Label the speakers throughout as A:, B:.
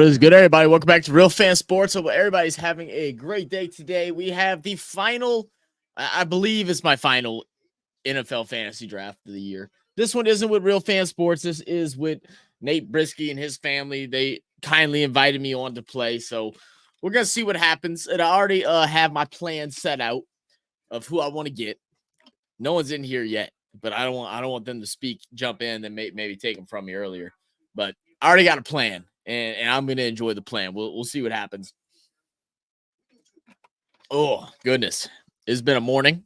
A: is good, everybody? Welcome back to Real Fan Sports. Hope everybody's having a great day today. We have the final, I believe it's my final NFL fantasy draft of the year. This one isn't with Real Fan Sports. This is with Nate Briskey and his family. They kindly invited me on to play, so we're going to see what happens. And I already have my plan set out of who I want to get. No one's in here yet, but I don't want them to jump in and maybe take them from me earlier. But I already got a plan. And I'm going to enjoy the plan. We'll see what happens. Oh, goodness. It's been a morning.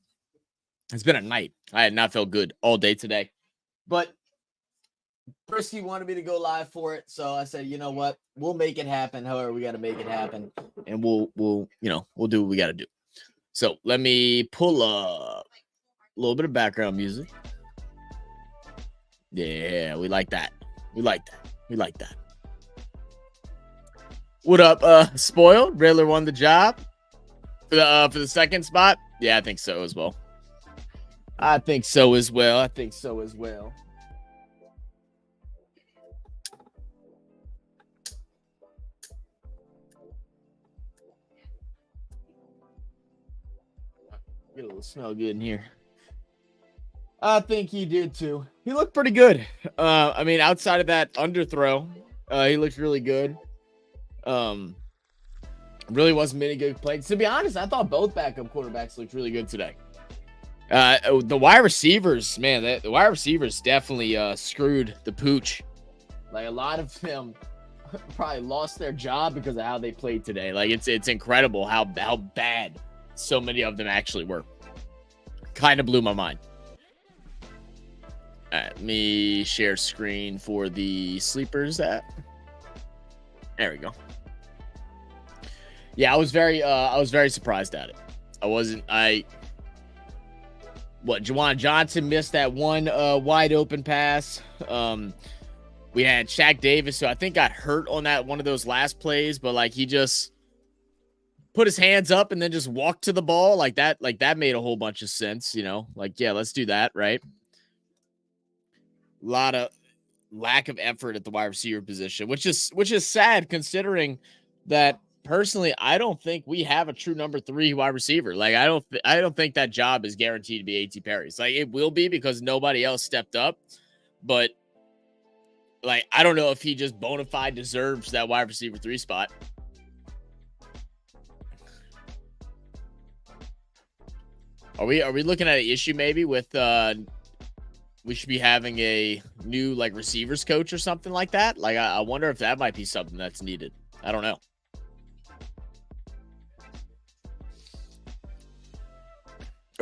A: It's been a night. I had not felt good all day today. But Briskey wanted me to go live for it. So I said, you know what? We'll make it happen. However, we got to make it happen. And we'll do what we got to do. So let me pull up a little bit of background music. Yeah, we like that. We like that. What up, Spoiled? Riddler won the job for the second spot? Yeah, I think so as well. I think so as well. Get a little smell good in here. I think he did too. He looked pretty good. I mean, outside of that underthrow, he looked really good. Really wasn't many good plays. To be honest, I thought both backup quarterbacks looked really good today. The wide receivers, man, the wide receivers definitely screwed the pooch. Like, a lot of them probably lost their job because of how they played today. Like, it's incredible how bad so many of them actually were. Kind of blew my mind. All right, let me share screen for the sleepers. There we go. Yeah, I was very surprised at it. Juwan Johnson missed that one wide open pass. We had Shaq Davis, who I think got hurt on that one of those last plays, but like he just put his hands up and then just walked to the ball like that. Like that made a whole bunch of sense, you know. Like, yeah, let's do that, right? A lot of lack of effort at the wide receiver position, which is sad considering that. Personally, I don't think we have a true number 3 wide receiver. Like, I don't think that job is guaranteed to be A.T. Perry's. Like, it will be because nobody else stepped up. But, like, I don't know if he just bona fide deserves that wide receiver 3 spot. Are we looking at an issue maybe with we should be having a new, like, receivers coach or something like that? Like, I wonder if that might be something that's needed. I don't know.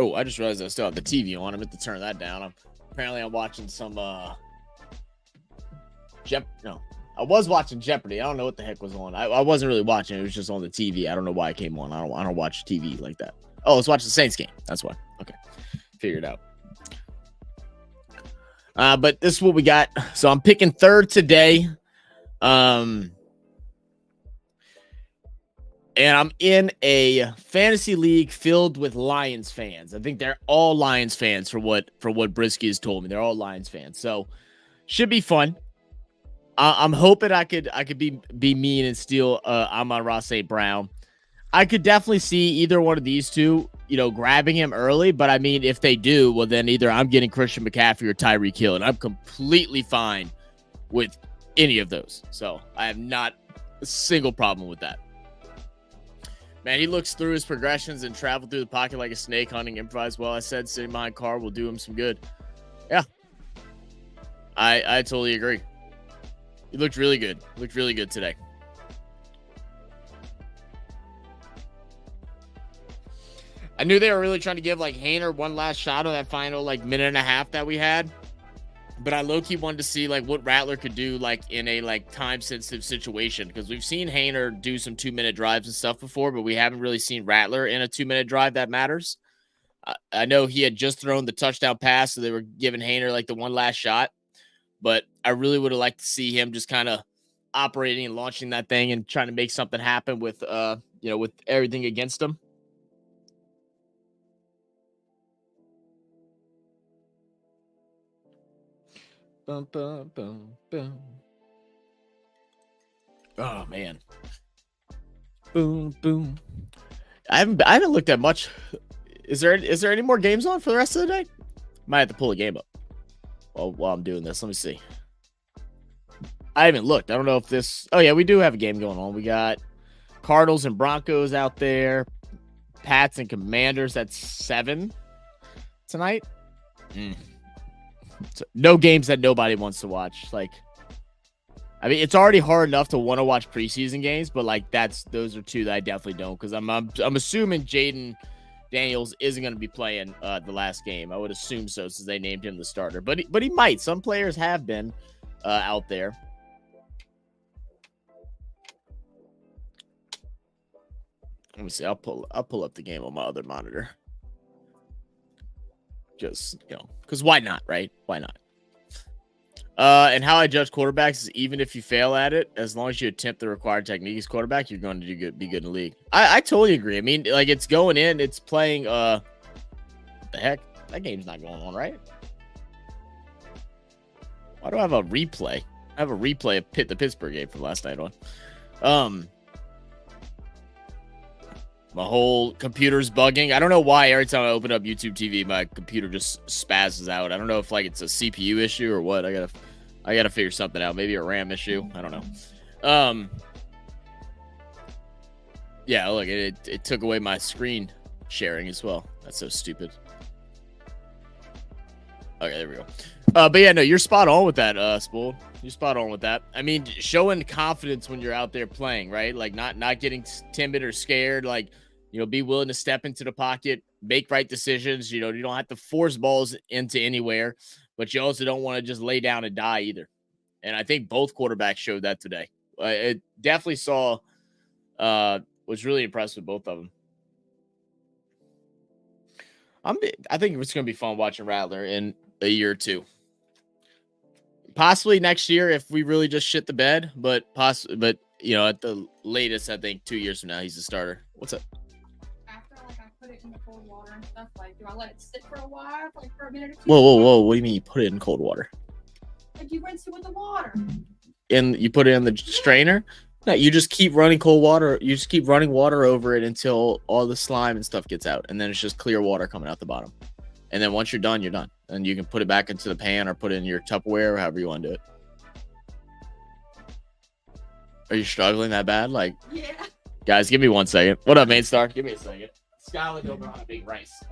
A: Oh, I just realized I still have the TV on. I meant to turn that down. Apparently I'm watching some I was watching Jeopardy. I don't know what the heck was on. I wasn't really watching. It was just on the TV. I don't know why it came on. I don't watch TV like that. Oh, let's watch the Saints game. That's why. Okay. Figured it out. But this is what we got. So I'm picking third today. And I'm in a fantasy league filled with Lions fans. I think they're all Lions fans for what Briskey has told me. They're all Lions fans. So should be fun. I'm hoping I could be mean and steal Amon-Ra St. Brown. I could definitely see either one of these two, grabbing him early. But I mean, if they do, well, then either I'm getting Christian McCaffrey or Tyreek Hill, and I'm completely fine with any of those. So I have not a single problem with that. Man, he looks through his progressions and traveled through the pocket like a snake, hunting improvised well. I said sitting behind Carr will do him some good. Yeah. I totally agree. He looked really good. Looked really good today. I knew they were really trying to give, like, Haener one last shot on that final, like, minute and a half that we had. But I low-key wanted to see, like, what Rattler could do, like, in a, like, time-sensitive situation. Because we've seen Haener do some 2-minute drives and stuff before, but we haven't really seen Rattler in a 2-minute drive that matters. I know he had just thrown the touchdown pass, so they were giving Haener, like, the one last shot. But I really would have liked to see him just kind of operating and launching that thing and trying to make something happen with, with everything against him. Boom, boom, boom, boom. Oh man. Boom, boom. I haven't looked at much. Is there any more games on for the rest of the day? Might have to pull a game up while I'm doing this. Let me see. I haven't looked. I don't know if this. Oh yeah, we do have a game going on. We got Cardinals and Broncos out there. Pats and Commanders at 7 tonight. So, no games that nobody wants to watch. Like, I mean, it's already hard enough to want to watch preseason games, but like those are two that I definitely don't, because I'm assuming Jaden Daniels isn't going to be playing the last game. I would assume so, since they named him the starter. But he might. Some players have been out there. Let me see. I'll pull up the game on my other monitor. Just, because why not, right? Why not? And how I judge quarterbacks is, even if you fail at it, as long as you attempt the required technique as quarterback, you're going to be good in the league. I totally agree. I mean, like, it's going in, it's playing. What the heck? That game's not going on, right? Why do I have a replay? I have a replay of the Pittsburgh game from last night on. My whole computer's bugging. I don't know why every time I open up YouTube TV, my computer just spazzes out. I don't know if like it's a CPU issue or what. I gotta figure something out. Maybe a RAM issue. I don't know. Yeah, look, it took away my screen sharing as well. That's so stupid. Okay, there we go. But yeah, no, you're spot on with that, Spool. You're spot on with that. I mean, showing confidence when you're out there playing, right? Like not getting timid or scared. Like, be willing to step into the pocket, make right decisions. You don't have to force balls into anywhere, but you also don't want to just lay down and die either. And I think both quarterbacks showed that today. It definitely saw. Was really impressed with both of them. I think it's going to be fun watching Rattler in a year or two. Possibly next year if we really just shit the bed, but at the latest, I think 2 years from now he's the starter. What's up?
B: After I put it in the cold water and stuff, do I let it sit for a while, for a minute or two?
A: Whoa! What do you mean you put it in cold water?
B: Like you rinse it with the water.
A: And you put it in the strainer? No, you just keep running cold water. You just keep running water over it until all the slime and stuff gets out, and then it's just clear water coming out the bottom. And then once you're done, you're done. And you can put it back into the pan or put it in your Tupperware or however you want to do it. Are you struggling that bad? Like,
B: yeah.
A: Guys, give me 1 second. What up, Main Star? Give me a second. Skylar don't know how to make rice.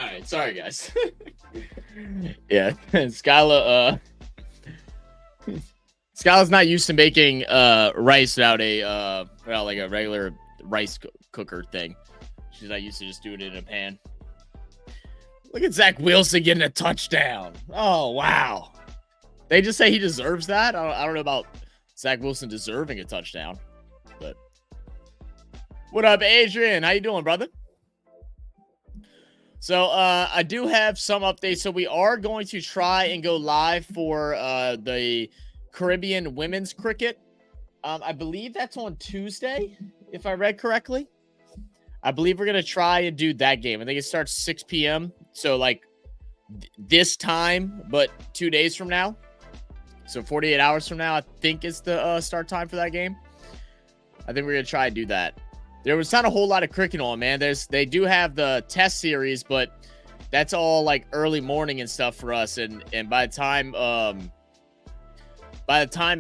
A: All right, sorry guys. Yeah, Skyla's not used to making rice without a regular rice cooker thing. She's not used to just doing it in a pan. Look at Zach Wilson getting a touchdown. Oh, wow. They just say he deserves that. I don't know about Zach Wilson deserving a touchdown. But what up, Adrian? How you doing, brother? So I do have some updates. So we are going to try and go live for the Caribbean women's cricket. I believe that's on Tuesday, if I read correctly. I believe we're going to try and do that game. I think it starts 6 p.m. So like this time, but 2 days from now. So 48 hours from now, I think is the start time for that game. I think we're going to try and do that. There was not a whole lot of cricket on, man. They do have the test series, but that's all like early morning and stuff for us. And by the time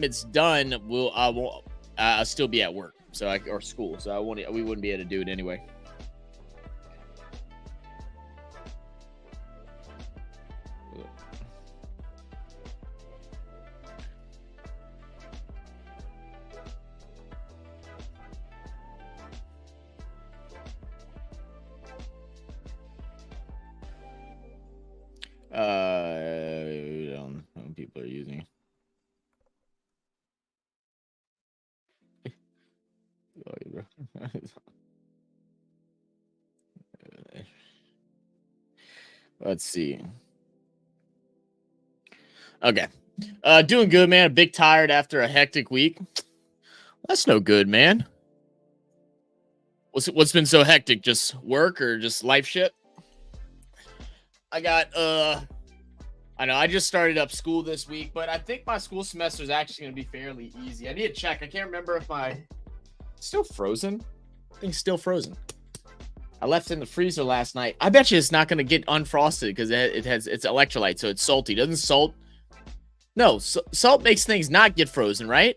A: it's done, I'll still be at work, or school. So we wouldn't be able to do it anyway. I don't know how people are using it. Let's see. Okay. Doing good, man. A bit tired after a hectic week. That's no good, man. What's been so hectic? Just work or just life shit? I got I know I just started up school this week, but I think my school semester is actually going to be fairly easy. I need to check. I can't remember if still frozen. I think it's still frozen. I left it in the freezer last night. I bet you it's not going to get unfrosted because it's electrolyte, so it's salty. Doesn't salt? No, salt makes things not get frozen, right?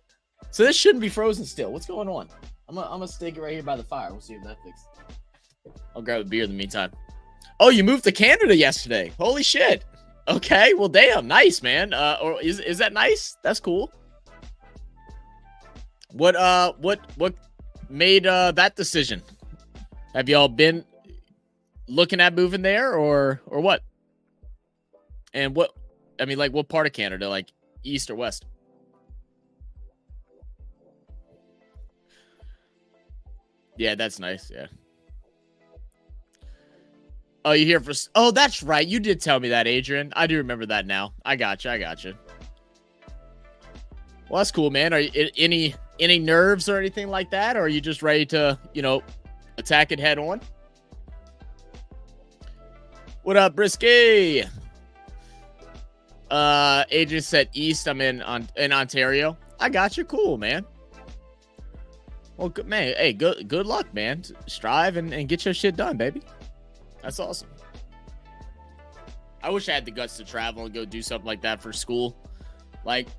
A: So this shouldn't be frozen still. What's going on? I'm gonna stick it right here by the fire. We'll see if that fixes it. I'll grab a beer in the meantime. Oh, you moved to Canada yesterday. Holy shit. Okay, well, damn, nice, man. Or is that nice? That's cool. What made that decision? Have y'all been looking at moving there or what? And what part of Canada? Like east or west? Yeah, that's nice. Yeah. Oh, you here for... Oh, that's right. You did tell me that, Adrian. I do remember that now. I got you. Well, that's cool, man. Are you any nerves or anything like that? Or are you just ready to, attack it head on? What up, Briskey? Adrian said east. I'm in Ontario. I got you. Cool, man. Well, good, man. Hey, good luck, man. Strive and get your shit done, baby. That's awesome. I wish I had the guts to travel and go do something like that for school. Like,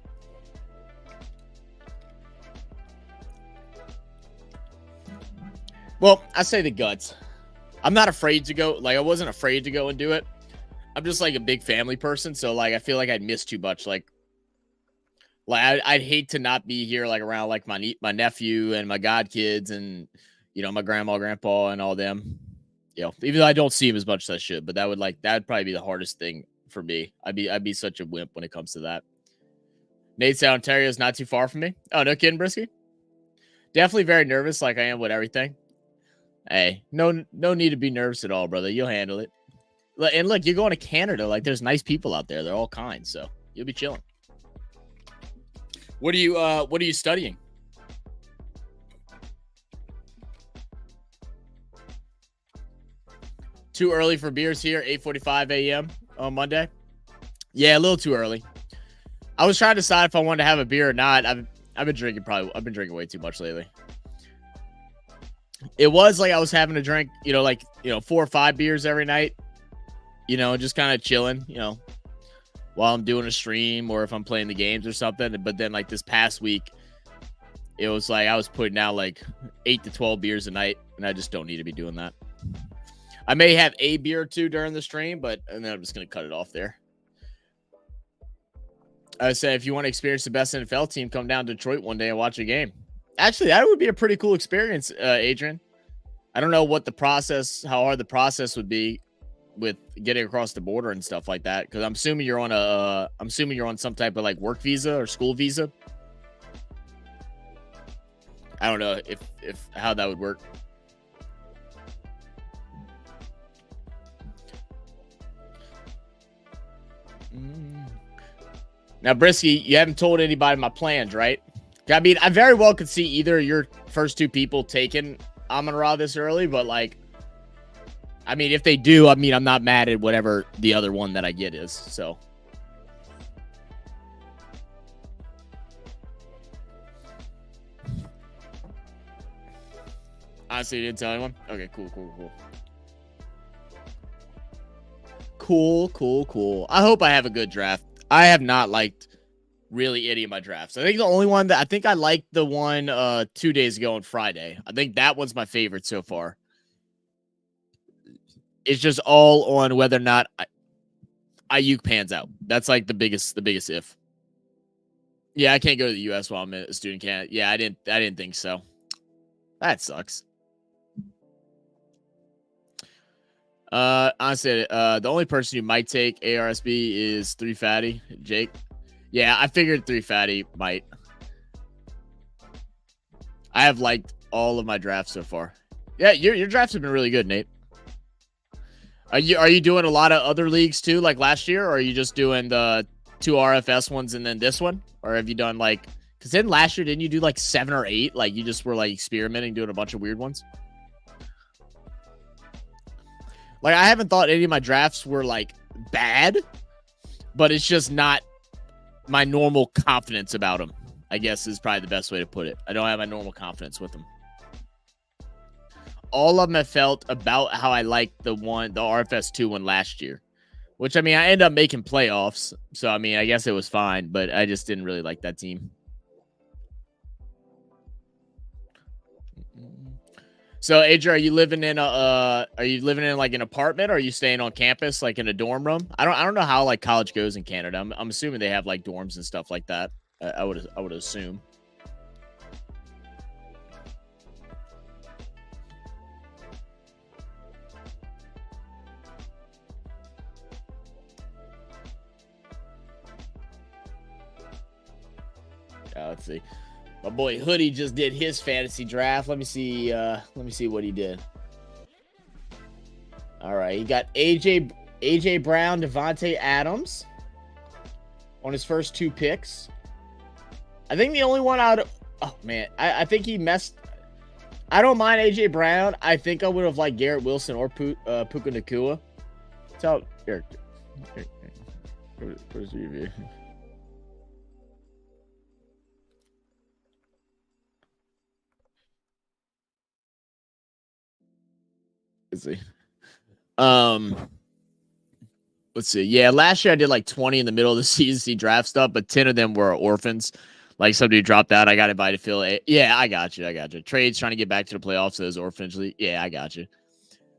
A: well, I say the guts. I'm not afraid to go. Like, I wasn't afraid to go and do it. I'm just like a big family person. So like, I feel like I'd miss too much. Like I'd hate to not be here, like around like my nephew and my godkids and, my grandma, grandpa and all them. Even though I don't see him as much as I should, but that'd probably be the hardest thing for me. I'd be such a wimp when it comes to that. Nate said Ontario is not too far from me. Oh, no kidding, Briskey? Definitely very nervous, like I am with everything. Hey, no need to be nervous at all, brother. You'll handle it. And look, you're going to Canada. Like, there's nice people out there. They're all kinds, so you'll be chilling. What are you studying? Too early for beers here, 8:45 a.m. on Monday. Yeah, a little too early. I was trying to decide if I wanted to have a beer or not. I've been drinking way too much lately. It was like I was having a drink, 4 or 5 beers every night, just kind of chilling, while I'm doing a stream or if I'm playing the games or something. But then like this past week, it was like I was putting out like 8 to 12 beers a night, and I just don't need to be doing that. I may have a beer or two during the stream, and then I'm just going to cut it off there. I say, if you want to experience the best NFL team, come down to Detroit one day and watch a game. Actually, that would be a pretty cool experience, Adrian. I don't know what the process, how hard the process would be with getting across the border and stuff like that. Because I'm assuming you're on some type of like work visa or school visa. I don't know if how that would work. Now, Briskey, you haven't told anybody my plans, right? I mean, I very well could see either of your first two people taking Amon-Ra this early, but like, I mean, if they do, I mean, I'm not mad at whatever the other one that I get is. So, honestly, you didn't tell anyone? Okay, cool. Cool. I hope I have a good draft. I have not liked really any of my drafts. I think the only one that I think I liked the one 2 days ago on Friday. I think that one's my favorite so far. It's just all on whether or not Ayuk pans out. That's like the biggest if. Yeah, I can't go to the US while I'm a student candidate. Yeah, I didn't think so. That sucks. Honestly, the only person who might take ARSB is 3 Fatty, Jake. Yeah, I figured 3 Fatty might. I have liked all of my drafts so far. Yeah, your drafts have been really good, Nate. Are you doing a lot of other leagues too, like last year, or are you just doing the 2 RFS ones and then this one? Or have you done like, because then last year, didn't you do like 7 or 8? Like you just were like experimenting, doing a bunch of weird ones? Like, I haven't thought any of my drafts were like bad, but it's just not my normal confidence about them, I guess is probably the best way to put it. I don't have my normal confidence with them. All of them have felt about how I liked the RFS 2 one last year, which, I mean, I ended up making playoffs. So, I mean, I guess it was fine, but I just didn't really like that team. So, Adrian, are you living in like an apartment, or are you staying on campus, like in a dorm room? I don't know how like college goes in Canada. I'm assuming they have like dorms and stuff like that. I would assume. Let's see. My boy Hoodie just did his fantasy draft. Let me see what he did. All right, he got AJ Brown, Devontae Adams on his first 2 picks. I think the only one out of, oh man, I think he messed. I don't mind AJ Brown. I think I would have liked Garrett Wilson or Puka Nacua. Tell Eric. Where's the review? Let's see. Let's see. Yeah, last year I did like 20 in the middle of the season draft stuff, but 10 of them were orphans. Like somebody dropped out. I got invited to fill it. Yeah, I got you. Trades trying to get back to the playoffs as orphanage league. Yeah, I got you.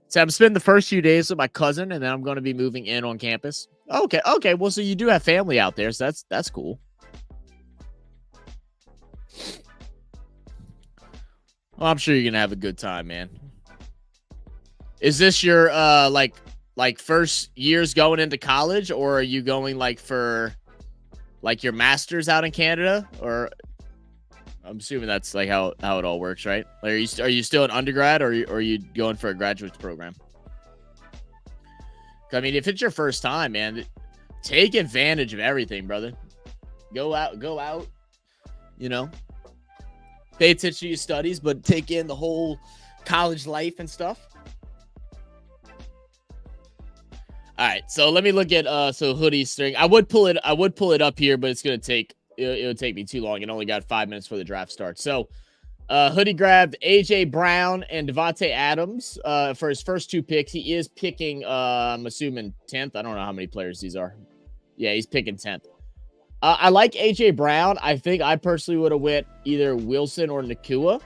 A: So I'm spending the first few days with my cousin, and then I'm going to be moving in on campus. Okay. Well, so you do have family out there, so that's cool. Well, I'm sure you're gonna have a good time, man. Is this your like first years going into college, or are you going like for like your master's out in Canada? Or I'm assuming that's like how it all works, right? Like, are you still an undergrad, or are you going for a graduate program? I mean, if it's your first time, man, take advantage of everything, brother. Go out, you know, pay attention to your studies, but take in the whole college life and stuff. All right, so let me look at Hoodie's string. I would pull it up here, but it's gonna take it'll take me too long. It only got 5 minutes before the draft starts. So Hoodie grabbed AJ Brown and Devontae Adams for his first 2 picks. He is picking I'm assuming 10th. I don't know how many players these are. Yeah, he's picking 10th. I like AJ Brown. I think I personally would have went either Wilson or Nacua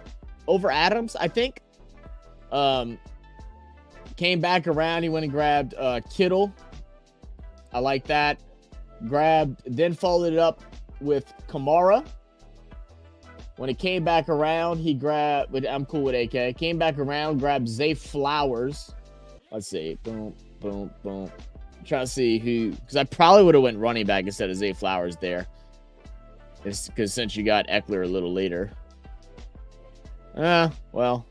A: over Adams, I think. Came back around. He went and grabbed Kittle. I like that. Then followed it up with Kamara. When it came back around, he grabbed. But I'm cool with AK. Came back around, grabbed Zay Flowers. Let's see. Boom, boom, boom. I'm trying to see who, because I probably would have went running back instead of Zay Flowers there. Because since you got Eckler a little later. Well.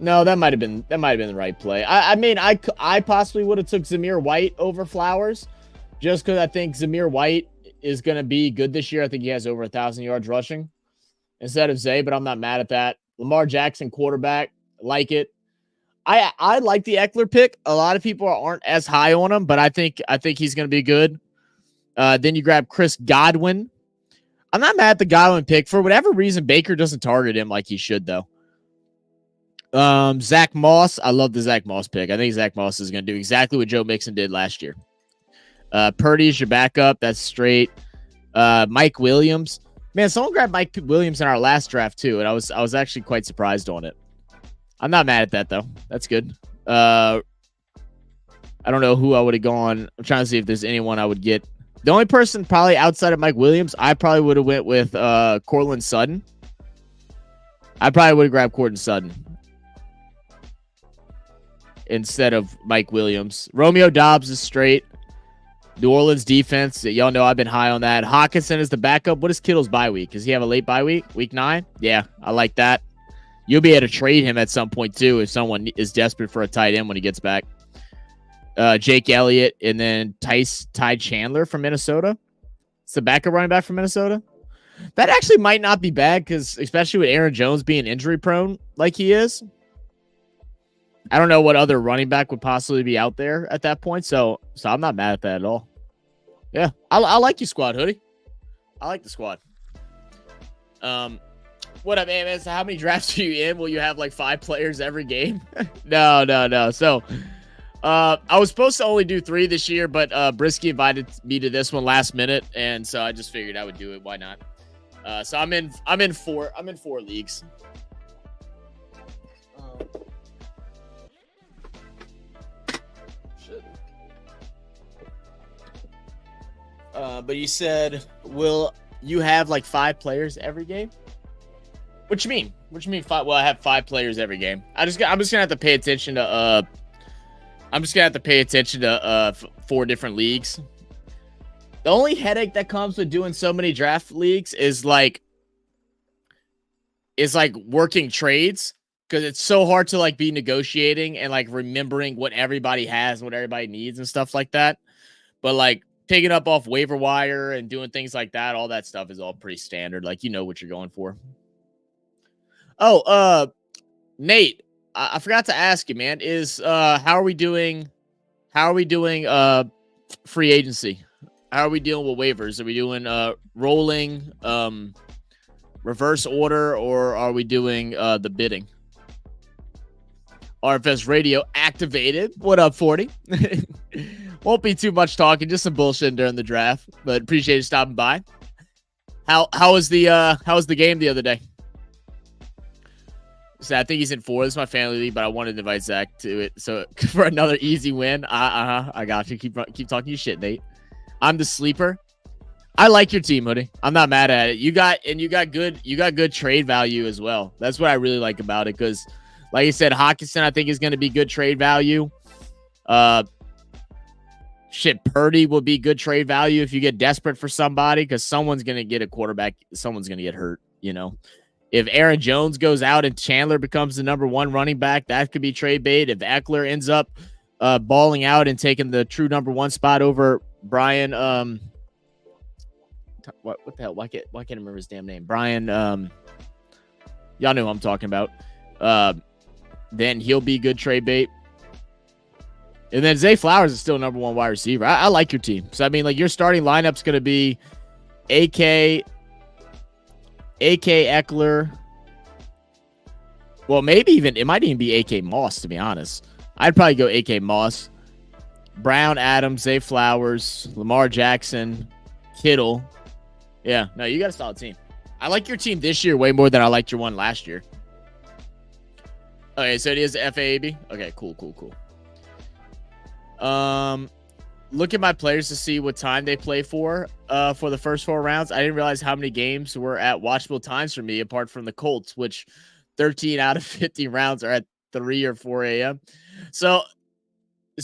A: No, that might have been the right play. I mean, I possibly would have took Zamir White over Flowers, just because I think Zamir White is going to be good this year. I think he has over 1,000 yards rushing instead of Zay, but I'm not mad at that. Lamar Jackson, quarterback, like it. I like the Eckler pick. A lot of people aren't as high on him, but I think he's going to be good. Then you grab Chris Godwin. I'm not mad at the Godwin pick. For whatever reason, Baker doesn't target him like he should, though. Zach Moss. I love the Zach Moss pick. I think Zach Moss is going to do exactly what Joe Mixon did last year. Purdy's your backup. That's straight. Mike Williams. Man, someone grabbed Mike Williams in our last draft too, and I was actually quite surprised on it. I'm not mad at that though. That's good. I don't know who I would have gone. I'm trying to see if there's anyone I would get. The only person probably outside of Mike Williams, I probably would have went with Cortland Sutton. I probably would have grabbed Cortland Sutton instead of Mike Williams. Romeo Doubs is straight. New Orleans defense, y'all know I've been high on that. Hawkinson is the backup. What is Kittle's bye week? Does he have a late bye week? Week 9? Yeah, I like that. You'll be able to trade him at some point, too, if someone is desperate for a tight end when he gets back. Jake Elliott, and then Ty Chandler from Minnesota. It's the backup running back from Minnesota. That actually might not be bad, because especially with Aaron Jones being injury-prone like he is, I don't know what other running back would possibly be out there at that point, so I'm not mad at that at all. Yeah, I like your squad, Hoodie. I like the squad. What up, man? So how many drafts are you in? Will you have like 5 players every game? No. So, I was supposed to only do 3 this year, but Briskey invited me to this one last minute, and so I just figured I would do it. Why not? So I'm in 4 leagues. But you said, will you have like 5 players every game? What you mean? What you mean? Well, I have 5 players every game. I'm just gonna have to pay attention to 4 different leagues. The only headache that comes with doing so many draft leagues is like working trades, because it's so hard to like be negotiating and like remembering what everybody has and what everybody needs and stuff like that. But like picking up off waiver wire and doing things like that, all that stuff is all pretty standard. Like, you know what you're going for. Oh, Nate, I forgot to ask you, man, how are we doing free agency? How are we dealing with waivers? Are we doing rolling, reverse order, or are we doing the bidding? RFS radio activated. What up, 40? Won't be too much talking, just some bullshit during the draft, but appreciate you stopping by. How was the game the other day? So I think he's in 4. This is my family league, but I wanted to invite Zach to it. So for another easy win, I got you. Keep talking your shit, Nate. I'm the sleeper. I like your team, Hoodie. I'm not mad at it. You got good trade value as well. That's what I really like about it, because like I said, Hawkinson I think is going to be good trade value. Purdy will be good trade value if you get desperate for somebody, because someone's going to get a quarterback. Someone's going to get hurt, you know. If Aaron Jones goes out and Chandler becomes the number 1 running back, that could be trade bait. If Eckler ends up balling out and taking the true number 1 spot over Brian, what the hell? Why can't I remember his damn name? Brian, y'all know who I'm talking about. Then he'll be good trade bait. And then Zay Flowers is still number 1 wide receiver. I like your team. So, I mean, like, your starting lineup's going to be AK Eckler. Well, it might even be AK Moss, to be honest. I'd probably go AK Moss. Brown, Adams, Zay Flowers, Lamar Jackson, Kittle. Yeah, no, you got a solid team. I like your team this year way more than I liked your one last year. Okay, so it is FAAB? Okay, cool. look at my players to see what time they play for the first 4 rounds. I didn't realize how many games were at watchable times for me, apart from the Colts, which 13 out of 15 rounds are at 3 or 4 a.m. So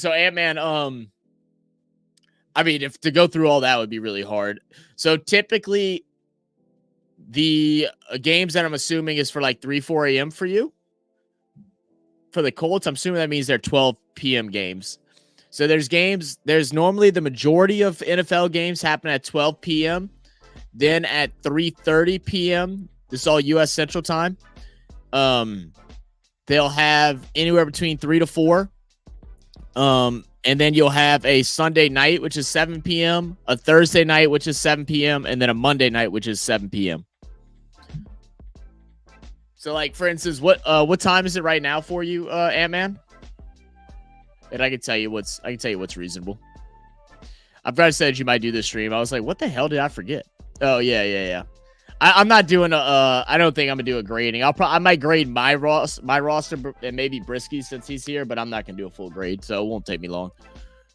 A: Ant-Man, I mean, if to go through all that would be really hard. So typically the games that I'm assuming is for like 3, 4 a.m. for you. For the Colts, I'm assuming that means they're 12 p.m. games. So there's normally the majority of NFL games happen at 12 p.m. Then at 3:30 p.m., this is all U.S. Central Time. They'll have anywhere between 3 to 4. And then you'll have a Sunday night, which is 7 p.m., a Thursday night, which is 7 p.m., and then a Monday night, which is 7 p.m. So, like, for instance, what time is it right now for you, Ant-Man? And I can tell you what's reasonable. I've got to say that you might do this stream. I was like, what the hell did I forget? Oh yeah. I'm not doing I don't think I'm gonna do a grading. I might grade my roster and maybe Briskey since he's here, but I'm not gonna do a full grade, so it won't take me long.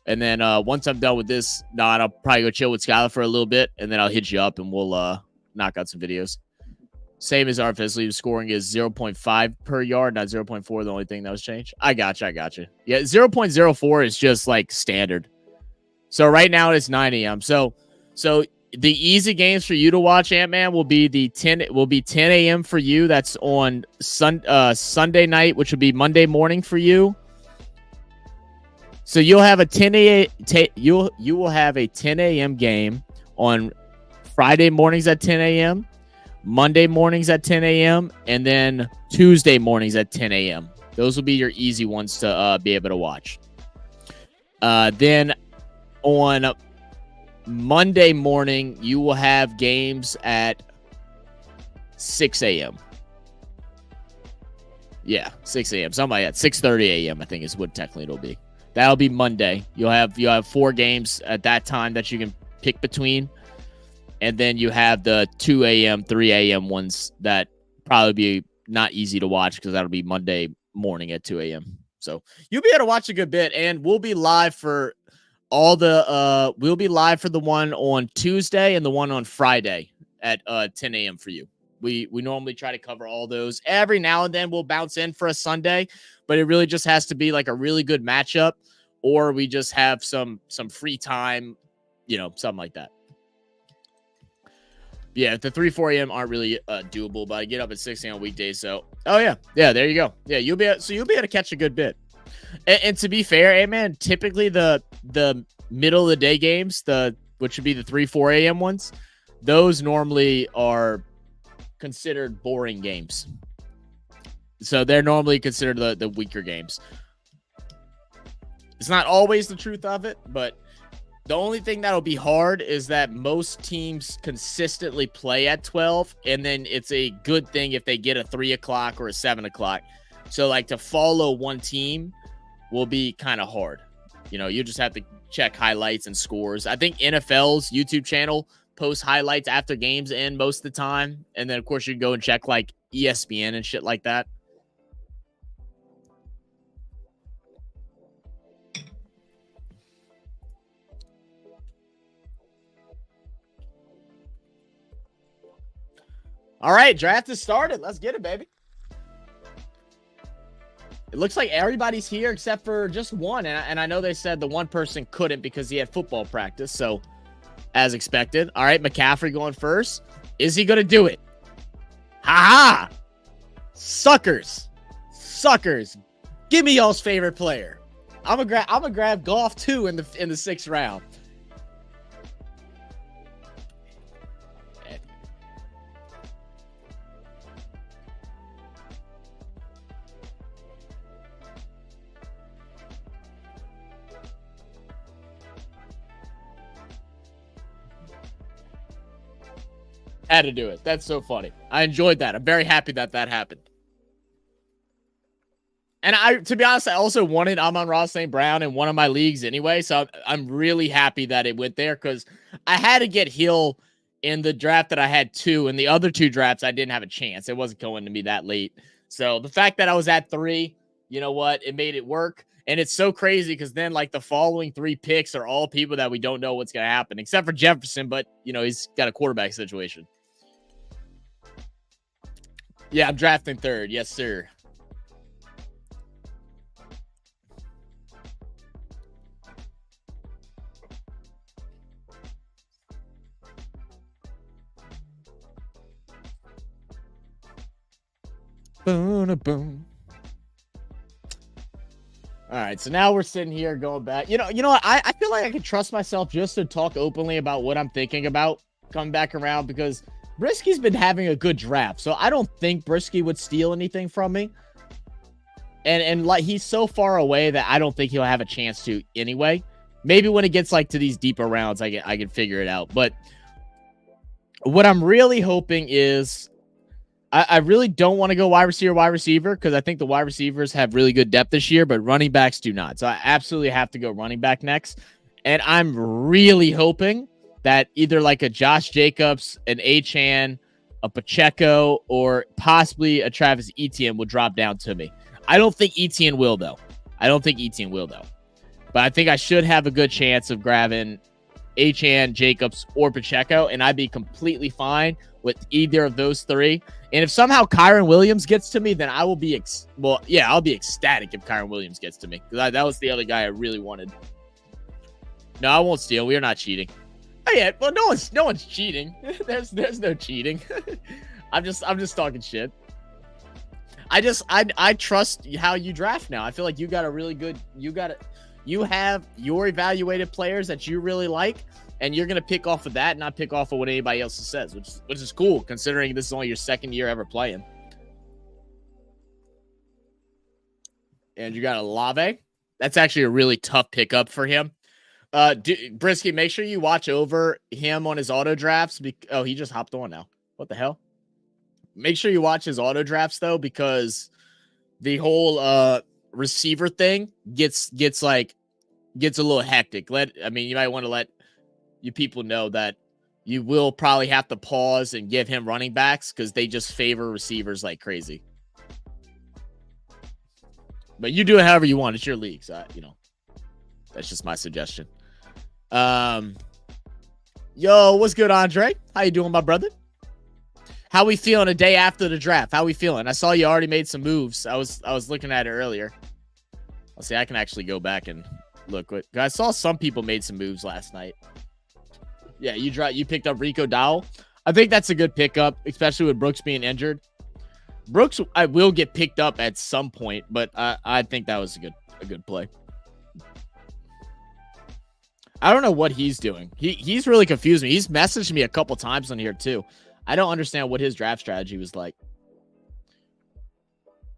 A: And then once I'm done with this, I'll probably go chill with Skylar for a little bit, and then I'll hit you up and we'll knock out some videos. Same as our Fizzly. Scoring is 0.5 per yard, not 0.4. The only thing that was changed. I got you. Yeah, 0.04 is just like standard. So right now it's 9 a.m. So the easy games for you to watch, Ant-Man, will be 10 a.m. for you. That's on Sunday night, which would be Monday morning for you. So you'll have a 10 a.m. You will have a 10 a.m. game on Friday mornings at 10 a.m., Monday mornings at 10 a.m., and then Tuesday mornings at 10 a.m. Those will be your easy ones to be able to watch. Then on Monday morning, you will have games at 6 a.m. Yeah, 6 a.m. Something like that. 6:30 a.m. I think is what technically it'll be. That'll be Monday. You'll have 4 games at that time that you can pick between. And then you have the 2 a.m., 3 a.m. ones that probably be not easy to watch because that'll be Monday morning at 2 a.m. So you'll be able to watch a good bit, and we'll be live for we'll be live for the one on Tuesday and the one on Friday at 10 a.m. for you. We normally try to cover all those. Every now and then we'll bounce in for a Sunday, but it really just has to be like a really good matchup, or we just have some free time, something like that. Yeah, the 3, 4 a.m. aren't really doable, but I get up at 6 a.m. weekdays. So, there you go. Yeah, you'll be able to catch a good bit. And to be fair, man, typically the middle of the day games, which would be the 3, 4 a.m. ones, those normally are considered boring games. So they're normally considered the weaker games. It's not always the truth of it, but the only thing that'll be hard is that most teams consistently play at 12, and then it's a good thing if they get a 3 o'clock or a 7 o'clock. So, like, to follow one team will be kind of hard. You just have to check highlights and scores. I think NFL's YouTube channel posts highlights after games end most of the time. And then, of course, you can go and check, like, ESPN and shit like that. All right, draft is started. Let's get it, baby. It looks like everybody's here except for just one. And I know they said the one person couldn't because he had football practice. So, as expected. All right, McCaffrey going first. Is he going to do it? Ha-ha! Suckers. Give me y'all's favorite player. I'm gonna grab Goff too in the 6th round. Had to do it. That's so funny. I enjoyed that. I'm very happy that happened. And to be honest, I also wanted Amon-Ra St. Brown in one of my leagues anyway, so I'm really happy that it went there because I had to get Hill in the draft that I had 2, and the other 2 drafts I didn't have a chance. It wasn't going to me that late. So the fact that I was at 3, you know what? It made it work. And it's so crazy because then like the following 3 picks are all people that we don't know what's going to happen, except for Jefferson. But, you know, he's got a quarterback situation. Yeah, I'm drafting 3rd. Yes, sir. Boom, boom. All right, so now we're sitting here going back. You know what? I feel like I can trust myself just to talk openly about what I'm thinking about coming back around because Briskey's been having a good draft. So I don't think Briskey would steal anything from me. And like he's so far away that I don't think he'll have a chance to anyway. Maybe when it gets like to these deeper rounds, I can figure it out. But what I'm really hoping is I really don't want to go wide receiver because I think the wide receivers have really good depth this year, but running backs do not. So I absolutely have to go running back next. And I'm really hoping that either like a Josh Jacobs, an Achane, a Pacheco, or possibly a Travis Etienne will drop down to me. I don't think Etienne will, though. But I think I should have a good chance of grabbing Achane, Jacobs, or Pacheco, and I'd be completely fine with either of those 3. And if somehow Kyron Williams gets to me, then I will be I'll be ecstatic if Kyron Williams gets to me because that was the other guy I really wanted. No, I won't steal. We are not cheating. Oh yeah, well no one's cheating. There's no cheating. I'm just talking shit. I trust how you draft now. I feel like you got a really good. You have your evaluated players that you really like. And you're going to pick off of that and not pick off of what anybody else says, which is cool considering this is only your 2nd year ever playing. And you got a Olave. That's actually a really tough pickup for him. Briskey, make sure you watch over him on his auto drafts. Oh, he just hopped on now. What the hell? Make sure you watch his auto drafts, though, because the whole receiver thing gets a little hectic. You might want to let you people know that you will probably have to pause and give him running backs because they just favor receivers like crazy. But you do it however you want. It's your league. So, that's just my suggestion. Yo, what's good, Andre? How you doing, my brother? How we feeling a day after the draft? How we feeling? I saw you already made some moves. I was looking at it earlier. Let's see. I can actually go back and look. I saw some people made some moves last night. Yeah, you picked up Rico Dowell. I think that's a good pickup, especially with Brooks being injured. Brooks, I will get picked up at some point, but I think that was a good play. I don't know what he's doing. He's really confused me. He's messaged me a couple times on here too. I don't understand what his draft strategy was like.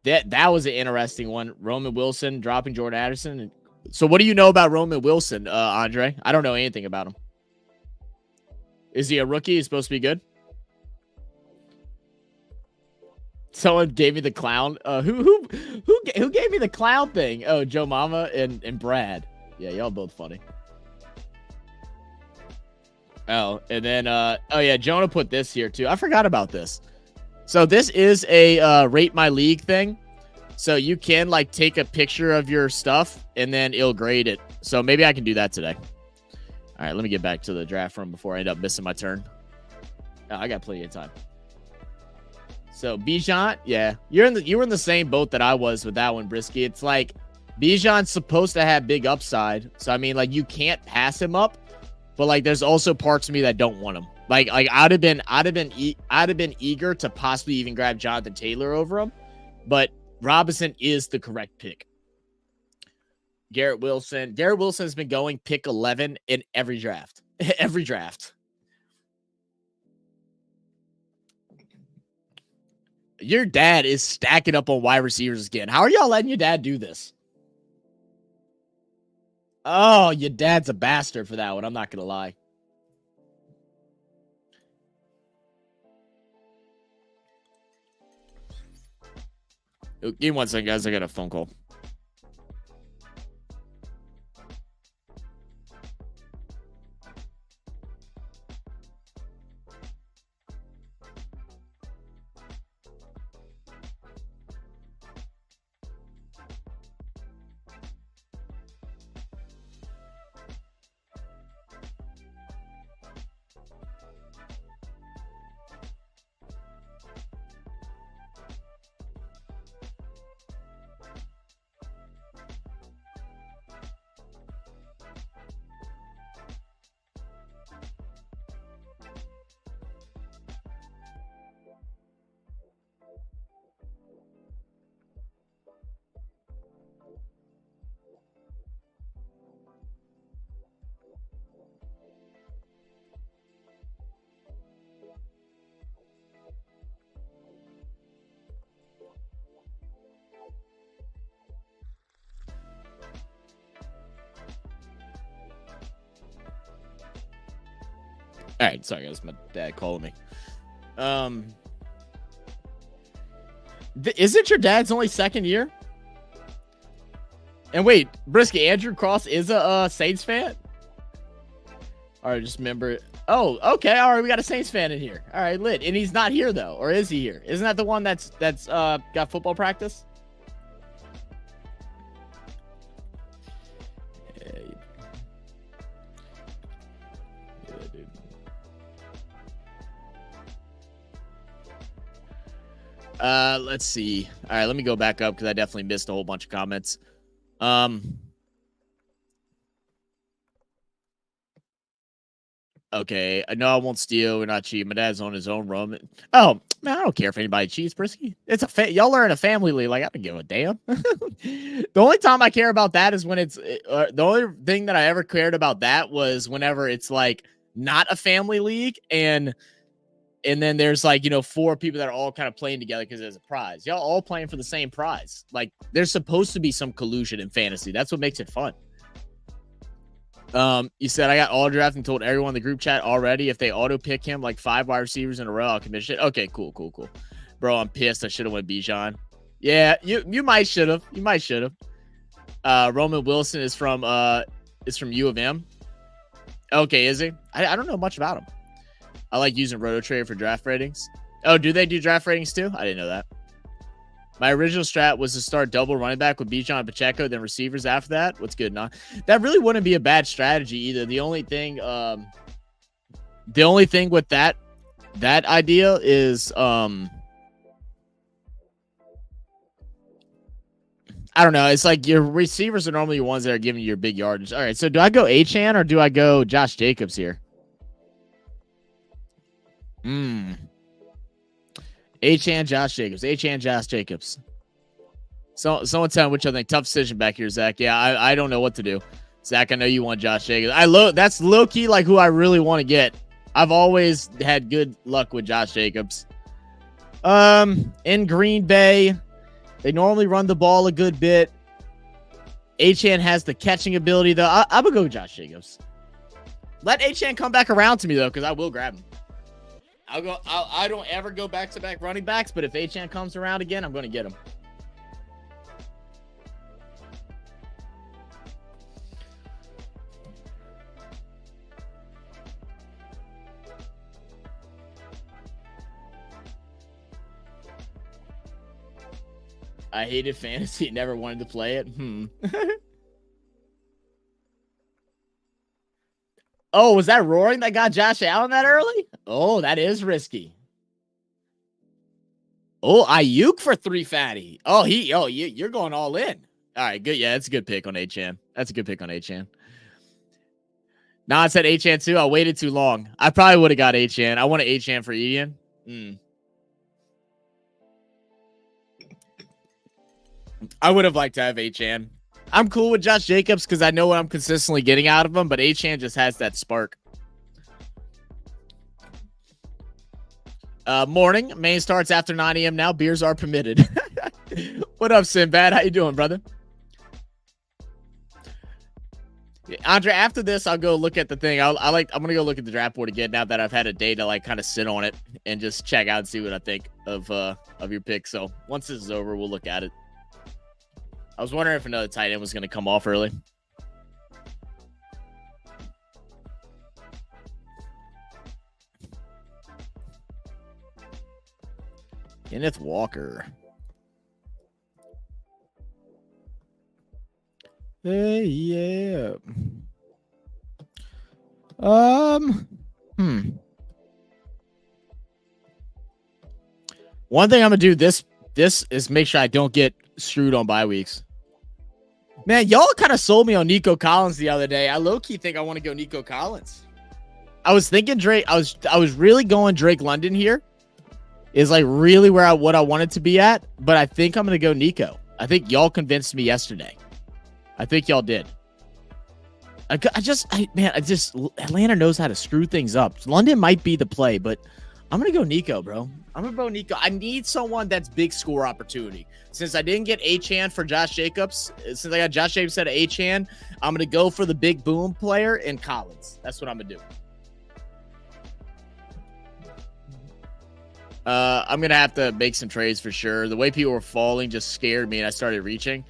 A: That was an interesting one. Roman Wilson dropping Jordan Addison. So what do you know about Roman Wilson, Andre? I don't know anything about him. Is he a rookie? He's supposed to be good. Someone gave me the clown. Who gave me the clown thing? Oh, Joe Mama and Brad. Yeah, y'all both funny. Oh, and then oh yeah, Jonah put this here too. I forgot about this. So this is a rate my league thing. So you can like take a picture of your stuff and then it'll grade it. So maybe I can do that today. All right, let me get back to the draft room before I end up missing my turn. Oh, I got plenty of time. So Bijan, yeah, you were in the same boat that I was with that one, Briskey. It's like Bijan's supposed to have big upside. So I mean, like you can't pass him up, but like there's also parts of me that don't want him. Like I'd have been eager to possibly even grab Jonathan Taylor over him, but Robinson is the correct pick. Garrett Wilson has been going pick 11 in every draft. Every draft. Your dad is stacking up on wide receivers again. How are y'all letting your dad do this? Oh, your dad's a bastard for that one. I'm not going to lie. Oh, give me 1 second, guys. I got a phone call. All right, sorry, guys. My dad calling me. Is it your dad's only second year? And wait, Briskey, Andrew Cross is a Saints fan? All right, just remember. Oh, okay. All right, we got a Saints fan in here. All right, lit. And he's not here though, or is he here? Isn't that the one that's got football practice? Yeah, dude. Let's see. All right, let me go back up because I definitely missed a whole bunch of comments. Okay, I know I won't steal. We're not cheating. My dad's on his own room. Oh, man, I don't care if anybody cheats, Briskey. It's y'all are in a family league. Like, I don't give a damn. The only time I care about that is when it's the only thing that I ever cared about that was whenever it's like not a family league and then there's like, 4 people that are all kind of playing together because there's a prize. Y'all all playing for the same prize. Like, there's supposed to be some collusion in fantasy. That's what makes it fun. You said I got auto draft and told everyone in the group chat already if they auto pick him like 5 wide receivers in a row, I'll commission it. Okay, cool. Bro, I'm pissed. I should have went Bijan. Yeah, you might should have. You might should have. Roman Wilson is from U of M. Okay, is he? I don't know much about him. I like using RotoTrader for draft ratings. Oh, do they do draft ratings too? I didn't know that. My original strat was to start double running back with Bijan and Pacheco, then receivers after that. What's good? Nah, that really wouldn't be a bad strategy either. The only thing with that idea is, I don't know. It's like your receivers are normally the ones that are giving you your big yardage. All right, so do I go Achane or do I go Josh Jacobs here? Achane, Josh Jacobs. So someone tell me which I think. Tough decision back here, Zach. Yeah, I don't know what to do. Zach, I know you want Josh Jacobs. That's low key like who I really want to get. I've always had good luck with Josh Jacobs. In Green Bay, they normally run the ball a good bit. Achane has the catching ability though. I'm gonna go with Josh Jacobs. Let Achane come back around to me though, because I will grab him. I don't ever go back-to-back running backs, but if Achane comes around again, I'm going to get him. I hated fantasy. Never wanted to play it. Oh, was that Roaring that got Josh Allen that early? Oh, that is risky. Oh, Ayuk for 3 fatty. You're going all in. All right, good. Yeah, that's a good pick on Achane. Nah, I said Achane too. I waited too long. I probably would have got Achane. I wanted Achane for Ian. I would have liked to have Achane. I'm cool with Josh Jacobs because I know what I'm consistently getting out of him, but Achane just has that spark. Morning. Main starts after 9 a.m. now. Beers are permitted. What up, Sinbad? How you doing, brother? Yeah, Andre, after this, I'll go look at the thing. I'm going to go look at the draft board again now that I've had a day to like kind of sit on it and just check out and see what I think of your pick. So once this is over, we'll look at it. I was wondering if another tight end was going to come off early. Kenneth Walker. Hey, yeah. One thing I'm going to do this is make sure I don't get screwed on bye weeks. Man, y'all kind of sold me on Nico Collins the other day. I low-key think I want to go Nico Collins. I was thinking Drake. I was really going Drake London here. Is like really what I wanted to be at, but I think I'm going to go Nico. I think y'all convinced me yesterday. I think y'all did. Atlanta knows how to screw things up. London might be the play, but I'm going to go Nico, bro. I'm going to go Nico. I need someone that's big score opportunity. Since I didn't get Achane for Josh Jacobs, since I got Josh Jacobs instead of Achane, I'm going to go for the big boom player in Collins. That's what I'm going to do. I'm gonna have to make some trades for sure. The way people were falling just scared me, and I started reaching.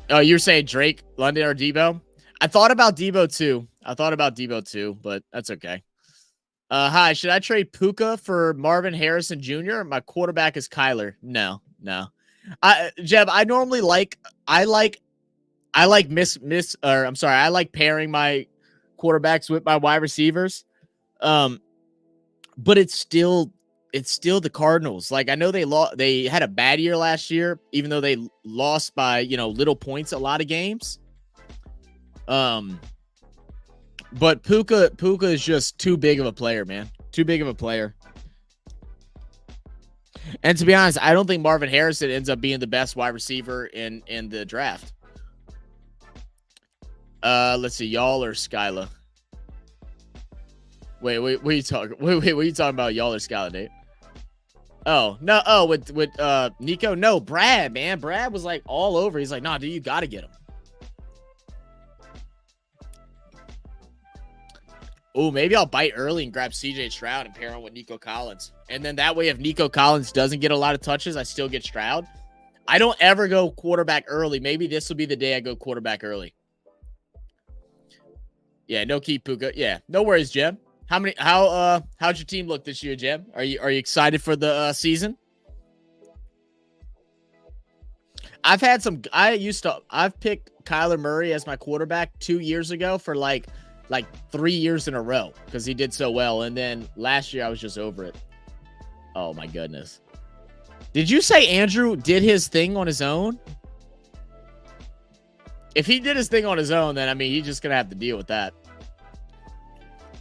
A: Oh, you're saying Drake, London, or Debo? I thought about Debo too, but that's okay. Hi, should I trade Puka for Marvin Harrison Jr.? My quarterback is Kyler. No. Jeb, I normally I like pairing my quarterbacks with my wide receivers. But it's still the Cardinals. Like, I know they had a bad year last year, even though they lost by, little points a lot of games. But Puka is just too big of a player, man. Too big of a player. And to be honest, I don't think Marvin Harrison ends up being the best wide receiver in the draft. Let's see, y'all or Skyla. Wait, what are you talking? Wait, what are you talking about, y'all or Skyla, Nate? Oh, no. Oh, with Nico? No, Brad, man. Brad was like all over. He's like, nah, dude, you got to get him. Oh, maybe I'll bite early and grab CJ Stroud and pair him with Nico Collins. And then that way, if Nico Collins doesn't get a lot of touches, I still get Stroud. I don't ever go quarterback early. Maybe this will be the day I go quarterback early. Yeah, no keep Puka. Yeah, no worries, Jeb. How'd your team look this year, Jeb? Are you excited for the season? I've picked Kyler Murray as my quarterback 2 years ago for like 3 years in a row because he did so well. And then last year I was just over it. Oh my goodness. Did you say Andrew did his thing on his own? If he did his thing on his own, then I mean, he's just going to have to deal with that.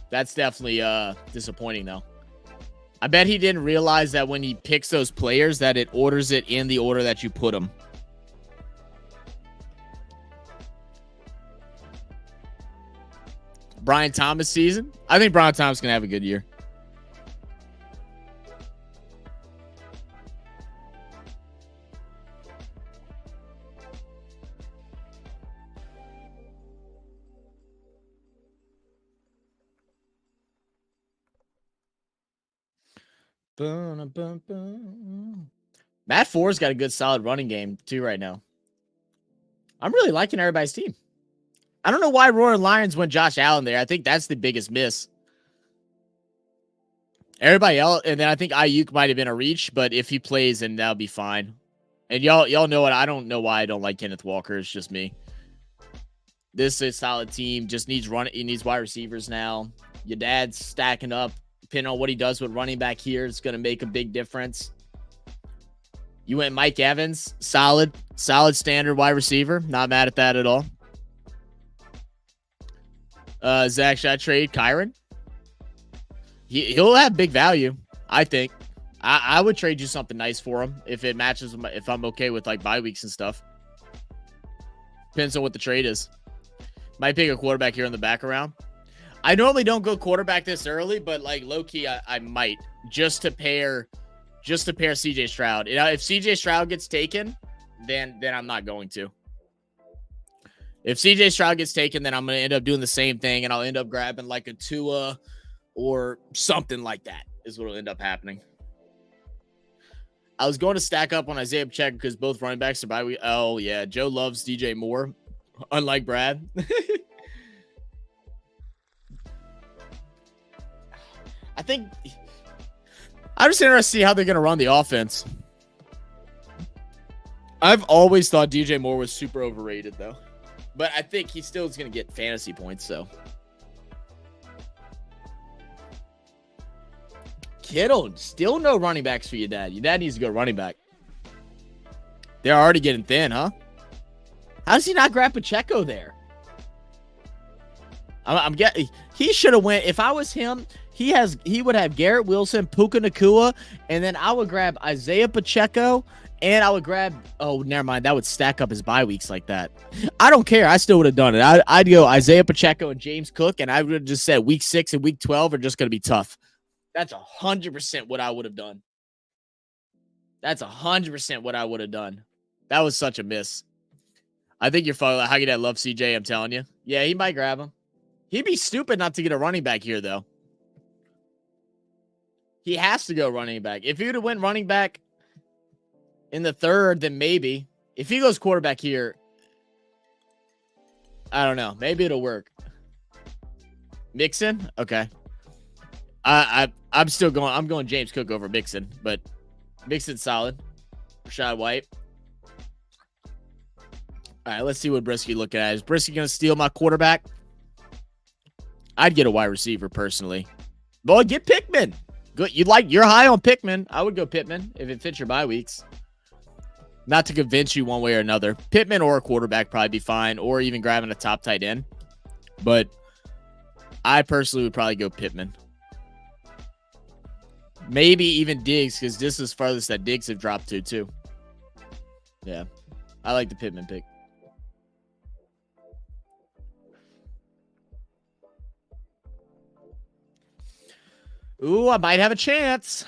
A: That's definitely disappointing though. I bet he didn't realize that when he picks those players that it orders it in the order that you put them. Brian Thomas season? I think Brian Thomas is going to have a good year. Matt Ford's got a good solid running game too right now. I'm really liking everybody's team. I don't know why Roaring Lions went Josh Allen there. I think that's the biggest miss. Everybody else, and then I think Ayuk might have been a reach, but if he plays, then that'll be fine. And y'all know it. I don't know why I don't like Kenneth Walker. It's just me. This is a solid team. Just needs He needs wide receivers now. Your dad's stacking up. Depending on what he does with running back here, it's going to make a big difference. You went Mike Evans, solid standard wide receiver. Not mad at that at all. Zach, should I trade Kyron? He'll have big value, I think. I would trade you something nice for him if it matches, if I'm okay with like bye weeks and stuff. Depends on what the trade is. Might pick a quarterback here in the back around. I normally don't go quarterback this early, but like low key, I might just to pair CJ Stroud. If CJ Stroud gets taken, then I'm not going to. If CJ Stroud gets taken, then I'm going to end up doing the same thing, and I'll end up grabbing like a Tua or something like that is what will end up happening. I was going to stack up on Isaiah Pacheco because both running backs are bye week. Oh, yeah. Joe loves DJ Moore, unlike Brad. I think I'm just interested to see how they're going to run the offense. I've always thought DJ Moore was super overrated, though. But I think he still is going to get fantasy points, so. Kittle, still no running backs for your dad. Your dad needs to go running back. They're already getting thin, huh? How does he not grab Pacheco there? I'm getting. He should have went. If I was him, he would have Garrett Wilson, Puka Nacua, and then I would grab Isaiah Pacheco, and I would grab. Oh, never mind. That would stack up his bye weeks like that. I don't care. I still would have done it. I'd go Isaiah Pacheco and James Cook, and I would have just said week 6 and week 12 are just going to be tough. That's 100% what I would have done. That's 100% what I would have done. That was such a miss. I think you're following. How you that love CJ? I'm telling you. Yeah, he might grab him. He'd be stupid not to get a running back here, though. He has to go running back. If he would have went running back in the third, then maybe. If he goes quarterback here, I don't know. Maybe it'll work. Mixon? Okay. I'm still going. I'm going James Cook over Mixon, but Mixon's solid. Rashad White. All right, let's see what Briskey looking at. Is Briskey going to steal my quarterback? I'd get a wide receiver personally. Boy, get Pittman. Good. You're high on Pittman. I would go Pittman if it fits your bye weeks. Not to convince you one way or another. Pittman or a quarterback probably be fine, or even grabbing a top tight end. But I personally would probably go Pittman. Maybe even Diggs, because this is farthest that Diggs have dropped to, too. Yeah. I like the Pittman pick. Ooh, I might have a chance.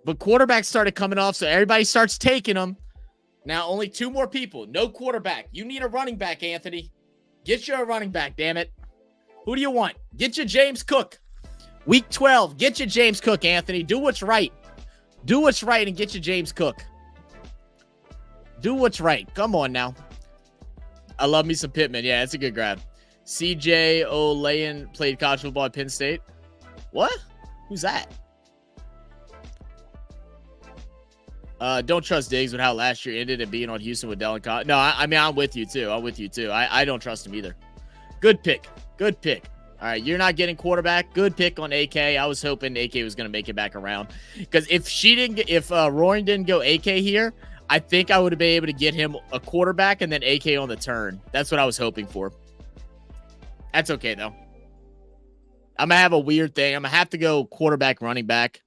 A: But quarterbacks started coming off, so everybody starts taking them. Now, only 2 more people. No quarterback. You need a running back, Anthony. Get you a running back, damn it. Who do you want? Get you James Cook. Week 12. Get you James Cook, Anthony. Do what's right. Do what's right and get you James Cook. Do what's right. Come on now. I love me some Pittman. Yeah, it's a good grab. CJ Olayan played college football at Penn State. What? Who's that? Don't trust Diggs with how last year ended and being on Houston with Dellen Cott. No, I mean, I'm with you too. I don't trust him either. Good pick. Good pick. All right, you're not getting quarterback. Good pick on AK. I was hoping AK was going to make it back around, because if Roaring didn't go AK here, I think I would have been able to get him a quarterback and then AK on the turn. That's what I was hoping for. That's okay though. I'm gonna have a weird thing. I'm gonna have to go quarterback, running back.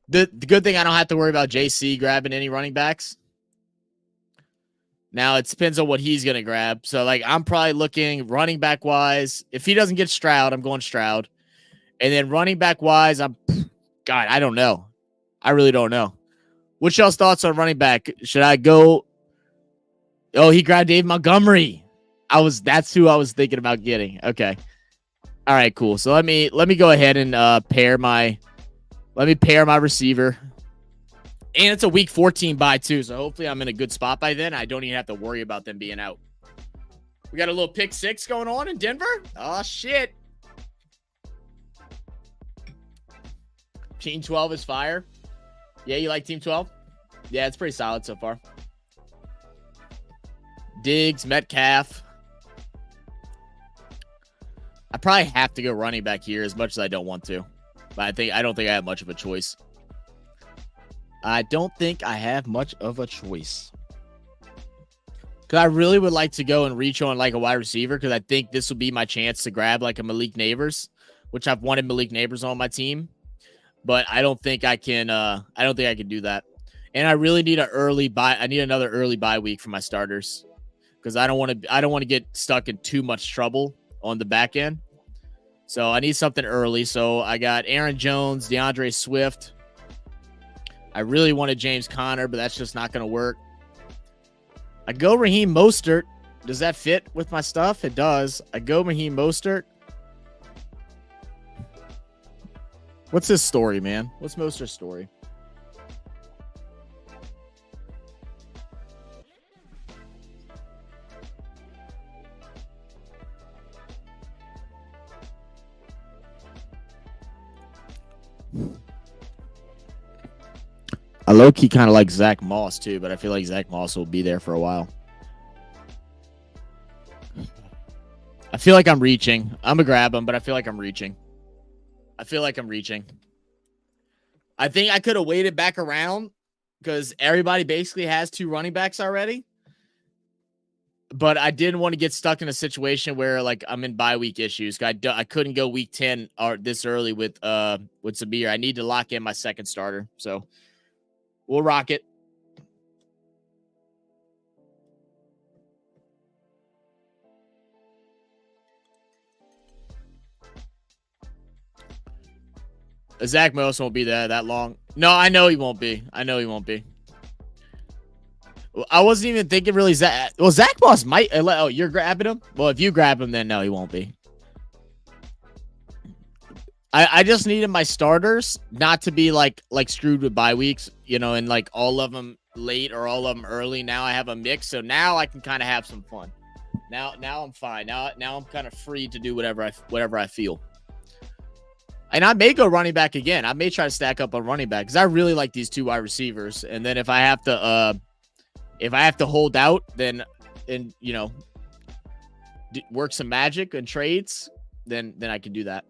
A: The good thing, I don't have to worry about JC grabbing any running backs. Now, it depends on what he's going to grab. So, like, I'm probably looking running back-wise. If he doesn't get Stroud, I'm going Stroud. And then running back-wise, God, I don't know. I really don't know. What's y'all's thoughts on running back? Should I go? Oh, he grabbed Dave Montgomery. That's who I was thinking about getting. Okay. All right, cool. So let me go ahead and pair my receiver. And it's a week 14 bye too, so hopefully I'm in a good spot by then. I don't even have to worry about them being out. We got a little pick 6 going on in Denver. Oh, shit. Team 12 is fire. Yeah, you like Team 12? Yeah, it's pretty solid so far. Diggs, Metcalf. I probably have to go running back here as much as I don't want to. But I don't think I have much of a choice. I don't think I have much of a choice. Because I really would like to go and reach on like a wide receiver, because I think this will be my chance to grab like a Malik Neighbors, which I've wanted Malik Neighbors on my team. But I don't think I can do that. And I really need an early bye. I need another early bye week for my starters, because I don't want to get stuck in too much trouble on the back end. So I need something early. So I got Aaron Jones, DeAndre Swift. I really wanted James Conner, but that's just not going to work. I go Raheem Mostert. Does that fit with my stuff? It does. I go Raheem Mostert. What's his story, man? What's Mostert's story? I low-key kind of like Zach Moss, too, but I feel like Zach Moss will be there for a while. I feel like I'm reaching. I'm going to grab him, but I feel like I'm reaching. I think I could have waited back around, because everybody basically has 2 running backs already. But I didn't want to get stuck in a situation where, like, I'm in bye week issues. I couldn't go week 10 or this early with Samir. I need to lock in my second starter, so we'll rock it. Zach Moss won't be there that long. No, I know he won't be. I wasn't even thinking really Zach. Well, Zach Moss might. Oh, you're grabbing him? Well, if you grab him, then no, he won't be. I just needed my starters not to be like screwed with bye weeks, you know, and like all of them late or all of them early. Now I have a mix, so now I can kind of have some fun. Now I'm fine. Now I'm kind of free to do whatever I feel. And I may go running back again. I may try to stack up a running back because I really like these 2 wide receivers. And then if I have to hold out, then you know, work some magic and trades, then I can do that.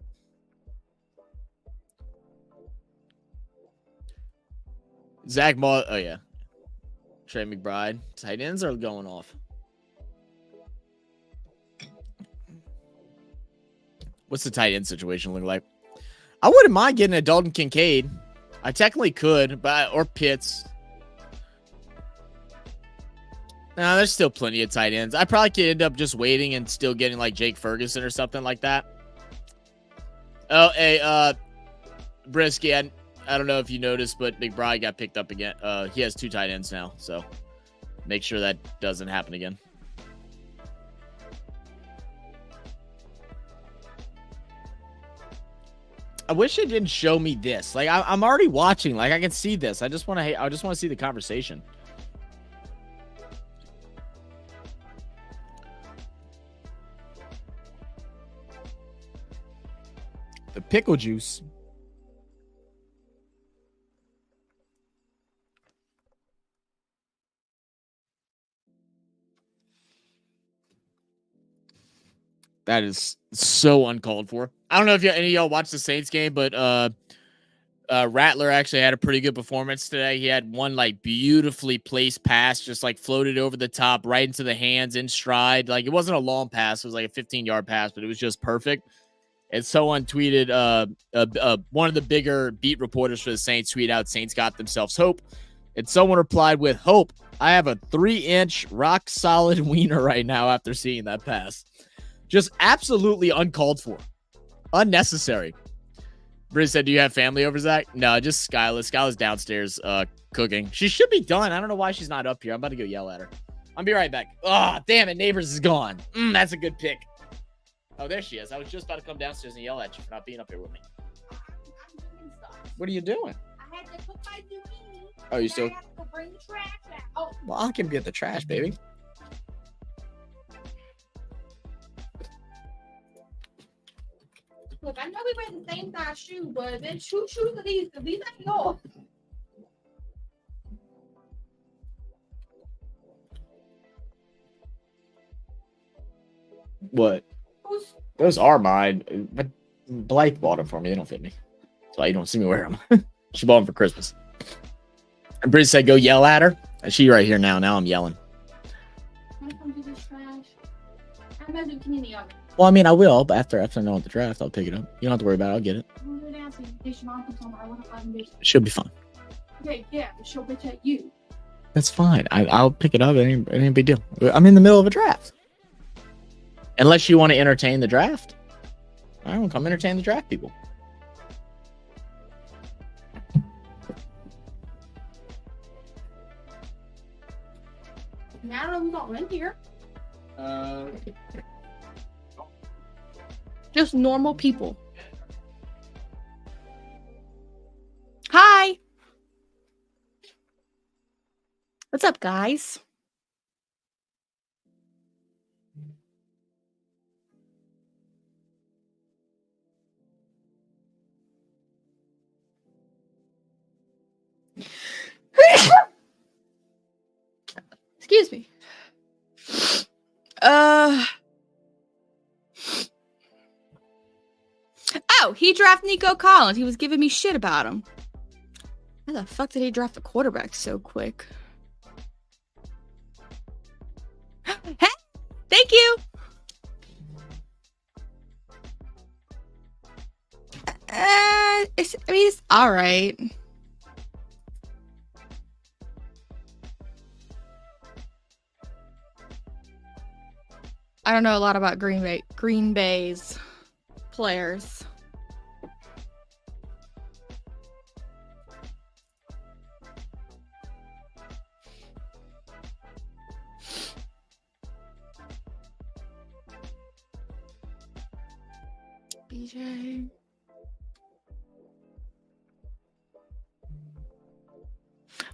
A: Zach Maul. Oh yeah, Trey McBride. Tight ends are going off. What's the tight end situation look like? I wouldn't mind getting a Dalton Kincaid. I technically could, or Pitts. No, there's still plenty of tight ends. I probably could end up just waiting and still getting like Jake Ferguson or something like that. Oh, hey, Briskey, I don't know if you noticed, but McBride got picked up again. He has 2 tight ends now, so make sure that doesn't happen again. I wish it didn't show me this. Like I'm already watching. Like I can see this. I just want to see the conversation. The pickle juice. That is so uncalled for. I don't know if any of y'all watched the Saints game, but Rattler actually had a pretty good performance today. He had one like beautifully placed pass, just like floated over the top, right into the hands in stride. Like it wasn't a long pass; it was like a 15-yard pass, but it was just perfect. And someone tweeted, one of the bigger beat reporters for the Saints tweeted out, "Saints got themselves hope," and someone replied with, "Hope. I have a 3-inch rock solid wiener right now after seeing that pass." Just absolutely uncalled for. Unnecessary. Briz said, "Do you have family over, Zach?" No, just Skyla. Skyla's downstairs cooking. She should be done. I don't know why she's not up here. I'm about to go yell at her. I'll be right back. Oh, damn it. Neighbors is gone. That's a good pick. Oh, there she is. I was just about to come downstairs and yell at you for not being up here with me.
B: I'm doing stuff.
A: What are you doing?
B: I had to cook my zucchini.
A: Oh, you still?
B: I have to bring the trash out. Oh.
A: Well, I can get the trash, baby.
B: Look, I know we wear the same size shoe, but then shoes are these, because these ain't yours.
A: What? Those are mine, but Blythe bought them for me. They don't fit me. That's why you don't see me wear them. She bought them for Christmas. And Britt said, "Go yell at her." And she right here now. Now I'm yelling.
B: Can I come do this trash? I'm not doing in the oven.
A: Well, I mean, I will, but after I know the draft, I'll pick it up. You don't have to worry about it. I'll get it.
B: I'm going to ask you, in case your mom comes home, I want to find this.
A: She'll be fine.
B: Okay, yeah, but she'll bitch at you.
A: That's fine. I'll pick it up. It ain't a big deal. I'm in the middle of a draft. Unless you want to entertain the draft. I don't come entertain the draft people.
B: Now I don't know who's in here. Just normal people. Hi. What's up, guys? Excuse me. Oh, he drafted Nico Collins. He was giving me shit about him. How the fuck did he draft a quarterback so quick? Hey, thank you. It's all right. I don't know a lot about Green Bay's players. BJ.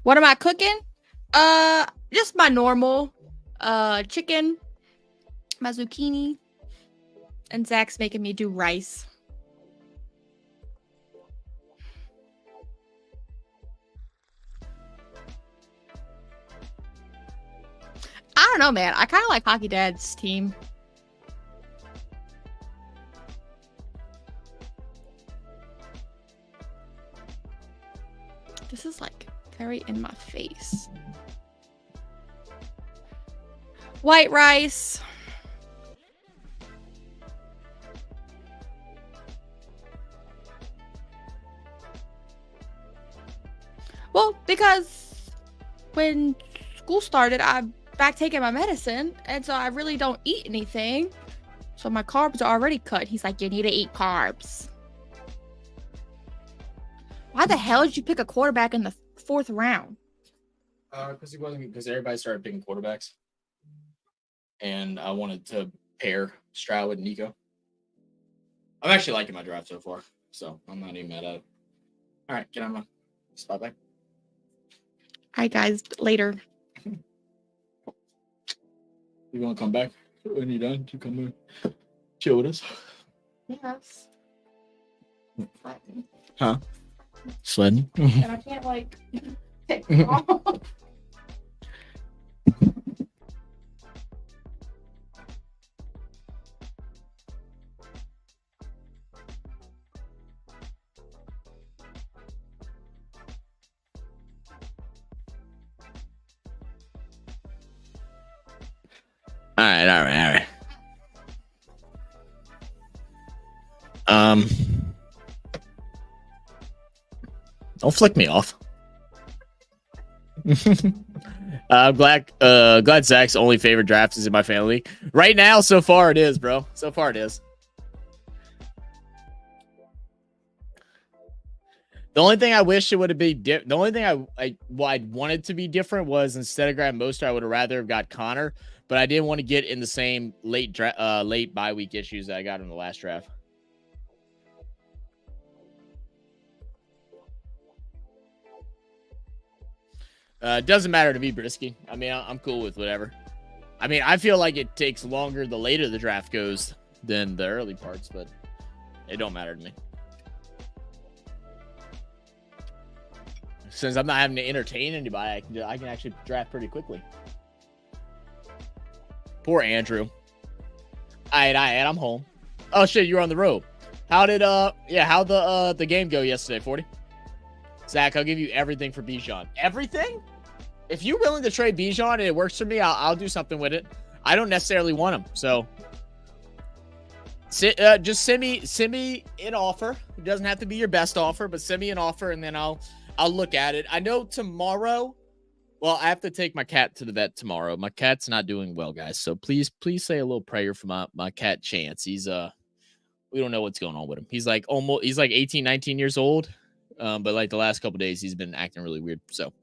B: What am I cooking? Just my normal chicken, my zucchini, and Zach's making me do rice. I don't know, man. I kind of like Hockey Dad's team. This is like very in my face. White rice. Well, because when school started, I'm back taking my medicine, and so I really don't eat anything. So my carbs are already cut. He's like, you need to eat carbs. Why the hell did you pick a quarterback in the 4th round?
A: Because everybody started picking quarterbacks. And I wanted to pair Stroud with Nico. I'm actually liking my draft so far, so I'm not even mad at it. All right, get on my spot back.
B: All right, guys, later.
A: You want to come back when you're done? You come in, chill with us.
B: Yes.
A: Huh? Sledding?
B: And I can't like take it off.
A: All right. Don't flick me off. I'm glad Zach's only favorite draft is in my family league. Right now, so far it is, bro. So far it is. The only thing I wish it would have been the only thing I wanted to be different was instead of grabbing Mostert, I would have rather have got Connor, but I didn't want to get in the same late bye week issues that I got in the last draft. It doesn't matter to me, Briskey. I mean, I'm cool with whatever. I mean, I feel like it takes longer the later the draft goes than the early parts, but it don't matter to me. Since I'm not having to entertain anybody, I can actually draft pretty quickly. Poor Andrew. All right, I'm home. Oh shit, you were on the road. How did how'd the game go yesterday, 40? Zach, I'll give you everything for Bijan. Everything? If you're willing to trade Bijan and it works for me, I'll do something with it. I don't necessarily want him, so just send me an offer. It doesn't have to be your best offer, but send me an offer and then I'll look at it. I know tomorrow. Well, I have to take my cat to the vet tomorrow. My cat's not doing well, guys. So please say a little prayer for my cat Chance. He's we don't know what's going on with him. He's like 18, 19 years old. But like the last couple days he's been acting really weird. So,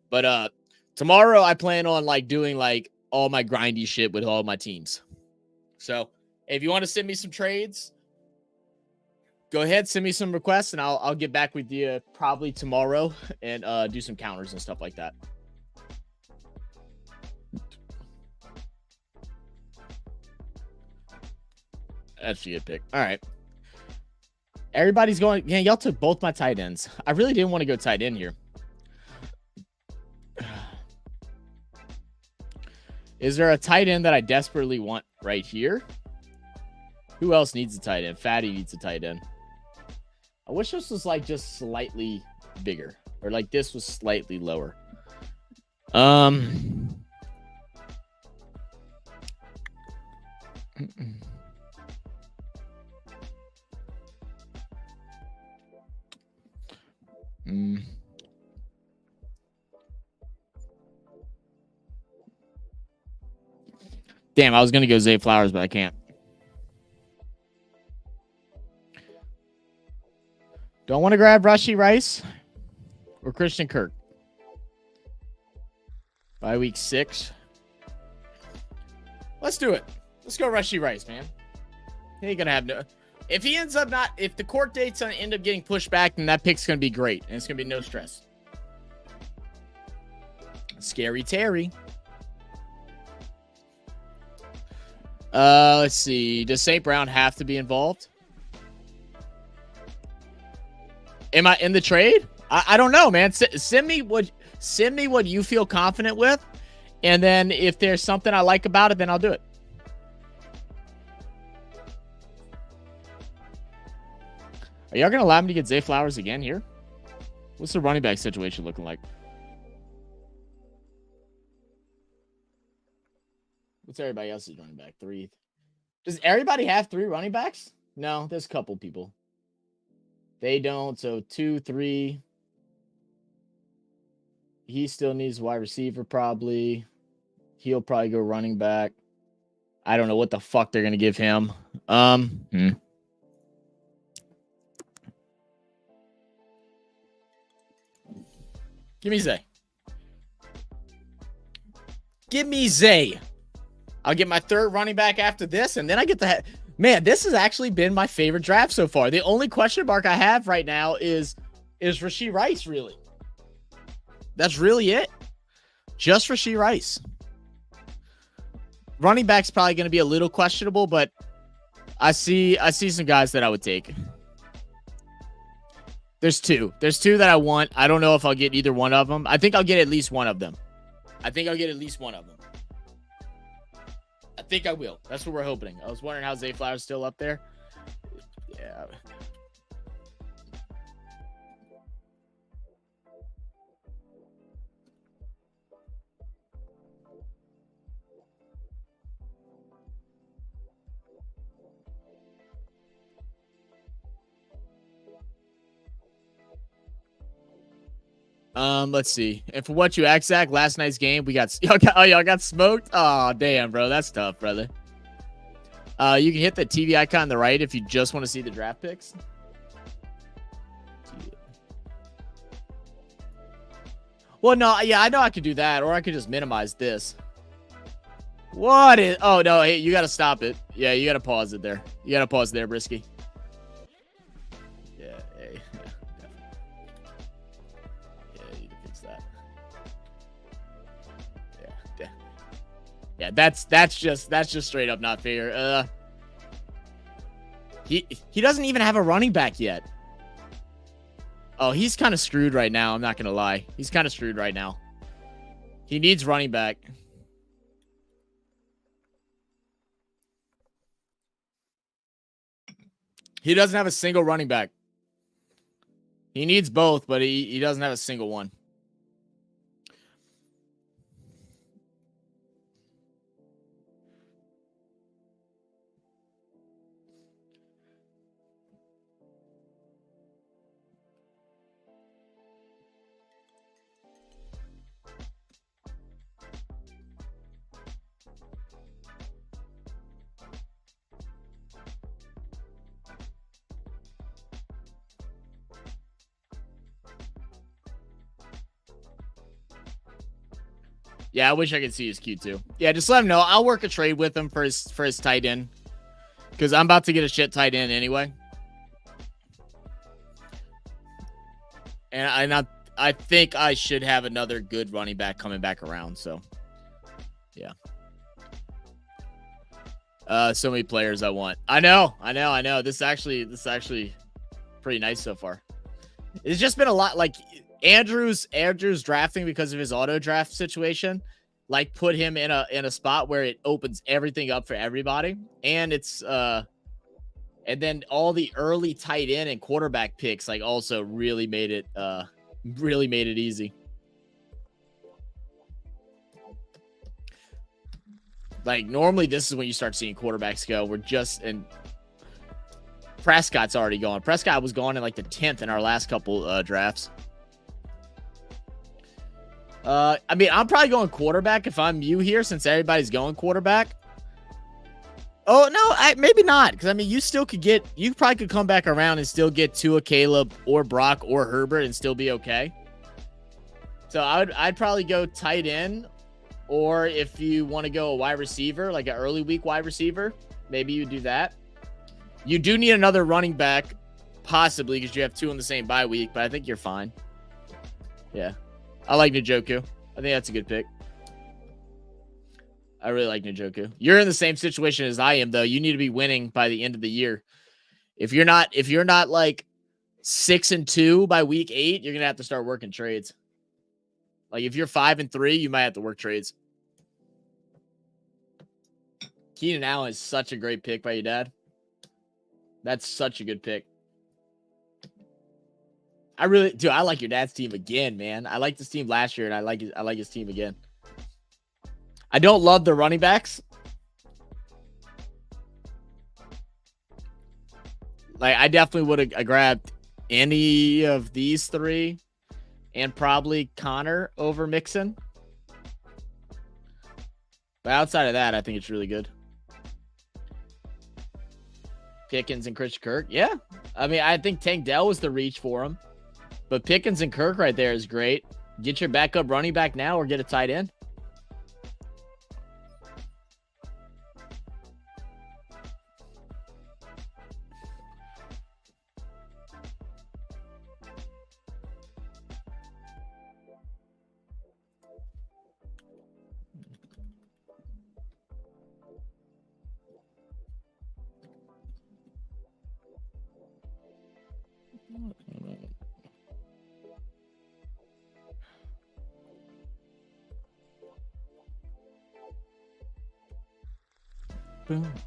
A: but tomorrow I plan on like doing like all my grindy shit with all my teams. So, if you want to send me some trades, go ahead, send me some requests and I'll get back with you probably tomorrow and do some counters and stuff like that. That's a good pick. All right. Everybody's going. Yeah, y'all took both my tight ends. I really didn't want to go tight end here. Is there a tight end that I desperately want right here? Who else needs a tight end? Fatty needs a tight end. I wish this was like just slightly bigger. Or like this was slightly lower. Damn, I was going to go Zay Flowers, but I can't. Don't want to grab Rashee Rice or Christian Kirk. By week 6. Let's do it. Let's go Rashee Rice, man. He ain't going to have no... If he ends up not... If the court dates end up getting pushed back, then that pick's going to be great. And it's going to be no stress. Scary Terry. Let's see. Does St. Brown have to be involved? Am I in the trade? I don't know, man. Send me what you feel confident with, and then if there's something I like about it, then I'll do it. Are y'all gonna allow me to get Zay Flowers again here? What's the running back situation looking like? What's everybody else's running back? 3. Does everybody have 3 running backs? No, there's a couple people. They don't. So 2, 3. He still needs wide receiver probably. He'll probably go running back. I don't know what the fuck they're gonna give him. Give me Zay. Give me Zay. I'll get my 3rd running back after this, and then I get the... Man, this has actually been my favorite draft so far. The only question mark I have right now is Rashee Rice, really. That's really it. Just Rashee Rice. Running back's probably going to be a little questionable, but I see some guys that I would take. There's 2. There's 2 that I want. I don't know if I'll get either one of them. I think I'll get at least one of them. I think I will. That's what we're hoping. I was wondering how Zay Flowers still up there. Yeah. Let's see. And for what you asked, Zach, last night's game, y'all got smoked. Oh, damn, bro. That's tough, brother. You can hit the TV icon on the right if you just want to see the draft picks. Well, no, yeah, I know I could do that, or I could just minimize this. What is... Oh, no, hey, you got to stop it. Yeah, you got to pause it there. You got to pause there, Briskey. Yeah, hey. Yeah, you can fix that. Yeah, that's just straight up not fair. He doesn't even have a running back yet. Oh, he's kind of screwed right now. I'm not gonna lie. He's kind of screwed right now. He needs running back. He doesn't have a single running back. He needs both, but he doesn't have a single one. Yeah, I wish I could see his Q2. Yeah, just let him know. I'll work a trade with him for his tight end. Because I'm about to get a shit tight end anyway. And I think I should have another good running back coming back around. So, yeah. So many players I want. I know. This is actually pretty nice so far. It's just been a lot. Like, Andrew's drafting because of his auto draft situation, like, put him in a spot where it opens everything up for everybody, and it's and then all the early tight end and quarterback picks like also really made it easy. Like, normally this is when you start seeing quarterbacks go. And Prescott's already gone. Prescott was gone in like the 10th in our last couple drafts. I mean, I'm probably going quarterback if I'm you here, since everybody's going quarterback. Oh, no, maybe not. Because, I mean, you probably could come back around and still get Tua, Caleb, or Brock, or Herbert and still be okay. So I'd probably go tight end, or if you want to go a wide receiver, like an early week wide receiver, maybe you do that. You do need another running back, possibly, because you have 2 in the same bye week, but I think you're fine. Yeah. I like Njoku. I think that's a good pick. I really like Njoku. You're in the same situation as I am, though. You need to be winning by the end of the year. If you're not like 6-2 by week 8, you're gonna have to start working trades. Like if you're 5-3, you might have to work trades. Keenan Allen is such a great pick by your dad. That's such a good pick. I like your dad's team again, man. I liked this team last year, and I like his team again. I don't love the running backs. Like, I definitely would have grabbed any of these 3 and probably Connor over Mixon. But outside of that, I think it's really good. Pickens and Christian Kirk. Yeah. I mean, I think Tank Dell was the reach for him. But Pickens and Kirk right there is great. Get your backup running back now or get a tight end.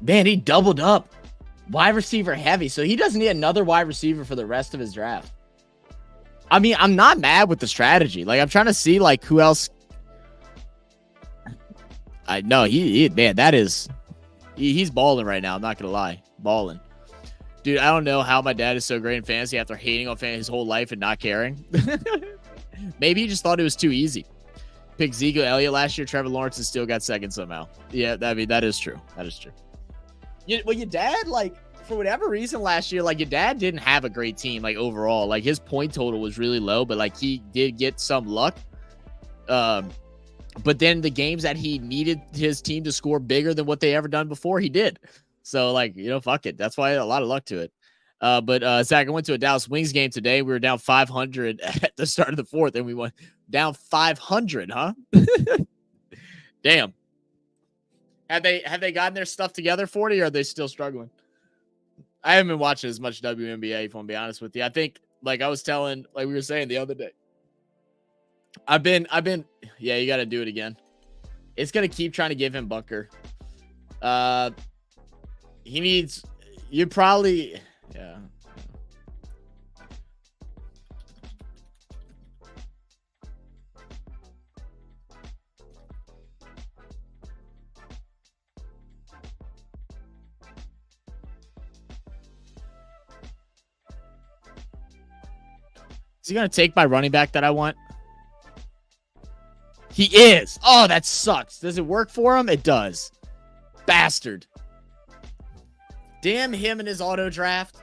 A: Man, he doubled up. Wide receiver heavy. So he doesn't need another wide receiver for the rest of his draft. I mean, I'm not mad with the strategy. Like, I'm trying to see, like, who else. I know, man, that is. He's balling right now. I'm not going to lie. Balling. Dude, I don't know how my dad is so great in fantasy after hating on fantasy his whole life and not caring. Maybe he just thought it was too easy. Picked Zeke Elliott last year. Trevor Lawrence and still got second somehow. Yeah, I mean, that is true. That is true. Well, your dad, like, for whatever reason last year, like, your dad didn't have a great team, like, overall. Like, his point total was really low, but, like, he did get some luck. But then the games that he needed his team to score bigger than what they ever done before, he did. So, like, you know, fuck it. That's why a lot of luck to it. But Zach, I went to a Dallas Wings game today. We were down 500 at the start of the 4th, and we went down 500, huh? Damn. Have they gotten their stuff together for it, or are they still struggling? I haven't been watching as much WNBA, if I'm be honest with you. I think, like I was telling, like we were saying the other day, I've been, yeah, you got to do it again. It's going to keep trying to give him bunker. He needs, you probably, yeah. Is he going to take my running back that I want? He is. Oh, that sucks. Does it work for him? It does. Bastard. Damn him and his auto draft.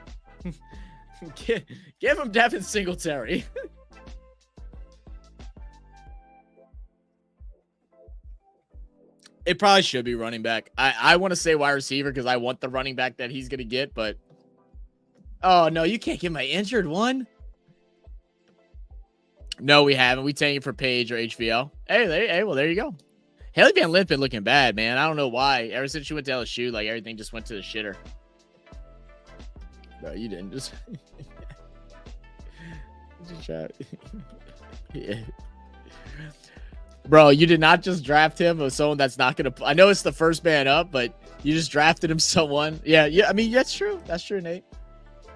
A: Give him Devin Singletary. It probably should be running back. I want to say wide receiver because I want the running back that he's going to get, but... Oh, no, you can't give my injured one. No, we haven't. We taking it for Page or HVL. Hey, well, there you go. Haley Van Lith been looking bad, man. I don't know why. Ever since she went to LSU, like, everything just went to the shitter. Bro, you didn't just... Yeah. Bro, you did not just draft him as someone that's not going to... I know it's the first man up, but you just drafted him someone. Yeah, I mean, that's true. That's true, Nate.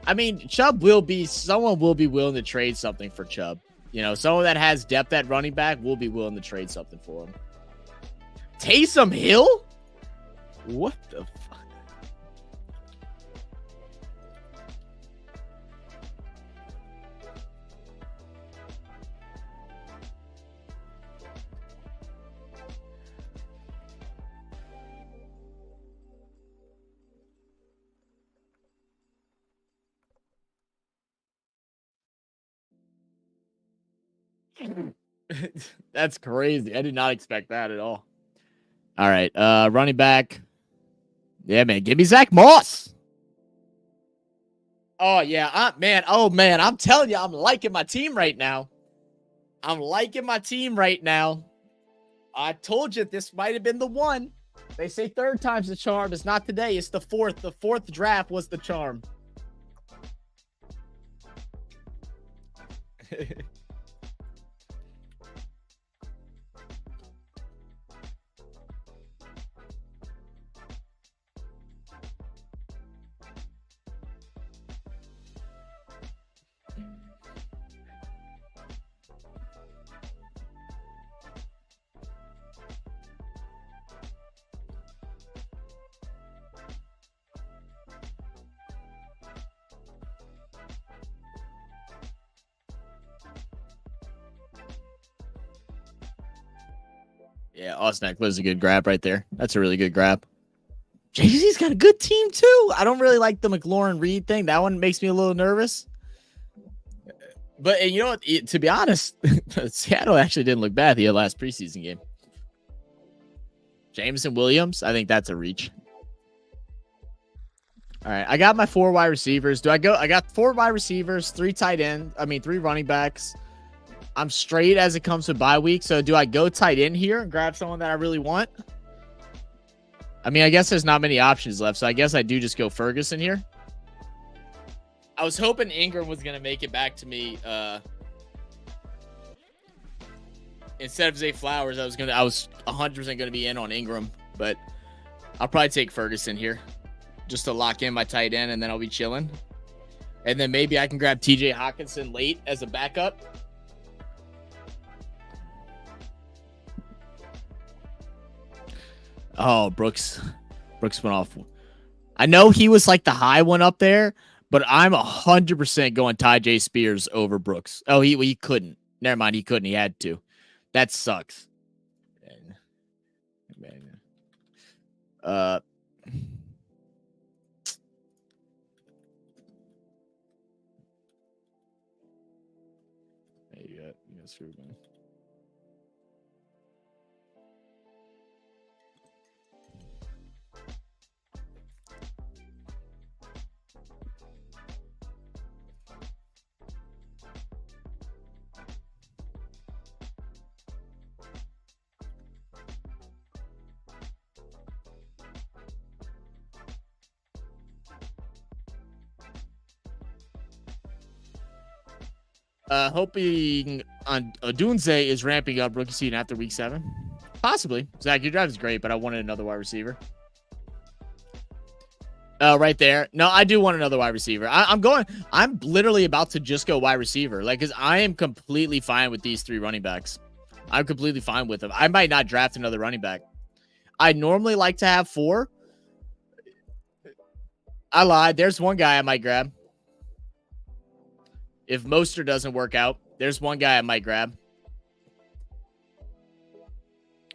A: I mean, someone will be willing to trade something for Chubb. You know, someone that has depth at running back will be willing to trade something for him. Taysom Hill? What the fuck? That's crazy. I did not expect that at all. All right. Running back. Yeah, man. Give me Zach Moss. Oh, yeah. Man. Oh, man. I'm telling you, I'm liking my team right now. I told you this might have been the one. They say third time's the charm. It's not today. It's the fourth. The fourth draft was the charm. Yeah, Osnack was a good grab right there. That's a really good grab. Jay-Z's got a good team too. I don't really like the McLaurin Reed thing. That one makes me a little nervous. But you know what? To be honest, Seattle actually didn't look bad the last preseason game. Jameson Williams, I think that's a reach. All right, I got my 4 wide receivers. Do I go? I got 4 wide receivers, 3 tight end. 3 running backs. I'm straight as it comes to bye week. So do I go tight end here and grab someone that I really want? I mean, I guess there's not many options left. So I guess I do just go Ferguson here. I was hoping Ingram was going to make it back to me. Instead of Zay Flowers, I was 100% going to be in on Ingram, but I'll probably take Ferguson here just to lock in my tight end, and then I'll be chilling. And then maybe I can grab TJ Hawkinson late as a backup. Oh, Brooks went off. I know he was like the high one up there, but I'm 100% going Tyjae Spears over Brooks. Oh, he couldn't. Never mind, he couldn't. He had to. That sucks. You got screwed, man. Hoping on Odunze is ramping up rookie season after week 7. Possibly. Zach, your drive is great, but I wanted another wide receiver. Right there. No, I do want another wide receiver. I'm literally about to just go wide receiver. Like, because I am completely fine with these 3 running backs. I'm completely fine with them. I might not draft another running back. I normally like to have 4. I lied. There's one guy I might grab. If Mostert doesn't work out, there's one guy I might grab.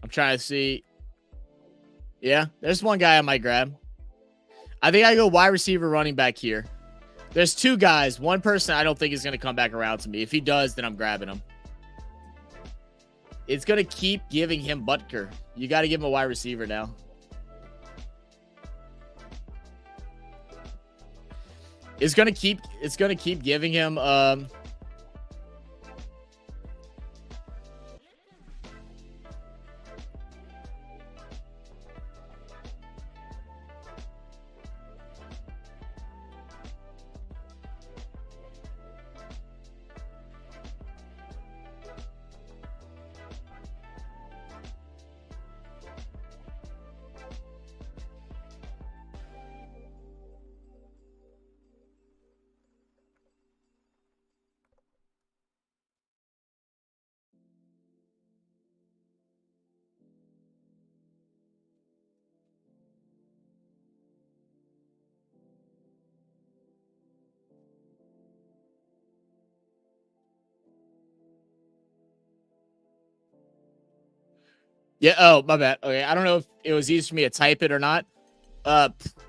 A: I'm trying to see. Yeah, there's one guy I might grab. I think I go wide receiver, running back here. There's 2 guys. One person I don't think is going to come back around to me. If he does, then I'm grabbing him. It's going to keep giving him Butker. You got to give him a wide receiver now. It's gonna keep giving him Yeah. Oh, my bad. Okay. I don't know if it was easy for me to type it or not.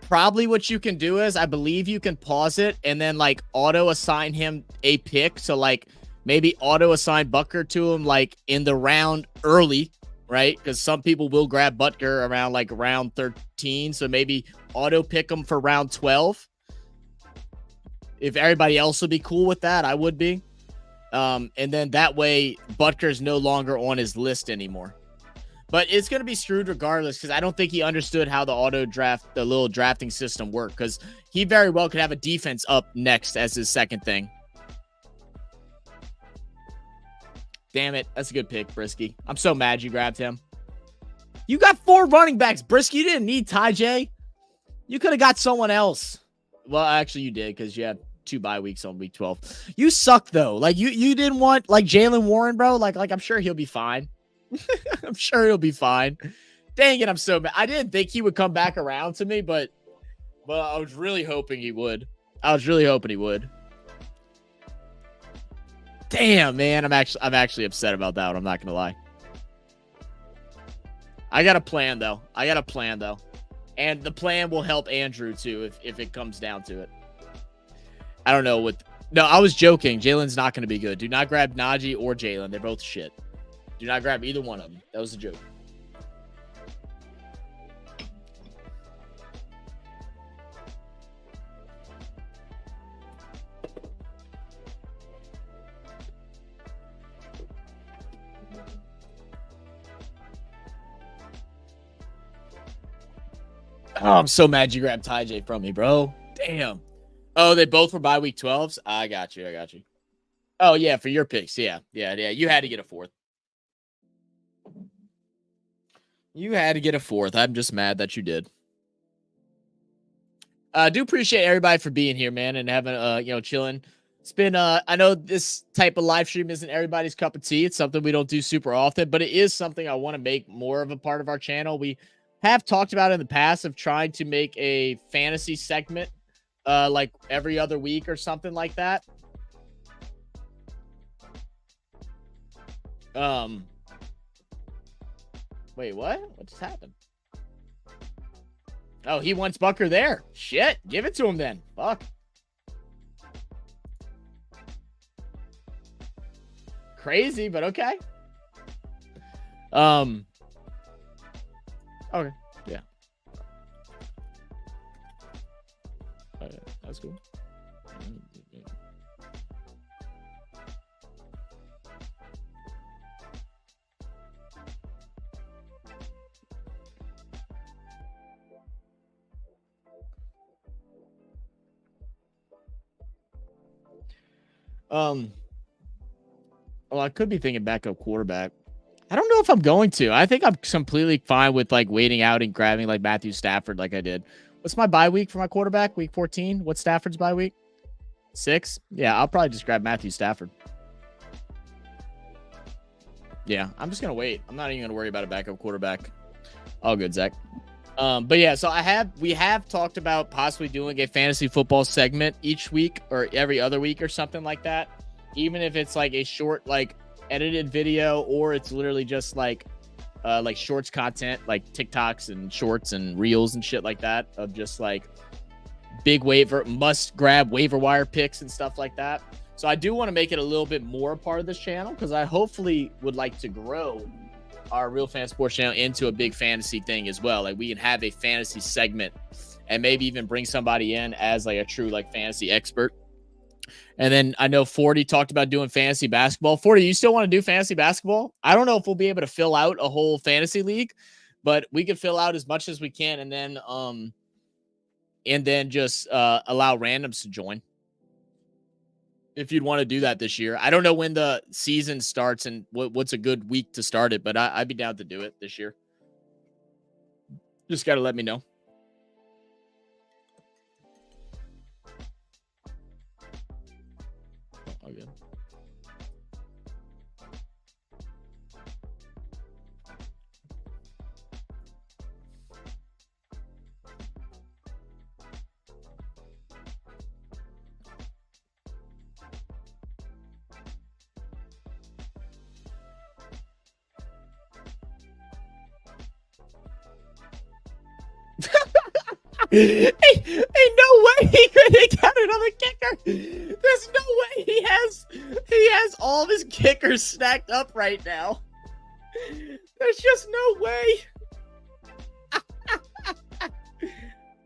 A: Probably what you can do is I believe you can pause it and then like auto assign him a pick. So like maybe auto assign Butker to him like in the round early, right? Because some people will grab Butker around like round 13. So maybe auto pick him for round 12. If everybody else would be cool with that, I would be. And then that way Butker's no longer on his list anymore. But it's going to be screwed regardless because I don't think he understood how the auto draft, the little drafting system worked, because he very well could have a defense up next as his second thing. Damn it. That's a good pick, Briskey. I'm so mad you grabbed him. You got 4 running backs, Briskey. You didn't need Ty J. You could have got someone else. Well, actually, you did because you had 2 bye weeks on week 12. You suck, though. Like, you didn't want, like, Jalen Warren, bro. Like I'm sure he'll be fine. I'm sure he'll be fine. Dang it, I'm so mad. I didn't think he would come back around to me, but I was really hoping he would. Damn, man, I'm actually upset about that one. I'm not gonna lie. I got a plan though. And the plan will help Andrew too if it comes down to it. I don't know what. No, I was joking. Jalen's not gonna be good. Do not grab Najee or Jalen. They're both shit. Do not grab either one of them. That was a joke. Oh, I'm so mad you grabbed Ty J from me, bro. Damn. Oh, they both were by week 12s? I got you. Oh, yeah, for your picks. Yeah. You had to get a 4th. I'm just mad that you did. I do appreciate everybody for being here, man, and having, chilling. It's been, I know this type of live stream isn't everybody's cup of tea. It's something we don't do super often, but it is something I want to make more of a part of our channel. We have talked about in the past of trying to make a fantasy segment, like every other week or something like that. Wait, what? What just happened? Oh, he wants Bucker there. Shit, give it to him then. Fuck. Crazy, but okay. Okay, yeah. Okay, that's cool. Well, I could be thinking backup quarterback. I don't know if I'm going to. I think I'm completely fine with like waiting out and grabbing like Matthew Stafford like I did. What's my bye week for my quarterback? Week 14? What's Stafford's bye week? 6? Yeah, I'll probably just grab Matthew Stafford. Yeah, I'm just going to wait. I'm not even going to worry about a backup quarterback. All good, Zach. But yeah, so we have talked about possibly doing a fantasy football segment each week or every other week or something like that. Even if it's like a short, like edited video, or it's literally just like shorts content, like TikToks and shorts and reels and shit like that, of just like big must grab waiver wire picks and stuff like that. So I do want to make it a little bit more a part of this channel, because I hopefully would like to grow our Real Fan Sports channel into a big fantasy thing as well. Like we can have a fantasy segment and maybe even bring somebody in as like a true like fantasy expert. And then I know 40 talked about doing fantasy basketball. 40, you still want to do fantasy basketball? I don't know if we'll be able to fill out a whole fantasy league, but we could fill out as much as we can, and then just allow randoms to join. If you'd want to do that this year. I don't know when the season starts and what's a good week to start it, but I'd be down to do it this year. Just got to let me know. Oh, good. Ain't no way he could have got another kicker. There's no way he has all of his kickers stacked up right now. There's just no way.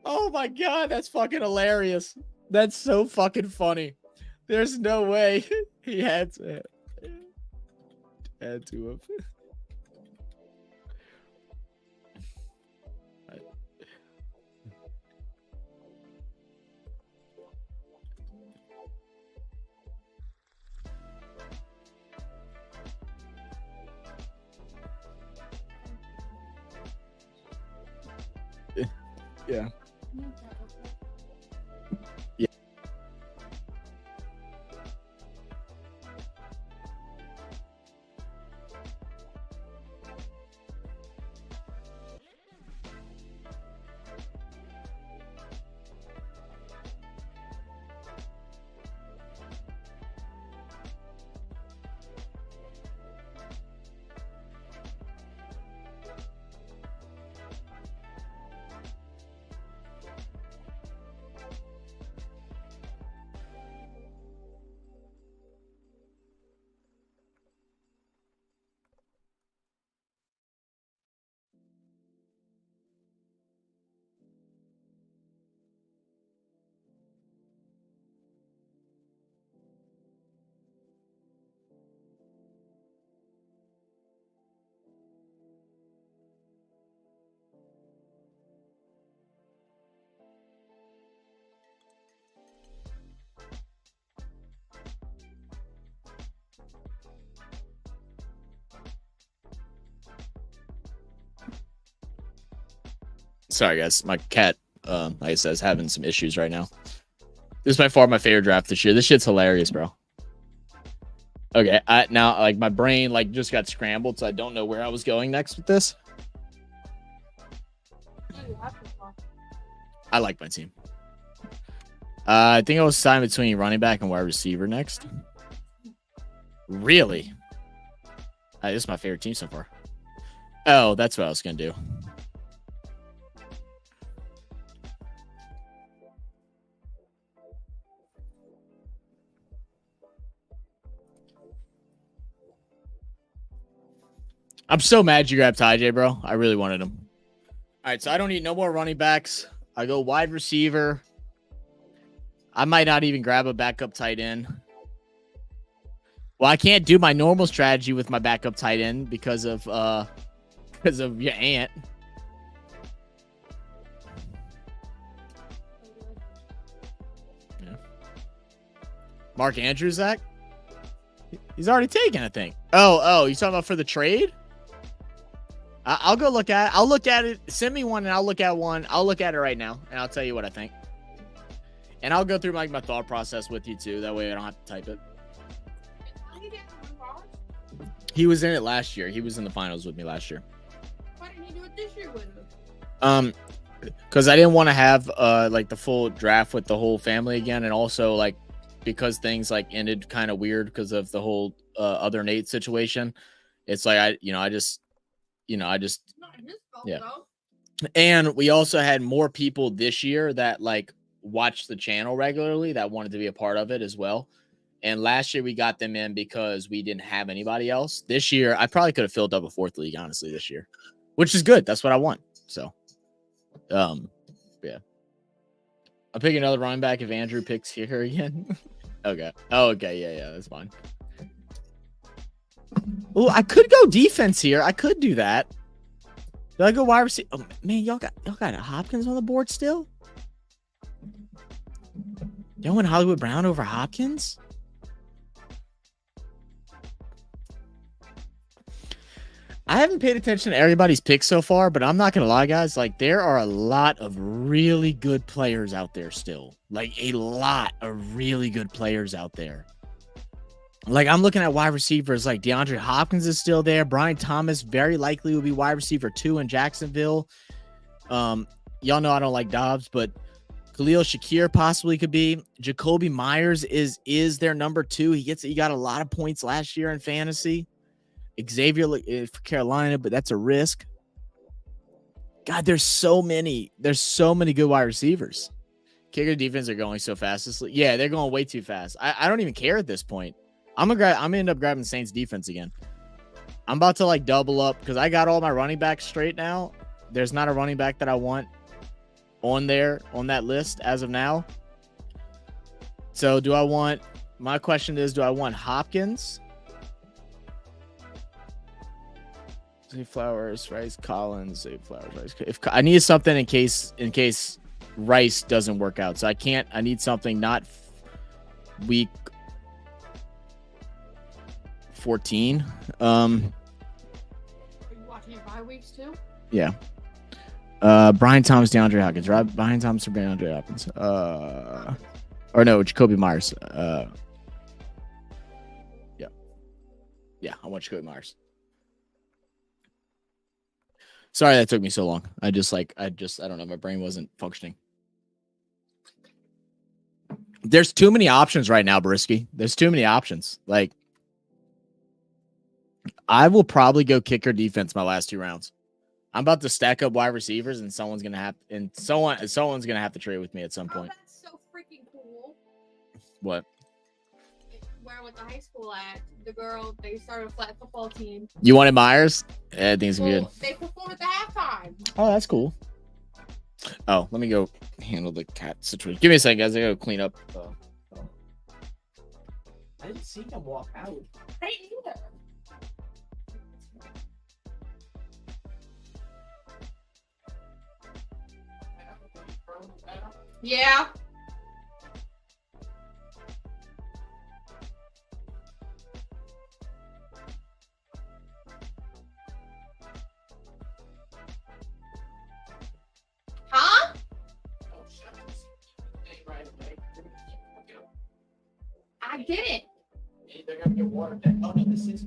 A: Oh my god, that's fucking hilarious. That's so fucking funny. There's no way he had to have. Yeah. Sorry, guys. My cat, like I said, is having some issues right now. This is by far my favorite draft this year. This shit's hilarious, bro. Okay, now like my brain like just got scrambled, so I don't know where I was going next with this. I like my team. I think I was signed between running back and wide receiver next. Really? This is my favorite team so far. Oh, that's what I was gonna do. I'm so mad you grabbed Ty J, bro. I really wanted him. All right, so I don't need no more running backs. I go wide receiver. I might not even grab a backup tight end. Well, I can't do my normal strategy with my backup tight end because of your aunt. Yeah. Mark Andrews, Zach? He's already taken, I think. Oh, you talking about for the trade? I'll go look at it. I'll look at it. Send me one and I'll look at one. I'll look at it right now and I'll tell you what I think. And I'll go through like my thought process with you too. That way I don't have to type it. He was in it last year. He was in the finals with me last year.
B: Why didn't he do it this year with him?
A: Because I didn't want to have like the full draft with the whole family again, and also like because things like ended kind of weird because of the whole other Nate situation. It's like I just
B: Not his fault,
A: yeah.
B: though.
A: And we also had more people this year that like watched the channel regularly that wanted to be a part of it as well. And last year we got them in because we didn't have anybody else. This year, I probably could have filled up a fourth league, honestly, this year, which is good. That's what I want. So, yeah. I'll pick another running back if Andrew picks here again. Okay. Oh, okay. Yeah, that's fine. Oh, I could go defense here. I could do that. Do I go wide receiver? Oh, man, y'all got Hopkins on the board still? Y'all went Hollywood Brown over Hopkins? I haven't paid attention to everybody's picks so far, but I'm not going to lie, guys. Like, there are a lot of really good players out there still. Like, a lot of really good players out there. Like, I'm looking at wide receivers. Like, DeAndre Hopkins is still there. Brian Thomas very likely will be wide receiver 2 in Jacksonville. Y'all know I don't like Dobbs, but Khalil Shakir possibly could be. Jacoby Myers is their number 2. He got a lot of points last year in fantasy. Xavier for Carolina, but that's a risk. God, there's so many good wide receivers. Kicker defense are going so fast. Yeah, they're going way too fast. I don't even care at this point. I'm gonna end up grabbing Saints defense again. I'm about to like double up because I got all my running backs straight now. There's not a running back that I want on that list as of now. So my question is, do I want Hopkins? Zay Flowers, Rice, Collins, Zay Flowers, Rice. If I need something in case Rice doesn't work out, so I need something not week 14.
B: Are you watching your bye weeks too?
A: Yeah. Brian Thomas, DeAndre Hopkins, right? Brian Thomas or DeAndre Hopkins? Or no, Jacoby Myers. Yeah, I want Jacoby Myers. Sorry that took me so long. I don't know. My brain wasn't functioning. There's too many options right now, Briskey. There's too many options. Like, I will probably go kicker defense my last 2 rounds. I'm about to stack up wide receivers, and someone's gonna have to trade with me at some point.
B: That's so freaking cool.
A: What?
B: Where I went to high school at, the girl, they started a flag football team.
A: You wanted Myers? Yeah, I think it's good.
B: They performed at the halftime.
A: Oh, that's cool. Oh, let me go handle the cat situation. Give me a second, guys. I gotta clean up. I didn't see him walk out.
B: I didn't either. Yeah. Huh? I didn't.
A: They're gonna get water. Oh no, this is.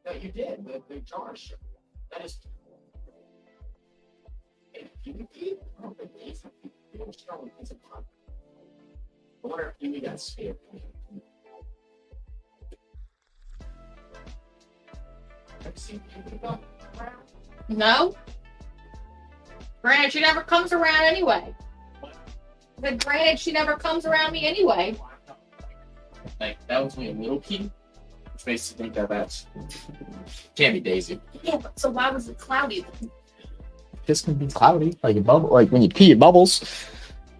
A: No, you did. The jars. That is. I wonder if you got scared.
B: No. Granted, she never comes around anyway. But granted, she never comes around me anyway.
A: Like, that was me a little key, which makes me think that that's can't be Daisy.
B: Yeah, but so why was it cloudy?
A: This can be cloudy, like a bubble, like when you pee, it bubbles.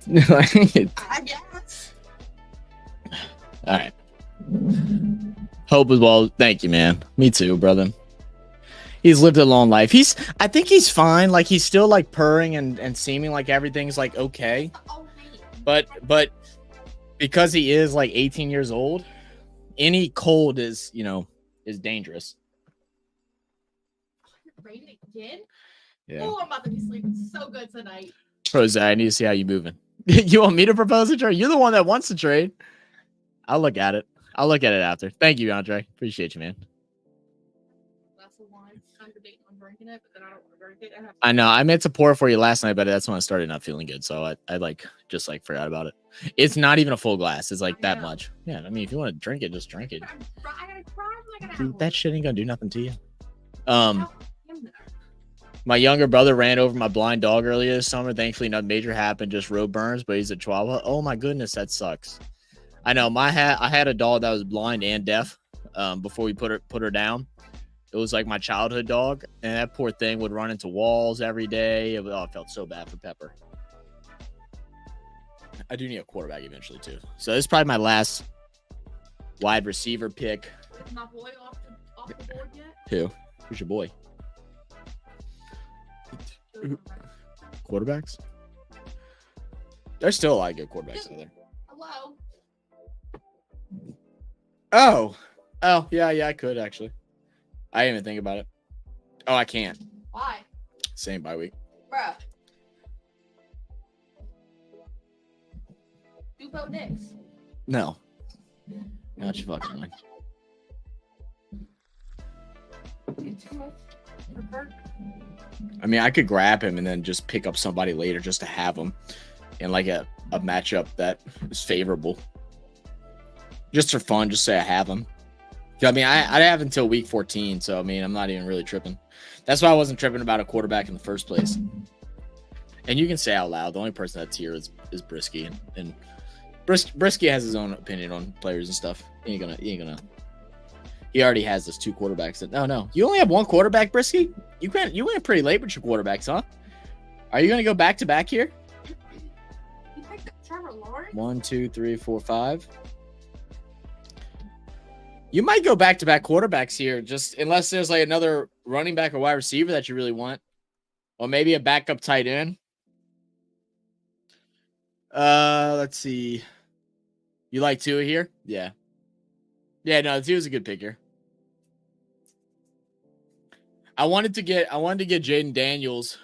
B: I guess.
A: All right. Hope as well. Thank you, man. Me too, brother. He's lived a long life. I think he's fine. Like, he's still like purring and seeming like everything's like okay.
B: Oh,
A: But because he is like 18 years old, any cold is dangerous.
B: Raining again?
A: Yeah.
B: Oh, I'm about to be sleeping so good tonight.
A: Jose, I need to see how you moving. You want me to propose a trade? You're the one that wants to trade. I'll look at it. I'll look at it after. Thank you, Andre. Appreciate you, man.
B: That's the wine. I'm debating on drinking it, but then I don't want to drink it.
A: I know. I meant to pour it for you last night, but that's when I started not feeling good. So I just forgot about it. It's not even a full glass. It's like that much. Yeah. I mean, if you want to drink it, just drink it.
B: I gotta cry like an
A: Dude,
B: apple.
A: that shit ain't gonna do nothing to you. My younger brother ran over my blind dog earlier this summer. Thankfully, nothing major happened, just road burns, but he's a Chihuahua. Oh my goodness, that sucks. I know. I had a dog that was blind and deaf before we put her down. It was like my childhood dog, and that poor thing would run into walls every day. It felt so bad for Pepper. I do need a quarterback eventually too. So this is probably my last wide receiver pick.
B: Is my boy off the board yet?
A: Who? Who's your boy? Quarterbacks? There's still a lot of good quarterbacks out there.
B: Hello.
A: Oh, yeah, I could actually. I didn't even think about it. Oh, I can't.
B: Why?
A: Same bye week.
B: Bruh. Do Bo Nix.
A: No. Not your fucking mind.
B: Too much for Kirk.
A: I mean, I could grab him and then just pick up somebody later just to have him in like a matchup that is favorable. Just for fun, just say I have him. I mean, I have until week 14, so I mean, I'm not even really tripping. That's why I wasn't tripping about a quarterback in the first place. And you can say out loud, the only person that's here is Briskey, and Briskey has his own opinion on players and stuff. He ain't gonna. He already has those 2 quarterbacks. No, you only have 1 quarterback, Briskey. You went pretty late with your quarterbacks, huh? Are you gonna go back to back here?
B: You picked up Trevor Lawrence?
A: 1, 2, 3, 4, 5. You might go back to back quarterbacks here, just unless there's like another running back or wide receiver that you really want, or maybe a backup tight end. Let's see. You like Tua here? Yeah. No, Tua's a good pick here. I wanted to get Jaden Daniels,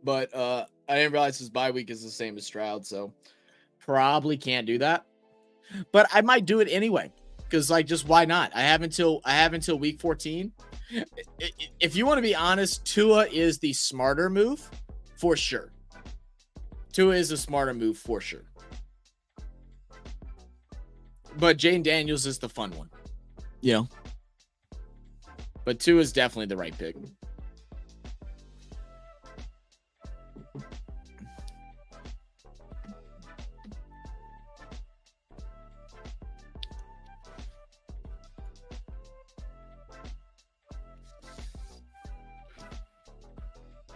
A: but I didn't realize his bye week is the same as Stroud, so probably can't do that. But I might do it anyway, because like, just why not? I have until week 14. If you want to be honest, Tua is the smarter move for sure. Tua is a smarter move for sure. But Jaden Daniels is the fun one, you know. But Tua is definitely the right pick.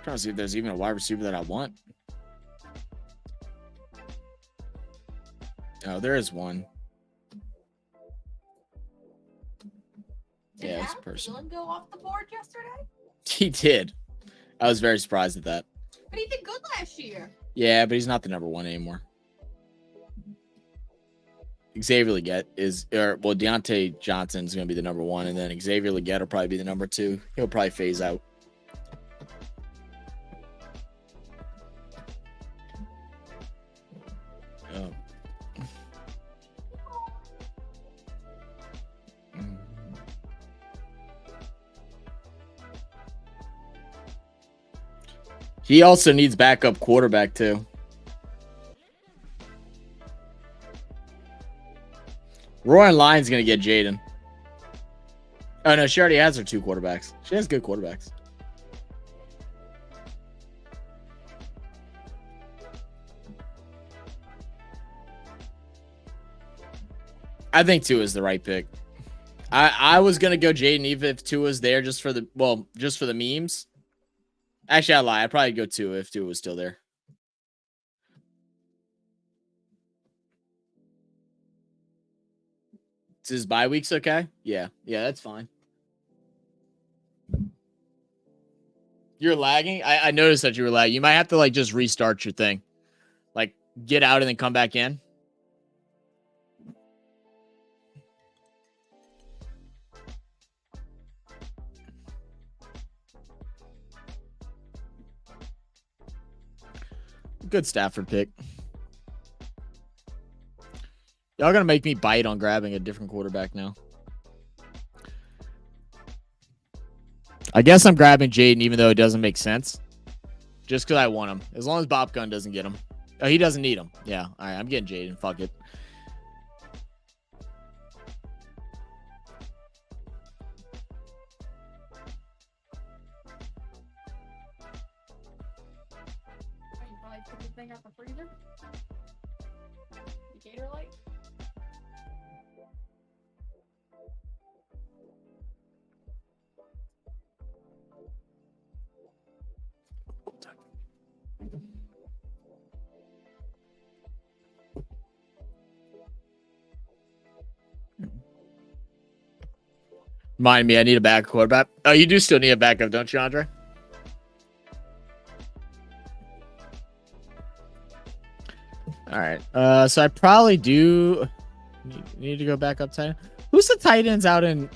A: Trying to see if there's even a wide receiver that I want. Oh, there is one.
B: Did
A: this person
B: go off the board yesterday?
A: He did. I was very surprised at that.
B: But he did good last year.
A: Yeah, but he's not the number one anymore. Xavier Legette Deontay Johnson's going to be the number one, and then Xavier Legette will probably be the number two. He'll probably phase out. Oh. He also needs backup quarterback too. Roy and Lyon's going to get Jaden. Oh, no, she already has her two quarterbacks. She has good quarterbacks. I think Tua is the right pick. I was going to go Jaden even if Tua's there just for the memes. Actually, I lie. I'd probably go Tua if Tua was still there. Is his bye weeks okay? Yeah, that's fine. You're lagging? I noticed that you were lagging. You might have to like just restart your thing. Like get out and then come back in. Good Stafford pick. Y'all gonna make me bite on grabbing a different quarterback now. I guess I'm grabbing Jaden even though it doesn't make sense. Just because I want him. As long as Bob Gunn doesn't get him. Oh, he doesn't need him. Yeah. All right, I'm getting Jaden. Fuck it.
B: Thing out the freezer? Gator light?
A: Remind me, I need a backup quarterback. Oh, you do still need a backup, don't you, Andre? All right. So I probably do need to go back up tight. Who's the tight ends out in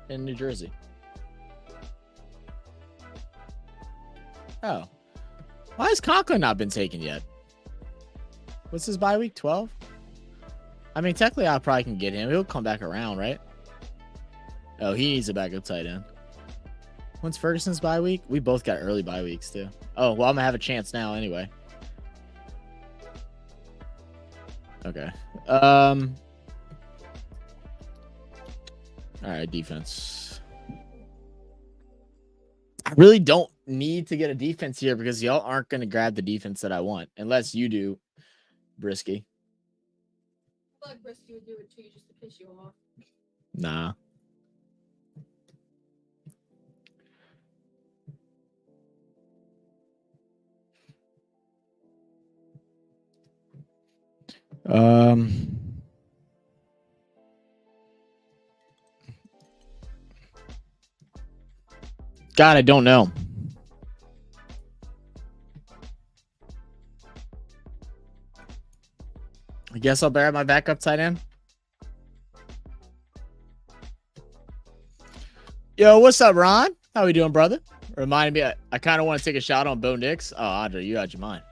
A: New Jersey? Oh. Why has Conklin not been taken yet? What's his bye week? 12? I mean, technically, I probably can get him. He'll come back around, right? Oh, he needs a backup tight end. When's Ferguson's bye week? We both got early bye weeks, too. Oh, well, I'm going to have a chance now anyway. Okay. All right, defense. I really don't need to get a defense here because y'all aren't going to grab the defense that I want unless you do, Briskey.
B: I feel like Briskey would do it too just to piss you off.
A: Nah. God, I don't know. I guess I'll bear my backup tight end. Yo, what's up, Ron? How we doing, brother? Reminded me, I kind of want to take a shot on Bo Nix. Oh, Andre, you out your mind.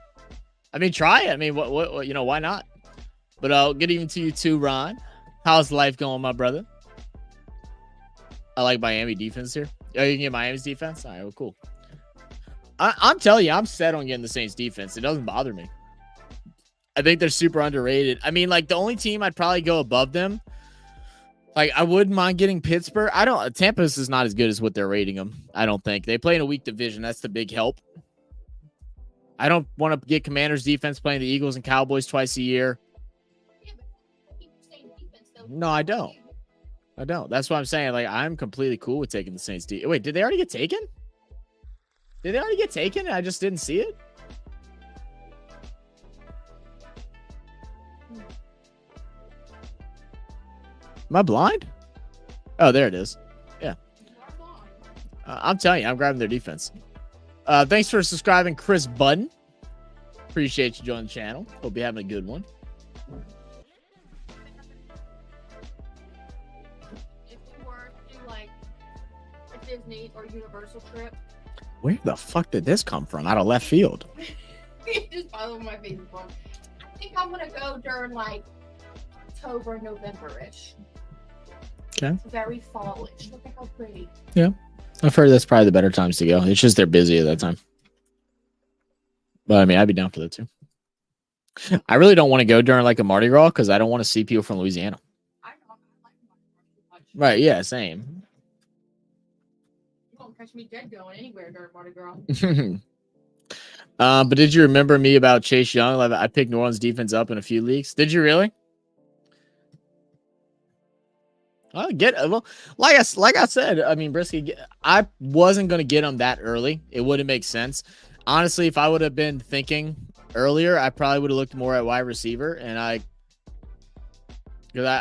A: I mean, try it. I mean, what, you know, why not? But good evening to you too, Ron. How's life going, my brother? I like Miami defense here. Oh, you can get Miami's defense? All right, well, cool. I'm telling you, I'm set on getting the Saints defense. It doesn't bother me. I think they're super underrated. I mean, like, the only team I'd probably go above them, like, I wouldn't mind getting Pittsburgh. Tampa's is not as good as what they're rating them. I don't think. They play in a weak division. That's the big help. I don't want to get Commanders defense playing the Eagles and Cowboys twice a year. No, I don't. That's what I'm saying. Like, I'm completely cool with taking the Saints. Wait, did they already get taken? Did they already get taken? I just didn't see it. Am I blind? Oh, there it is. Yeah. I'm telling you, I'm grabbing their defense. Thanks for subscribing, Chris Budden. Appreciate you joining the channel. Hope you're having a good one.
B: If we were to do like a Disney or Universal trip,
A: where the fuck did this come from? Out of left field.
B: just follow my Facebook. I think I'm gonna go during like October, November-ish.
A: Okay.
B: It's very fallish. Look at how pretty.
A: Yeah. I've heard that's probably the better times to go. It's just they're busy at that time. But I mean, I'd be down for that too. I really don't want to go during like a Mardi Gras because I don't want to see people from Louisiana.
B: I know. I like Mardi Gras too much.
A: Right. Yeah. Same.
B: You won't catch me dead going anywhere during Mardi Gras.
A: But did you remember me about Chase Young? I picked New Orleans defense up in a few leagues. Did you really? Well, like I said, I mean, Briskey, I wasn't going to get him that early. It wouldn't make sense. Honestly, if I would have been thinking earlier, I probably would have looked more at wide receiver, and I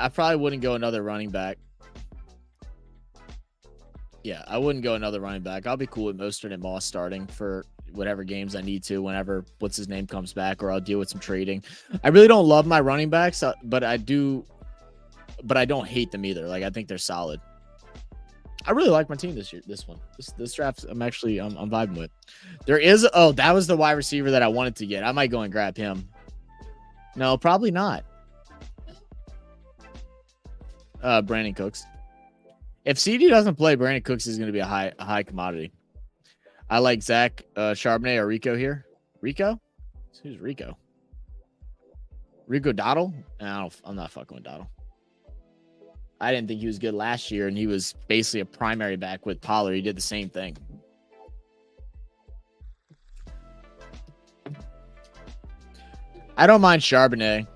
A: probably wouldn't go another running back. Yeah, I wouldn't go another running back. I'll be cool with Mostert and Moss starting for whatever games I need to whenever what's his name comes back, or I'll deal with some trading. I really don't love my running backs, but I don't hate them either. Like, I think they're solid. I really like my team this year. This draft, I'm vibing with. That was the wide receiver that I wanted to get. I might go and grab him. No, probably not. Brandon Cooks. If CD doesn't play, Brandon Cooks is going to be a high commodity. I like Zach, Charbonnet, or Rico here. Rico? Who's Rico? Rico Dottle? No, I'm not fucking with Dottle. I didn't think he was good last year, and he was basically a primary back with Pollard. He did the same thing. I don't mind Charbonnet.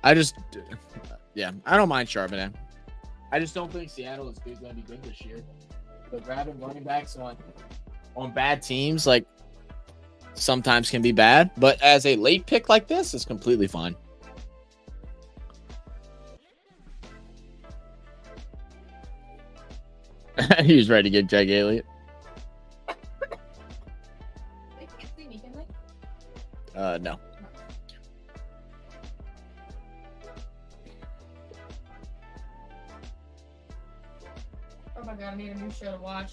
A: I don't mind Charbonnet. I just don't think Seattle is going to be good this year. But grabbing running backs on bad teams, like, sometimes can be bad. But as a late pick like this, it's completely fine. He was ready to get Jake Elliott. No.
B: Oh my god, I need a new show to watch.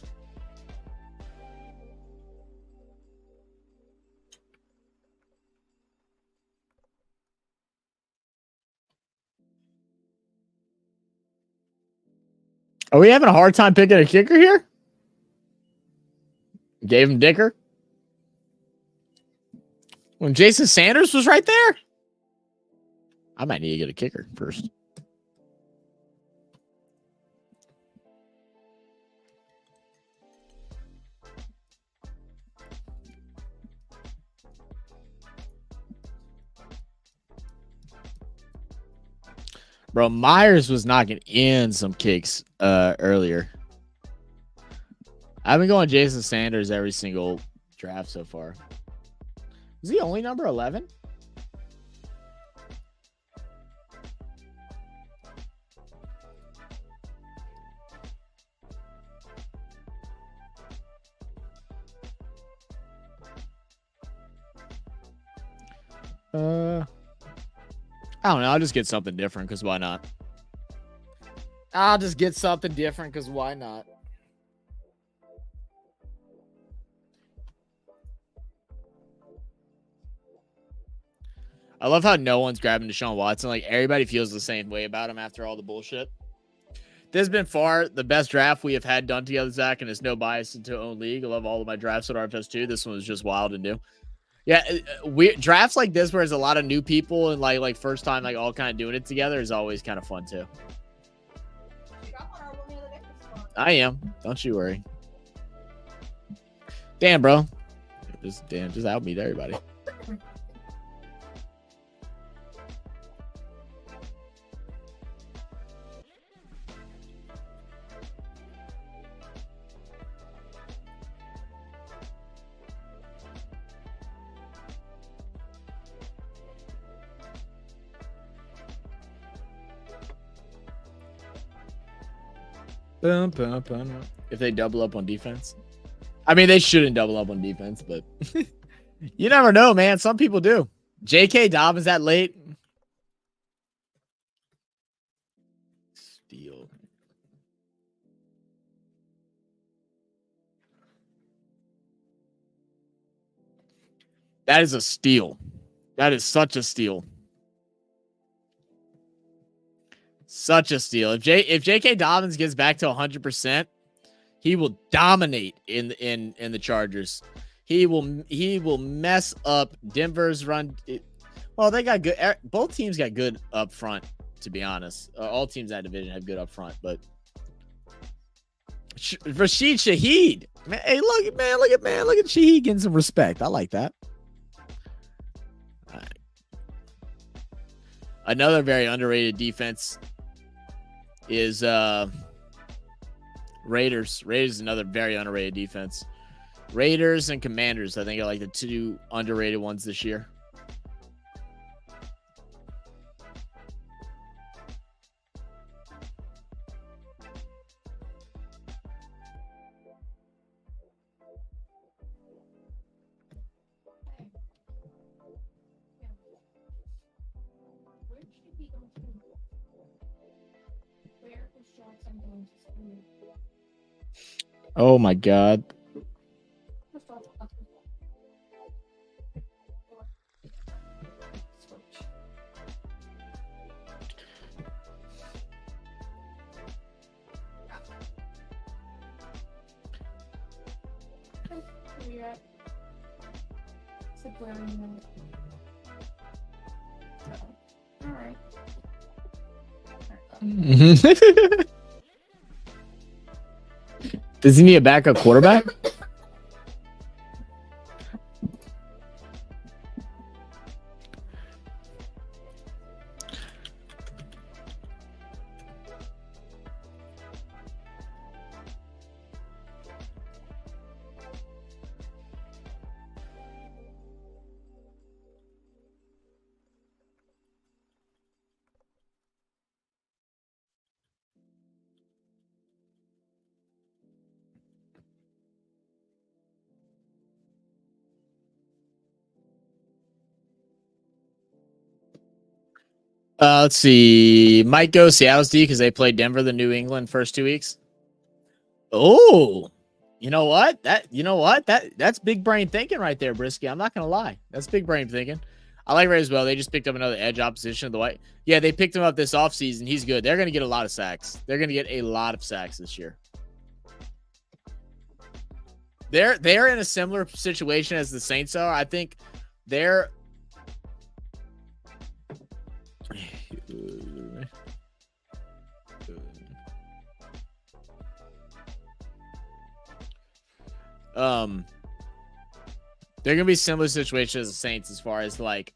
A: Are we having a hard time picking a kicker here? Gave him Dicker? When Jason Sanders was right there? I might need to get a kicker first. Bro, Myers was knocking in some kicks earlier. I've been going Jason Sanders every single draft so far. Is he only number 11? I don't know. I'll just get something different because why not? I'll just get something different because why not? I love how no one's grabbing Deshaun Watson. Like, everybody feels the same way about him after all the bullshit. This has been far the best draft we have had done together, Zach, and it's no bias into own league. I love all of my drafts at RFS 2. This one was just wild and new. Yeah, we drafts like this where there's a lot of new people and like first time like all kind of doing it together is always kind of fun too. I am. Don't you worry. Damn, bro. Just outbeat everybody. If they double up on defense. I mean, they shouldn't double up on defense, but you never know, man. Some people do. J.K. Dobbins that late. Steal. That is a steal. That is such a steal. Such a steal. If J.K. Dobbins gets back to 100%, he will dominate in the Chargers. He will mess up Denver's run. Well, they got good. Both teams got good up front, to be honest. All teams in that division have good up front, but Rashid Shaheed, man, hey, look at Shaheed getting some respect. I like that. All right. Another very underrated defense is Raiders. Raiders is another very underrated defense. Raiders and Commanders, I think, are like the two underrated ones this year. Oh my God. Does he need a backup quarterback? Let's see. Might go Seattle's D because they played Denver, the New England first 2 weeks. Oh, you know what? That's big brain thinking right there, Briskey. I'm not gonna lie. That's big brain thinking. I like Ray as well. They just picked up another edge opposition of the White. Yeah, they picked him up this offseason. He's good. They're gonna get a lot of sacks. They're gonna get a lot of sacks this year. They're in a similar situation as the Saints are. I think they're they're gonna be similar situations as the Saints as far as like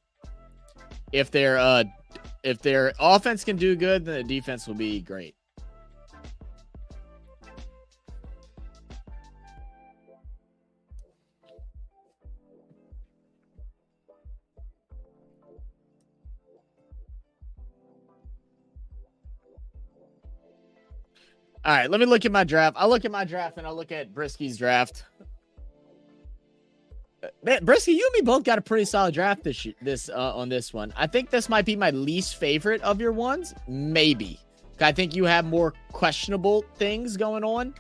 A: if their offense can do good, then the defense will be great. All right, let me look at my draft. I'll look at my draft and I'll look at Briskey's draft. Man, Briskey, you and me both got a pretty solid draft on this one. I think this might be my least favorite of your ones. Maybe. I think you have more questionable things going on.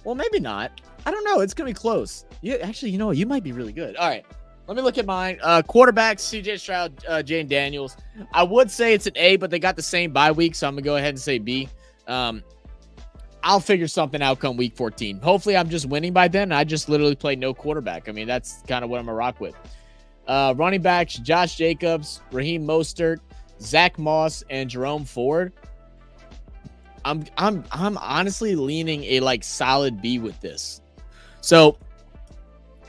A: Well, maybe not. I don't know. It's going to be close. Actually, you know what? You might be really good. All right. Let me look at mine. Quarterbacks, CJ Stroud, Jane Daniels. I would say it's an A, but they got the same bye week, so I'm going to go ahead and say B. I'll figure something out come week 14. Hopefully, I'm just winning by then. I just literally play no quarterback. I mean, that's kind of what I'm going to rock with. Running backs, Josh Jacobs, Raheem Mostert, Zach Moss, and Jerome Ford. I'm honestly leaning a like solid B with this. So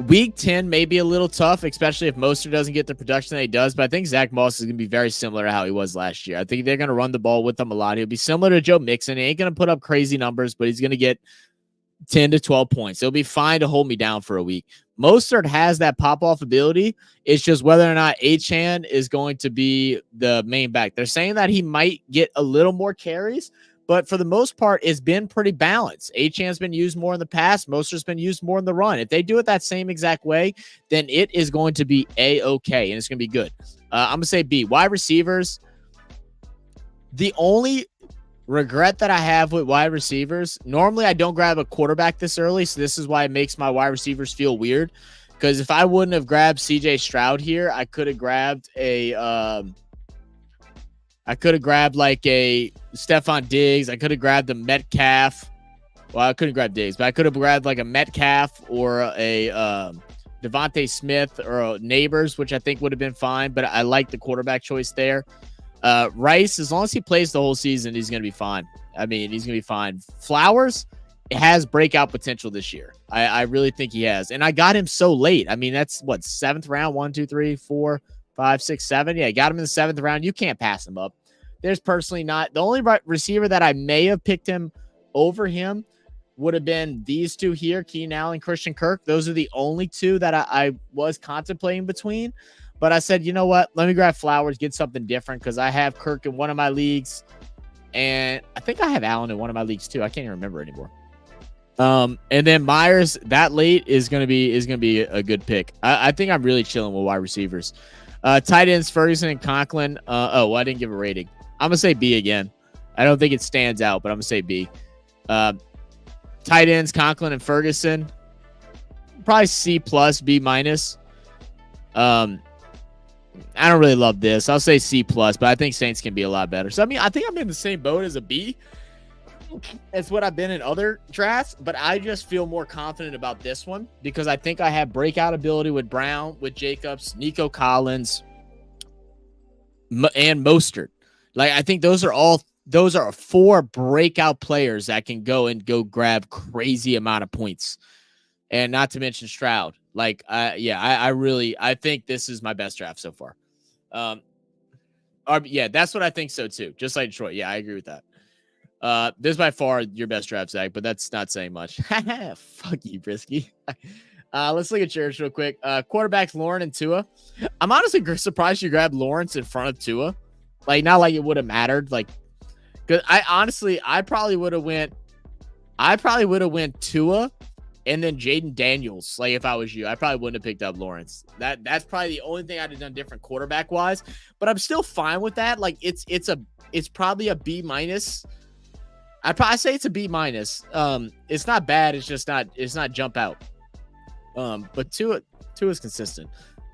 A: week 10 may be a little tough, especially if Mostert doesn't get the production that he does. But I think Zach Moss is going to be very similar to how he was last year. I think they're going to run the ball with him a lot. He'll be similar to Joe Mixon. He ain't going to put up crazy numbers, but he's going to get 10 to 12 points. It'll be fine to hold me down for a week. Mostert has that pop-off ability. It's just whether or not Achane is going to be the main back. They're saying that he might get a little more carries, but for the most part, it's been pretty balanced. Achane's been used more in the past. Mostert's been used more in the run. If they do it that same exact way, then it is going to be A-okay, and it's going to be good. I'm going to say B. Wide receivers, the only regret that I have with wide receivers, normally I don't grab a quarterback this early, so this is why it makes my wide receivers feel weird, because if I wouldn't have grabbed CJ Stroud here, I could have grabbed like a Stephon Diggs. I could have grabbed a Metcalf. Well, I couldn't grab Diggs, but I could have grabbed like a Metcalf or a Devontae Smith or a Neighbors, which I think would have been fine, but I like the quarterback choice there. Rice, as long as he plays the whole season, he's going to be fine. I mean, he's going to be fine. Flowers, it has breakout potential this year. I really think he has. And I got him so late. I mean, that's what, 7th round? 1, 2, 3, 4, 5, 6, 7. Yeah, I got him in the 7th round. You can't pass him up. There's personally not. The only receiver that I may have picked him over him would have been these two here, Keenan Allen, Christian Kirk. Those are the only two that I was contemplating between. But I said, you know what? Let me grab Flowers, get something different, because I have Kirk in one of my leagues, and I think I have Allen in one of my leagues too. I can't even remember anymore. And then Myers that late is gonna be a good pick. I think I'm really chilling with wide receivers. Tight ends Ferguson and Conklin. I didn't give a rating. I'm gonna say B again. I don't think it stands out, but I'm gonna say B. Tight ends Conklin and Ferguson. Probably C plus, B minus. I don't really love this. I'll say C plus, but I think Saints can be a lot better. So I mean, I think I'm in the same boat as a B. It's what I've been in other drafts, but I just feel more confident about this one because I think I have breakout ability with Brown, with Jacobs, Nico Collins, and Mostert. Like, I think those are 4 breakout players that can go grab crazy amount of points. And not to mention Stroud. Like, I think this is my best draft so far. That's what I think so too. Just like Detroit. Yeah, I agree with that. This is by far your best draft, Zach, but that's not saying much. Fuck you, Briskey. Let's look at yours real quick. Quarterbacks, Lawrence and Tua. I'm honestly surprised you grabbed Lawrence in front of Tua. Like, not like it would have mattered. Like, because I probably would have went Tua and then Jaden Daniels. Like, if I was you, I probably wouldn't have picked up Lawrence. That's probably the only thing I'd have done different quarterback wise. But I'm still fine with that. Like, it's probably a B minus. I'd probably say it's a B minus. It's not bad. It's not jump out. But Tua is consistent.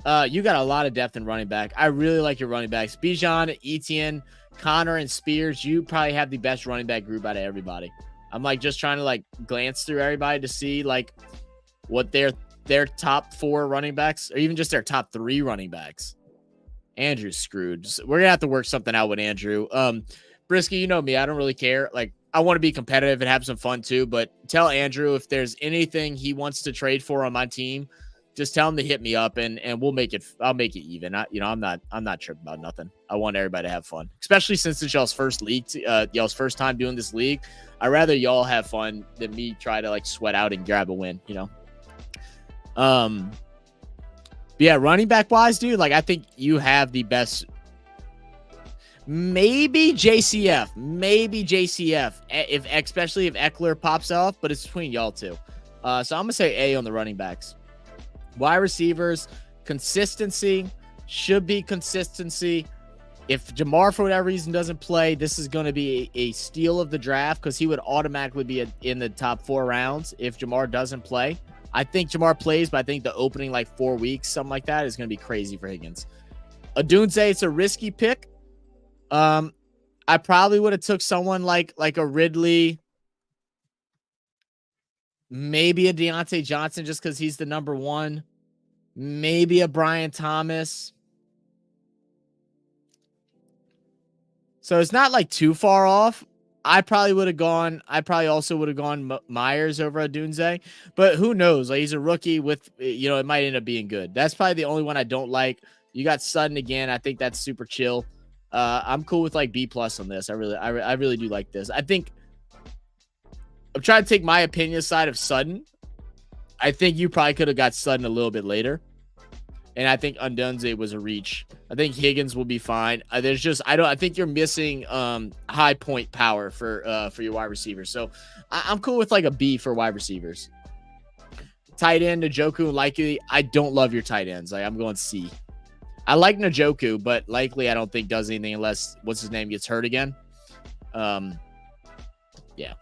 A: You got a lot of depth in running back. I really like your running backs. Bijan, Etienne, Connor, and Spears. You probably have the best running back group out of everybody. I'm like just trying to like glance through everybody to see like what their top 4 running backs or even just their top 3 running backs. Andrew's screwed. We're gonna have to work something out with Andrew. Briskey, you know me. I don't really care. Like, I want to be competitive and have some fun too, but tell Andrew if there's anything he wants to trade for on my team, just tell him to hit me up and we'll make it. I'll make it even. I'm not tripping about nothing. I want everybody to have fun, especially since it's y'all's first league, y'all's first time doing this league. I'd rather y'all have fun than me try to like sweat out and grab a win, you know? But yeah, running back wise, dude, like I think you have the best. Maybe JCF, especially if Eckler pops off, but it's between y'all two. So I'm gonna say A on the running backs. Wide receivers, consistency should be consistency. If Jamar for whatever reason doesn't play, this is going to be a steal of the draft because he would automatically be in the top 4 rounds if Jamar doesn't play. I think Jamar plays, but I think the opening like 4 weeks, something like that, is going to be crazy for Higgins. Odunze, it's a risky pick. I probably would have took someone like a Ridley, maybe a Deontay Johnson just because he's the number one, maybe a Brian Thomas. So it's not like too far off. I probably also would have gone Myers over Odunze, but who knows? Like, he's a rookie with, it might end up being good. That's probably the only one I don't like. You got Sutton again. I think that's super chill. I'm cool with like B+ on this. I really do like this. I think I'm trying to take my opinion aside of Sutton. I think you probably could have got Sutton a little bit later. And I think Odunze was a reach. I think Higgins will be fine. I think you're missing high point power for your wide receivers. So I'm cool with like a B for wide receivers. Tight end, Njoku and Likely. I don't love your tight ends. Like, I'm going C. I like Njoku, but Likely I don't think does anything unless what's his name gets hurt again. Yeah.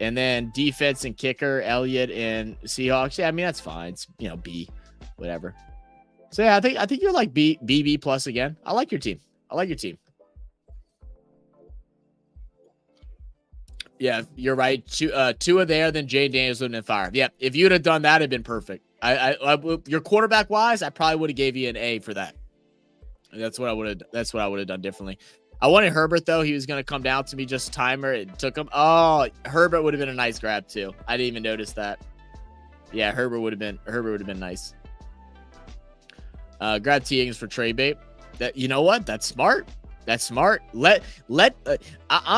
A: And then defense and kicker, Elliott and Seahawks. Yeah, I mean, that's fine. It's, B, whatever. So yeah, I think you're like B+ again. I like your team. Yeah, you're right. Two are there, then Jay Daniels and then Fire. Yeah, if you'd have done that, it'd been perfect. Your quarterback wise, I probably would have gave you an A for that. That's what I would have done differently. I wanted Herbert though. He was going to come down to me just timer. It took him. Oh, Herbert would have been a nice grab too. I didn't even notice that. Yeah, Herbert would have been nice. Grab T. Higgins for trade bait. That, you know what? That's smart. I'm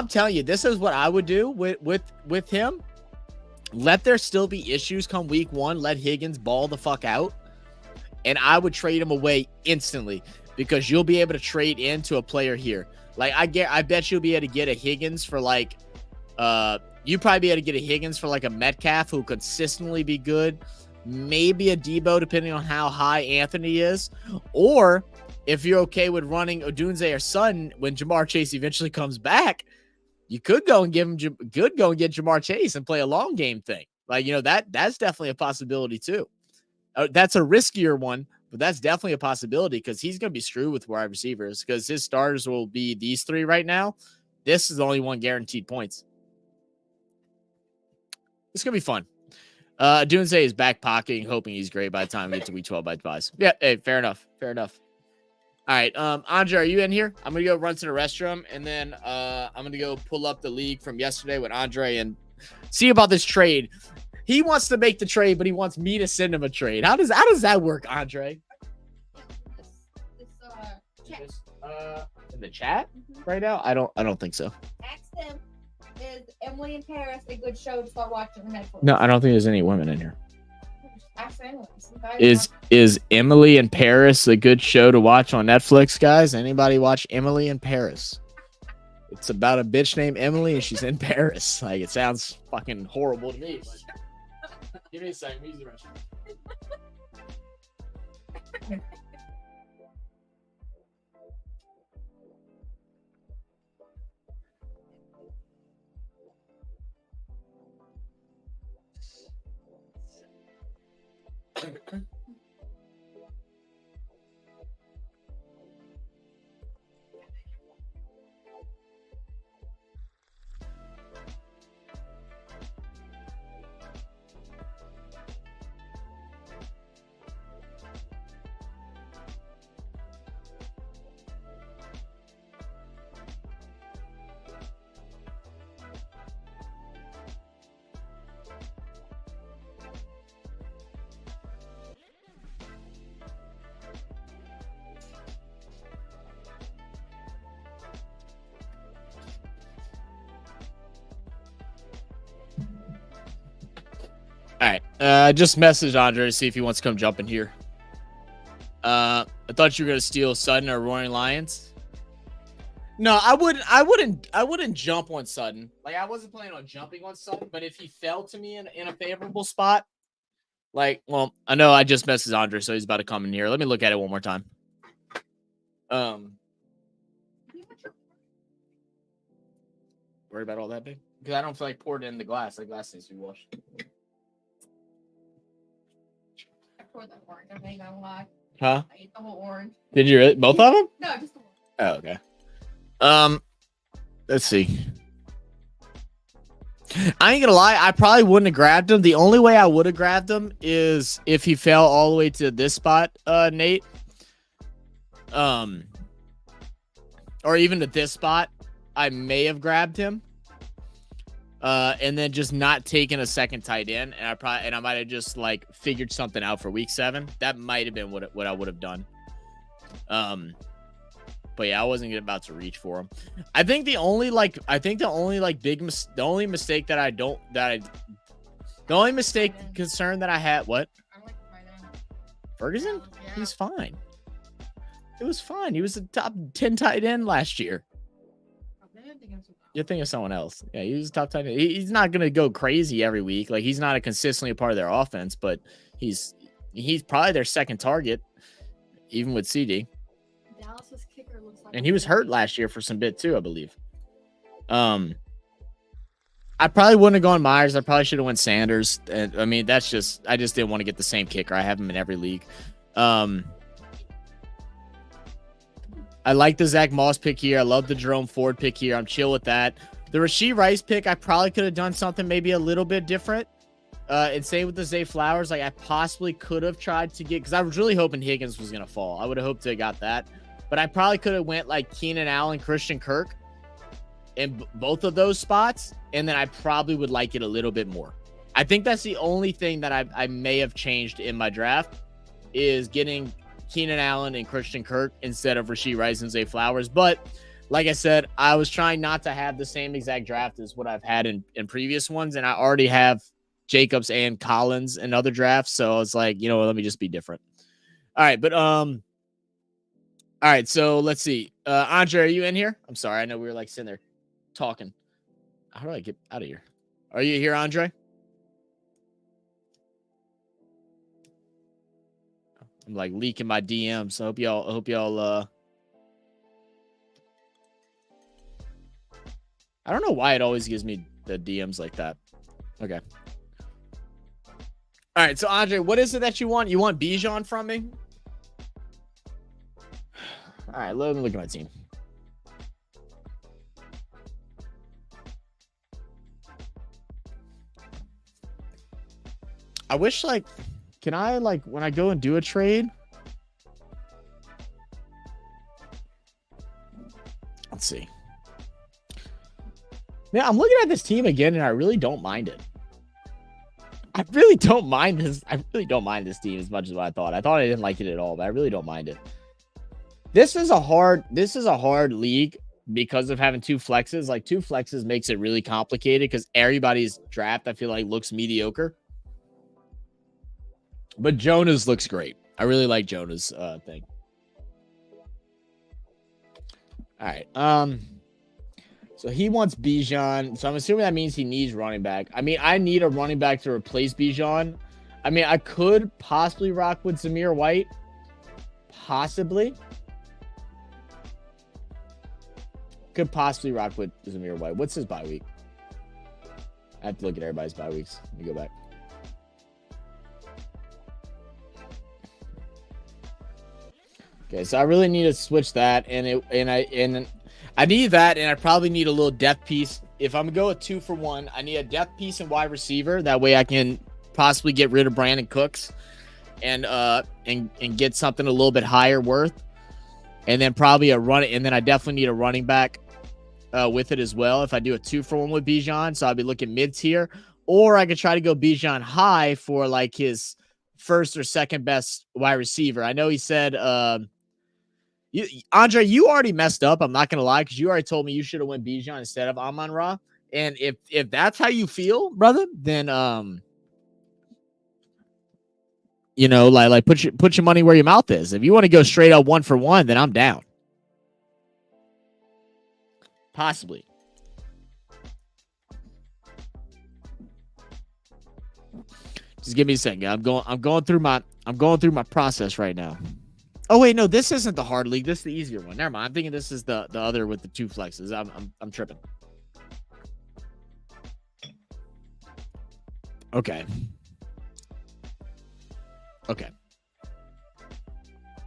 A: telling you, this is what I would do with him. Let there still be issues come week 1. Let Higgins ball the fuck out, and I would trade him away instantly because you'll be able to trade into a player here. Like, I bet you'll be able to get a Higgins for like, you probably be able to get a Higgins for like a Metcalf who consistently be good. Maybe a Debo, depending on how high Anthony is. Or if you're okay with running Odunze or Sutton when Jamar Chase eventually comes back, you could go and get Jamar Chase and play a long game thing. Like, that's definitely a possibility too. That's a riskier one, but that's definitely a possibility because he's going to be screwed with wide receivers because his starters will be these 3 right now. This is the only one guaranteed points. It's going to be fun. Dunze is back pocketing, hoping he's great by the time we get to week 12 by advice. Yeah, hey, fair enough. All right, Andre, are you in here? I'm gonna go run to the restroom, and then I'm gonna go pull up the league from yesterday with Andre and see about this trade. He wants to make the trade, but he wants me to send him a trade. How does that work, Andre? In the chat right now? I don't think so.
B: Ask him. Is Emily in Paris a good show to start watching on Netflix?
A: No, I don't think there's any women in here.
B: Ask Emily.
A: Is Emily in Paris a good show to watch on Netflix, guys? Anybody watch Emily in Paris? It's about a bitch named Emily and she's in Paris. Like, it sounds fucking horrible to me. But give me a second. Use the restroom. All right. I just messaged Andre to see if he wants to come jump in here. I thought you were gonna steal Sutton or Roaring Lions. No, I wouldn't jump on Sutton. Like, I wasn't planning on jumping on Sutton, but if he fell to me in a favorable spot, like, well, I know I just messaged Andre, so he's about to come in here. Let me look at it one more time. Worry about all that, big? Because I don't feel like pouring it in the glass. The glass needs to be washed.
B: tore the orange. I ain't gonna lie.
A: Huh?
B: I ate the whole orange.
A: Did you really? Both of them?
B: No, just the one.
A: Oh, okay. Let's see. I ain't gonna lie, I probably wouldn't have grabbed him. The only way I would have grabbed him is if he fell all the way to this spot, Nate. Or even to this spot, I may have grabbed him. And then just not taking a second tight end, and I might have just like figured something out for week 7. That might have been what I would have done. But yeah, I wasn't about to reach for him. The only concern that I had, what? Ferguson?
B: Yeah.
A: He's fine. It was fine. He was a top 10 tight end last year. You're thinking of someone else. Yeah, he was a top tight end. He's not going to go crazy every week. Like, he's not consistently a part of their offense, but he's probably their second target, even with CD.
B: Dallas's kicker looks like,
A: and he was hurt last year for some bit too, I believe. I probably wouldn't have gone Myers. I probably should have went Sanders. And I mean, I just didn't want to get the same kicker. I have him in every league. I like the Zach Moss pick here. I love the Jerome Ford pick here. I'm chill with that. The Rashee Rice pick, I probably could have done something maybe a little bit different. And same with the Zay Flowers. Like, I possibly could have tried to get, because I was really hoping Higgins was going to fall. I would have hoped to have got that. But I probably could have went like Keenan Allen, Christian Kirk in both of those spots. And then I probably would like it a little bit more. I think that's the only thing that I may have changed in my draft is getting Keenan Allen and Christian Kirk instead of Rashee Rice and Zay Flowers. But like I said, I was trying not to have the same exact draft as what I've had in previous ones. And I already have Jacobs and Collins in other drafts. So I was like, you know what, let me just be different. All right. But, all right. So let's see. Andre, are you in here? I'm sorry. I know we were like sitting there talking. How do I get out of here? Are you here, Andre? I'm like leaking my DMs. I hope y'all I don't know why it always gives me the DMs like that. Okay. All right, so Andre, what is it that you want? You want Bijan from me? All right, let me look at my team. I wish, like, can I, like, when I go and do a trade? Let's see. Yeah, I'm looking at this team again, and I really don't mind it. I really don't mind this. I really don't mind this team as much as what I thought. I thought I didn't like it at all, but I really don't mind it. This is a hard league because of having two flexes. Like, two flexes makes it really complicated because everybody's draft, I feel like, looks mediocre. But Jonah's looks great. I really like Jonah's thing. All right. So he wants Bijan. So I'm assuming that means he needs running back. I mean, I need a running back to replace Bijan. I mean, I could possibly rock with Zamir White. Possibly. Could possibly rock with Zamir White. What's his bye week? I have to look at everybody's bye weeks. Let me go back. Okay, so I really need to switch that, and I need that, and I probably need a little depth piece. If I'm gonna go with 2 for 1, I need a depth piece and wide receiver. That way, I can possibly get rid of Brandon Cooks, and get something a little bit higher worth, and then probably and then I definitely need a running back with it as well. If I do a 2 for 1 with Bijan, so I'll be looking mid tier, or I could try to go Bijan high for like his first or second best wide receiver. I know he said. Andre, you already messed up. I'm not gonna lie, because you already told me you should have went Bijan instead of Amon-Ra. And if that's how you feel, brother, then you know, like put your money where your mouth is. If you want to go straight up 1 for 1, then I'm down. Possibly. Just give me a second. I'm going through my process right now. Oh wait, no, this isn't the hard league. This is the easier one. Never mind. I'm thinking this is the other with the 2 flexes. I'm tripping. Okay. Okay.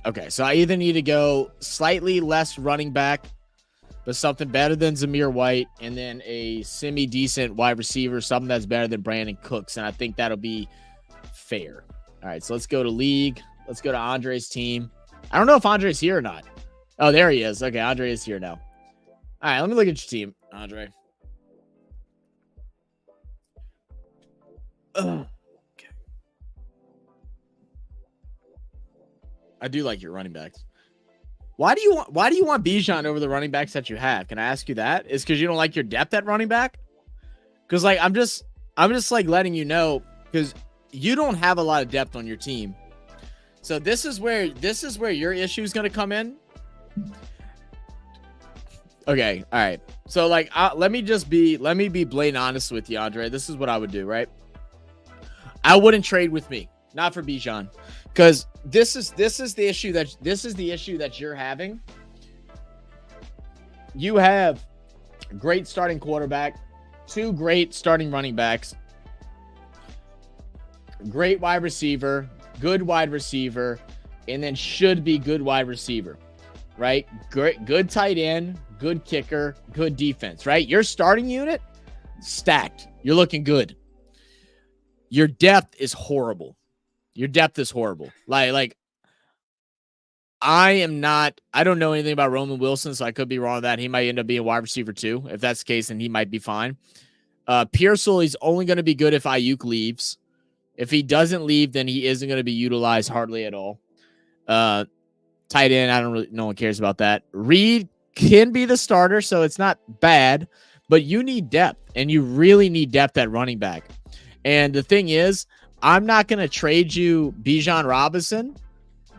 A: Okay, so I either need to go slightly less running back, but something better than Zamir White, and then a semi-decent wide receiver, something that's better than Brandon Cooks, and I think that'll be fair. All right, so let's go to league. Let's go to Andre's team. I don't know if Andre's here or not. Oh, there he is. Okay, Andre is here now. All right, let me look at your team, Andre. Okay. I do like your running backs. Why do you want Bijan over the running backs that you have? Can I ask you that? Is because you don't like your depth at running back? Because like I'm just like letting you know, because you don't have a lot of depth on your team. So this is where your issue is going to come in. Okay, all right. So like let me be blatant honest with you, Andre. This is what I would do, right? I wouldn't trade with me, not for Bijan, because this is the issue that you're having. You have great starting quarterback, 2 great starting running backs, great wide receiver, good wide receiver, and then should be good wide receiver, right? Great, good tight end, good kicker, good defense, right? Your starting unit stacked. You're looking good. Your depth is horrible. Like I don't know anything about Roman Wilson, so I could be wrong with that. He might end up being wide receiver 2. If that's the case, then he might be fine. Pearsall, he's only going to be good if Ayuk leaves. If he doesn't leave, then he isn't going to be utilized hardly at all. Tight end, no one cares about that. Reed can be the starter, so it's not bad, but you need depth, and you really need depth at running back. And the thing is, I'm not going to trade you Bijan Robinson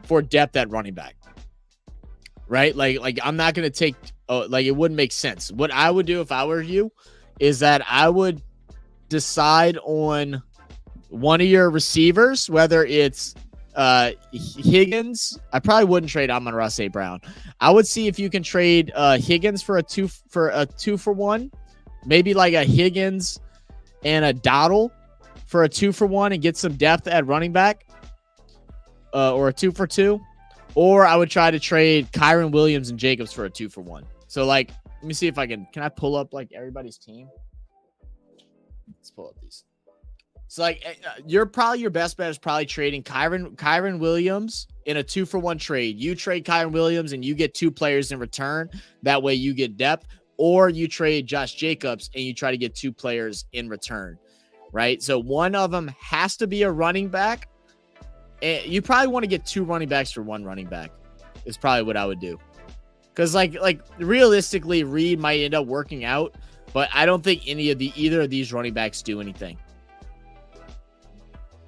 A: for depth at running back, right? Like I'm not going to take, it wouldn't make sense. What I would do if I were you is that I would decide on one of your receivers, whether it's Higgins. I probably wouldn't trade Amon-Ra St. Brown. I would see if you can trade Higgins for a 2-for-1, maybe like a Higgins and a Dottle for a 2-for-1 and get some depth at running back, or a 2-for-2. Or I would try to trade Kyron Williams and Jacobs for a 2-for-1. So like, let me see if I can I pull up like everybody's team? Let's pull up these. So like, your best bet is probably trading Kyron Williams in a 2-for-1 trade. You trade Kyron Williams and you get 2 players in return. That way you get depth. Or you trade Josh Jacobs and you try to get 2 players in return, right? So one of them has to be a running back. And you probably want to get 2 running backs for 1 running back is probably what I would do. Because like realistically, Reed might end up working out, but I don't think either of these running backs do anything.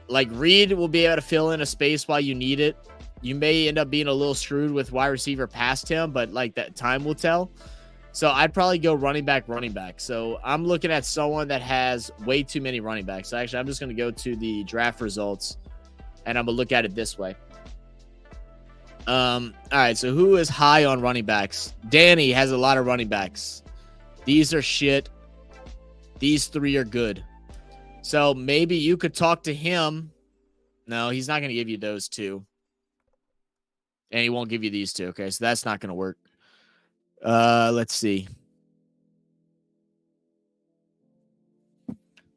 A: Like Reed will be able to fill in a space while you need it. You may end up being a little screwed with wide receiver past him, but like that time will tell. So I'd probably go running back. So I'm looking at someone that has way too many running backs. So actually, I'm just going to go to the draft results and I'm going to look at it this way. All right. So who is high on running backs? Danny has a lot of running backs. These are shit. These 3 are good. So maybe you could talk to him. No, he's not going to give you those 2. And he won't give you these 2. Okay, so that's not going to work. Let's see.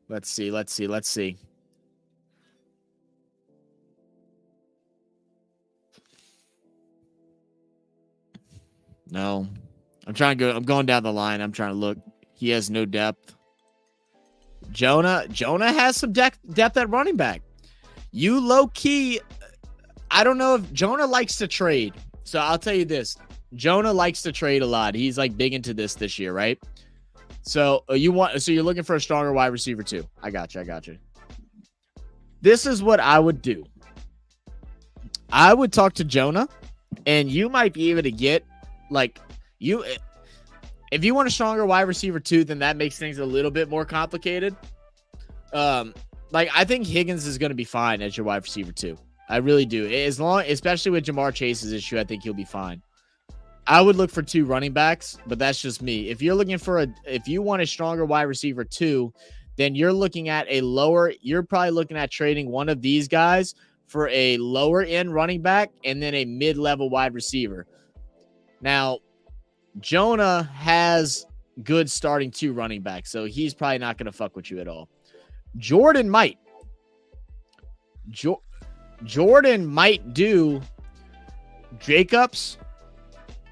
A: Let's see. No. I'm going down the line. I'm trying to look. He has no depth. Jonah has some depth at running back. You low key, I don't know if Jonah likes to trade. So I'll tell you this. Jonah likes to trade a lot. He's like big into this year, right? So you're looking for a stronger wide receiver too. I got you. This is what I would do. I would talk to Jonah, and you might be able to get if you want a stronger wide receiver too, then that makes things a little bit more complicated. I think Higgins is going to be fine as your wide receiver too. I really do. Especially with Jamar Chase's issue, I think he'll be fine. I would look for 2 running backs, but that's just me. If you want a stronger wide receiver too, then you're probably looking at trading one of these guys for a lower end running back and then a mid-level wide receiver. Now, Jonah has good starting 2 running backs, so he's probably not going to fuck with you at all. Jordan might. Jordan might do Jacobs.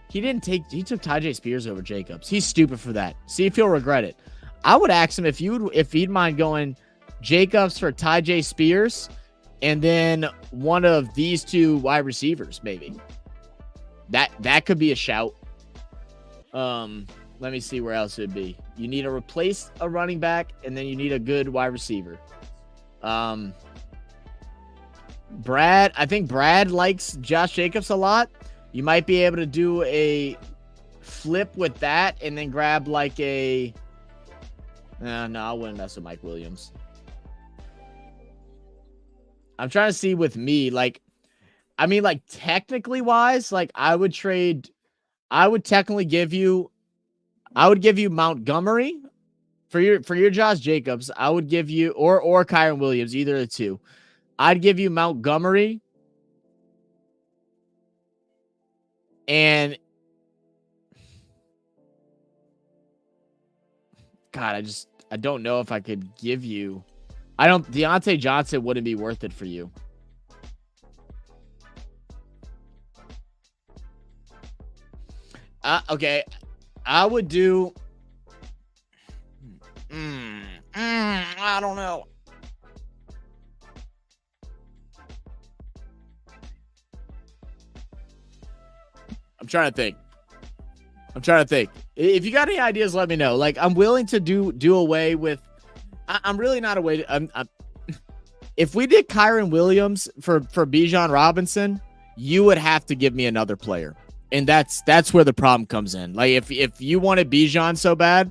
A: He took Tyjae Spears over Jacobs. He's stupid for that. See if he'll regret it. I would ask him if he'd mind going Jacobs for Tyjae Spears and then one of these 2 wide receivers, maybe. That could be a shout. Let me see where else it would be. You need to replace a running back, and then you need a good wide receiver. I think Brad likes Josh Jacobs a lot. You might be able to do a flip with that and then grab like a... no, I wouldn't mess with Mike Williams. I'm trying to see with me, like, I mean, like, technically wise, like, I would technically give you Montgomery for your Josh Jacobs. I would give you, or Kyron Williams, either of the 2. I'd give you Montgomery and God, I don't know if I could give you. Deontay Johnson wouldn't be worth it for you. Okay. I would do. I don't know. I'm trying to think. If you got any ideas, let me know. Like, I'm willing to do away with. I'm really not away. If we did Kyron Williams for Bijan Robinson, you would have to give me another player. And that's where the problem comes in. Like, if you wanted Bijan so bad,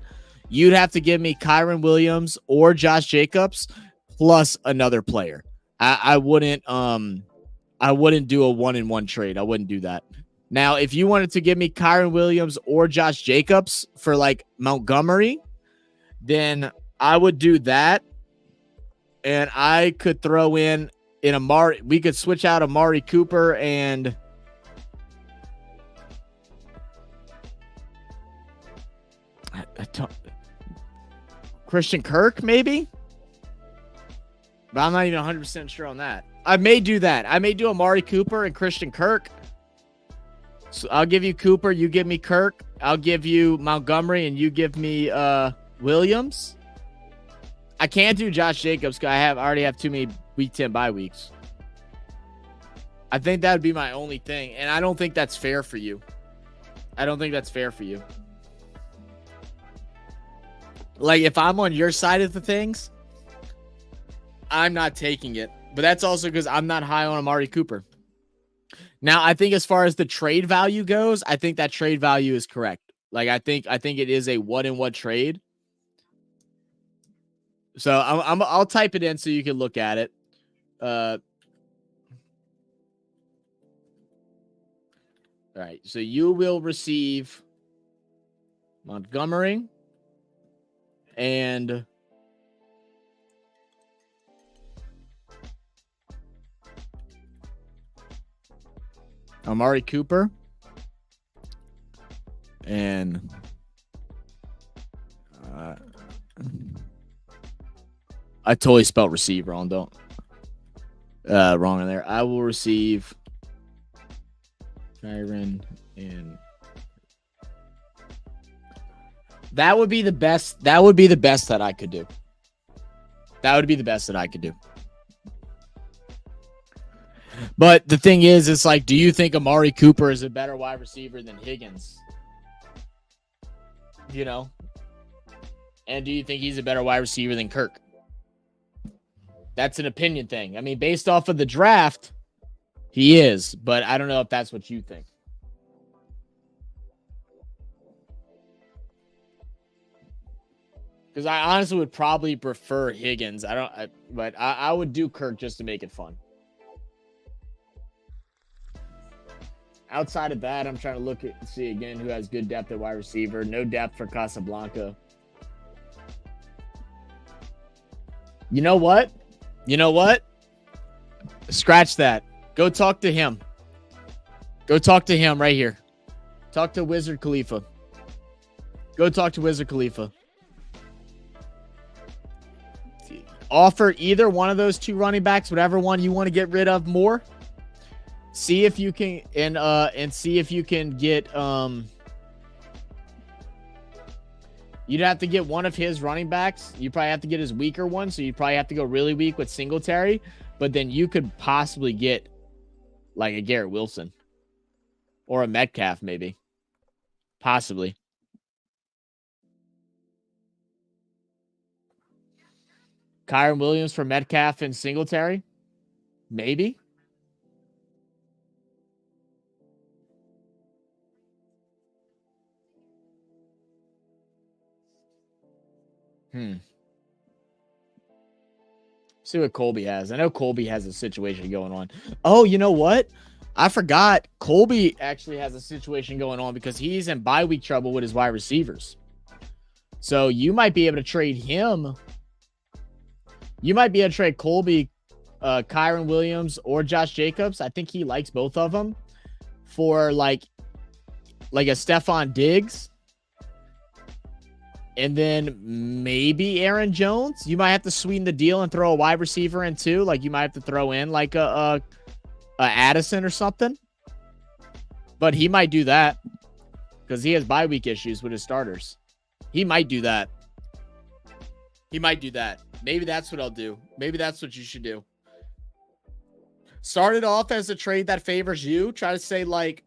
A: you'd have to give me Kyron Williams or Josh Jacobs plus another player. I wouldn't do a 1-in-1 trade. I wouldn't do that. Now, if you wanted to give me Kyron Williams or Josh Jacobs for like Montgomery, then I would do that. And I could throw in Amari. We could switch out Amari Cooper and Christian Kirk, maybe. But I'm not even 100% sure on that. I may do that. I may do Amari Cooper and Christian Kirk. So I'll give you Cooper, you give me Kirk. I'll give you Montgomery, and you give me Williams. I can't do Josh Jacobs because I already have too many Week 10 bye weeks. I think that would be my only thing, and I don't think that's fair for you. Like, if I'm on your side of the things, I'm not taking it. But that's also because I'm not high on Amari Cooper. Now, I think as far as the trade value goes, I think that trade value is correct. Like, I think it is a 1-in-1 trade. So I'll type it in so you can look at it. All right. So you will receive Montgomery and Amari Cooper and I totally spelled receive wrong. Wrong in there. I will receive Kyron and that would be the best. That would be the best that I could do. But the thing is, it's like, do you think Amari Cooper is a better wide receiver than Higgins? You know? And do you think he's a better wide receiver than Kirk? That's an opinion thing. I mean, based off of the draft, he is. But I don't know if that's what you think. Because I honestly would probably prefer Higgins. But I would do Kirk just to make it fun. Outside of that, I'm trying to see again who has good depth at wide receiver. No depth for Casablanca. You know what? Scratch that. Go talk to him. Go talk to him right here. Talk to Wizard Khalifa. Go talk to Wizard Khalifa. Offer either one of those two running backs, whatever one you want to get rid of more. See if you can and see if you can get you'd have to get one of his running backs. You probably have to get his weaker one, so you'd probably have to go really weak with Singletary, but then you could possibly get like a Garrett Wilson or a Metcalf maybe. Possibly. Kyron Williams for Metcalf and Singletary? Maybe. See what Colby has. I know Colby has a situation going on. Oh, you know what? I forgot. Colby actually has a situation going on because he's in bye week trouble with his wide receivers. So you might be able to trade him. You might be able to trade Colby, Kyron Williams, or Josh Jacobs. I think he likes both of them for like a Stephon Diggs. And then maybe Aaron Jones. You might have to sweeten the deal and throw a wide receiver in too. Like you might have to throw in like a Addison or something. But he might do that because he has bye week issues with his starters. He might do that. He might do that. Maybe that's what I'll do. Maybe that's what you should do. Start it off as a trade that favors you. Try to say like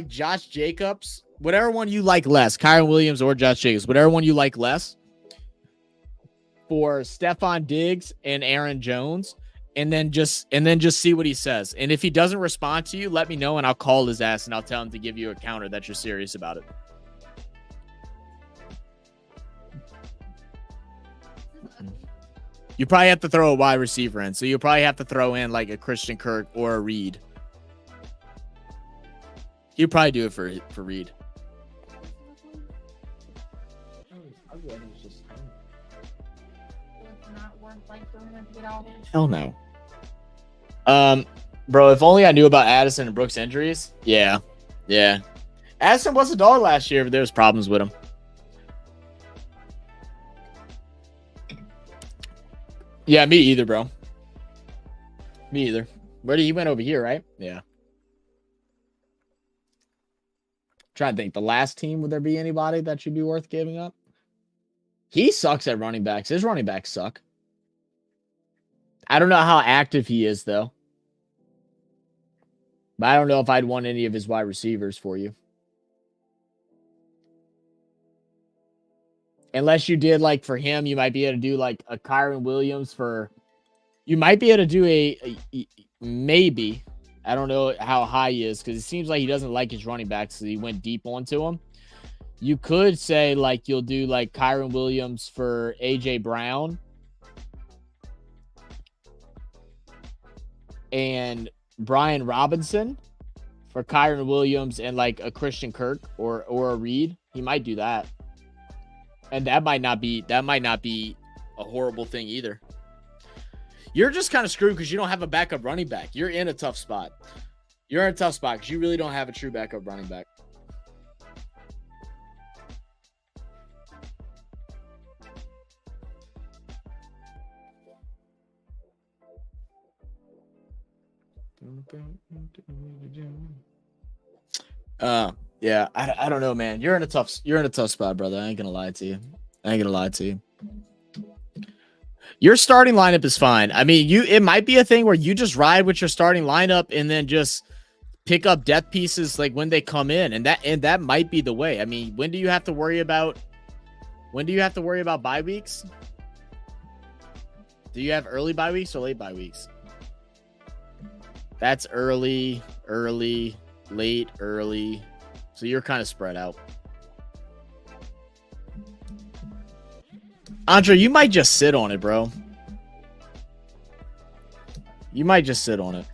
A: Josh Jacobs. Whatever one you like less, Kyron Williams or Josh Jacobs, whatever one you like less, for Stephon Diggs and Aaron Jones, and then just see what he says. And if he doesn't respond to you, let me know and I'll call his ass and I'll tell him to give you a counter that you're serious about it. You probably have to throw a wide receiver in, so you'll probably have to throw in like a Christian Kirk or a Reed. He'll probably do it for Reed. Hell no. Bro, if only I knew about Addison and Brooks' injuries. Yeah. Addison was a dog last year, but there was problems with him. Yeah, me either, bro. Me either. Where did he went over here, right? Yeah. Trying to think. The last team, would there be anybody that should be worth giving up? He sucks at running backs. His running backs suck. I don't know how active he is, though. But I don't know if I'd want any of his wide receivers for you. Unless you did, like, for him, you might be able to do, like, a Kyron Williams for... You might be able to do a maybe. I don't know how high he is because it seems like he doesn't like his running backs, so he went deep onto him. You could say, like, you'll do, like, Kyron Williams for A.J. Brown. And Brian Robinson for Kyron Williams and, like, a Christian Kirk or a Reed. He might do that. And that might not be a horrible thing either. You're just kind of screwed because you don't have a backup running back. You're in a tough spot. You're in a tough spot because you really don't have a true backup running back. Yeah, I don't know, man. You're in a tough spot, brother. I ain't gonna lie to you. Your starting lineup is fine. I mean, it might be a thing where you just ride with your starting lineup and then just pick up depth pieces like when they come in, and that might be the way. I mean, when do you have to worry about bye weeks? Do you have early bye weeks or late bye weeks? That's early, late, early. So you're kind of spread out. Andre, you might just sit on it, bro. You might just sit on it.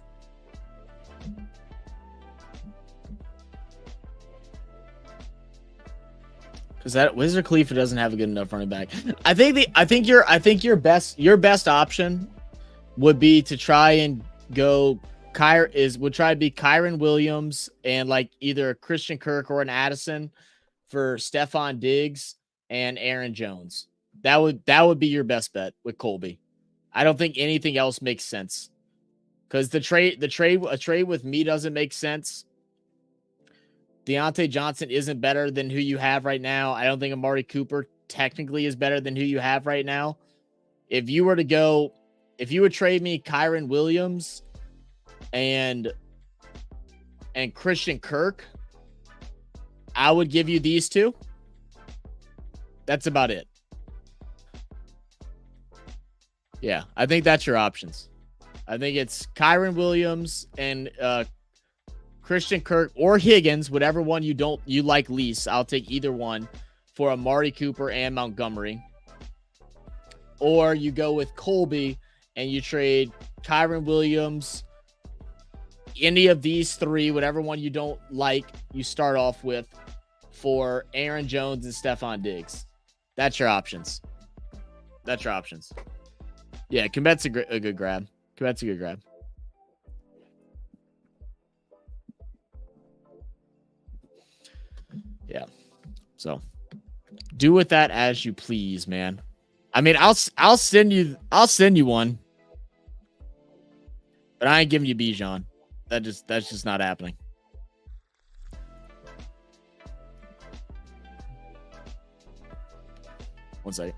A: Because that Wizard Khalifa doesn't have a good enough running back. I think your best option would be to try and go would try to be Kyron Williams and like either a Christian Kirk or an Addison for Stephon Diggs and Aaron Jones. That would be your best bet with Colby. I don't think anything else makes sense because a trade with me doesn't make sense. Deontay Johnson isn't better than who you have right now. I don't think Amari Cooper technically is better than who you have right now. If you would trade me Kyron Williams and Christian Kirk, I would give you these two. That's about it. Yeah, I think that's your options. I think it's Kyron Williams and Christian Kirk or Higgins, whatever one you like least. I'll take either one for Amari Cooper and Montgomery. Or you go with Colby and you trade Kyron Williams, any of these three, whatever one you don't like, you start off with for Aaron Jones and Stephon Diggs. That's your options. Yeah, Komet's a good grab. Komet's a good grab. Yeah. So do with that as you please, man. I mean, I'll send you one. But I ain't giving you Bijan. That's just not happening. One second.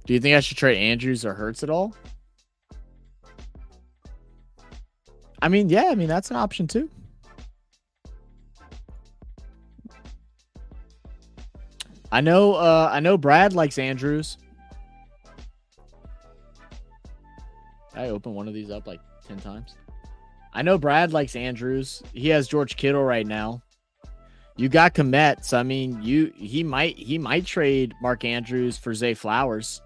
A: Do you think I should trade Andrews or Hurts at all? I mean, yeah, I mean that's an option too. I know Brad likes Andrews. I opened one of these up like 10 times. I know Brad likes Andrews. He has George Kittle right now. You got Komet, so I mean, he might trade Mark Andrews for Zay Flowers.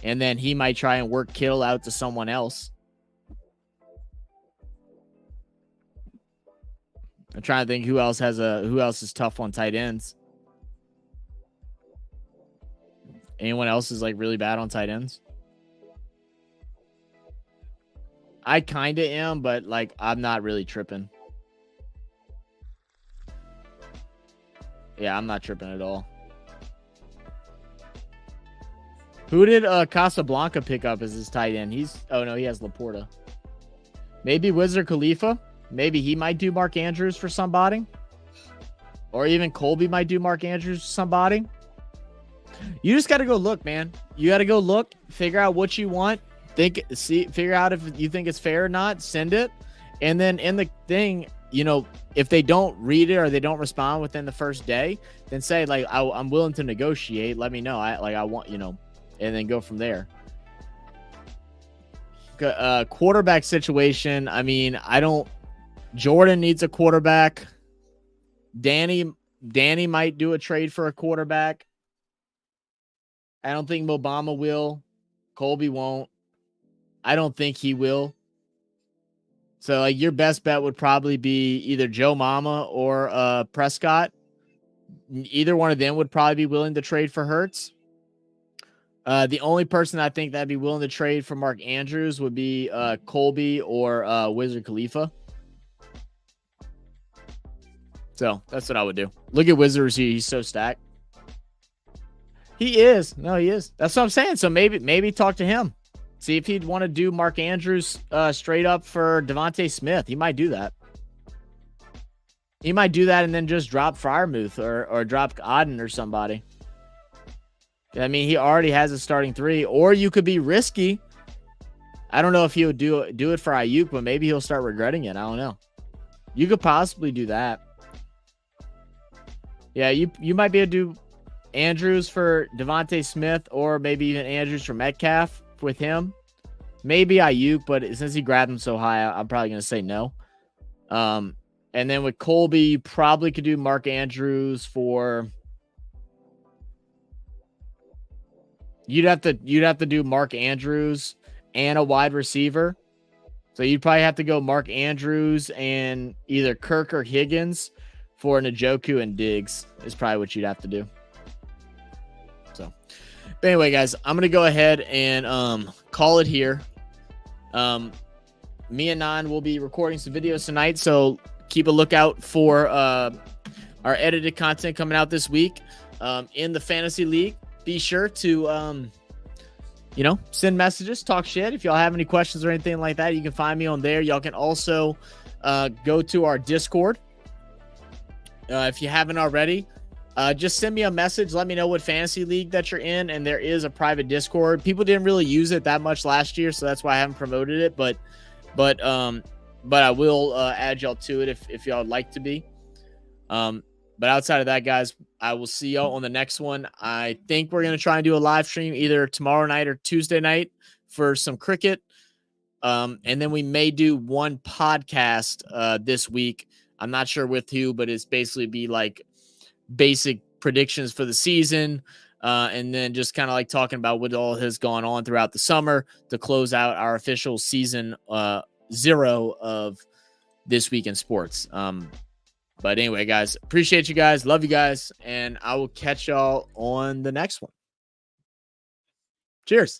A: And then he might try and work Kittle out to someone else. I'm trying to think who else is tough on tight ends. Anyone else is like really bad on tight ends? I kind of am, but like I'm not really tripping. Yeah, I'm not tripping at all. Who did Casablanca pick up as his tight end? He has Laporta. Maybe Wizard Khalifa. Maybe he might do Mark Andrews for somebody. Or even Colby might do Mark Andrews for somebody. You just got to go look, man. You got to go look, figure out what you want, figure out if you think it's fair or not, send it. And then in the thing, if they don't read it or they don't respond within the first day, then say like, I'm willing to negotiate. Let me know. I want, and then go from there. Quarterback situation. I mean, Jordan needs a quarterback. Danny might do a trade for a quarterback. I don't think Obama will. Colby won't. I don't think he will. So like your best bet would probably be either Joe Mama or Prescott. Either one of them would probably be willing to trade for Hurts. The only person I think that'd be willing to trade for Mark Andrews would be Colby or Wizard Khalifa. So that's what I would do. Look at Wizard receiver. He's so stacked. He is. No, he is. That's what I'm saying. So maybe talk to him. See if he'd want to do Mark Andrews straight up for Devontae Smith. He might do that. He might do that and then just drop Freiermuth or drop Auden or somebody. I mean, he already has a starting 3. Or you could be risky. I don't know if he would do it for Ayuk, but maybe he'll start regretting it. I don't know. You could possibly do that. Yeah, you might be able to do Andrews for Devontae Smith, or maybe even Andrews for Metcalf with him. Maybe Ayuk, but since he grabbed him so high, I'm probably going to say no. And then with Colby, you probably could do Mark Andrews for... You'd have to do Mark Andrews and a wide receiver. So you'd probably have to go Mark Andrews and either Kirk or Higgins for Njoku and Diggs is probably what you'd have to do. So, but anyway, guys, I'm going to go ahead and call it here. Me and Nan will be recording some videos tonight, so keep a lookout for our edited content coming out this week in the Fantasy League. Be sure to, send messages, talk shit. If y'all have any questions or anything like that, you can find me on there. Y'all can also go to our Discord. If you haven't already, just send me a message. Let me know what fantasy league that you're in. And there is a private Discord. People didn't really use it that much last year, so that's why I haven't promoted it. But I will add y'all to it if y'all would like to be. But outside of that, guys, I will see y'all on the next one. I think we're going to try and do a live stream either tomorrow night or Tuesday night for some cricket. And then we may do one podcast this week. I'm not sure with who, but it's basically be like basic predictions for the season. And then just kind of like talking about what all has gone on throughout the summer to close out our official season 0 of This Week in Sports. But anyway, guys, appreciate you guys. Love you guys. And I will catch y'all on the next one. Cheers.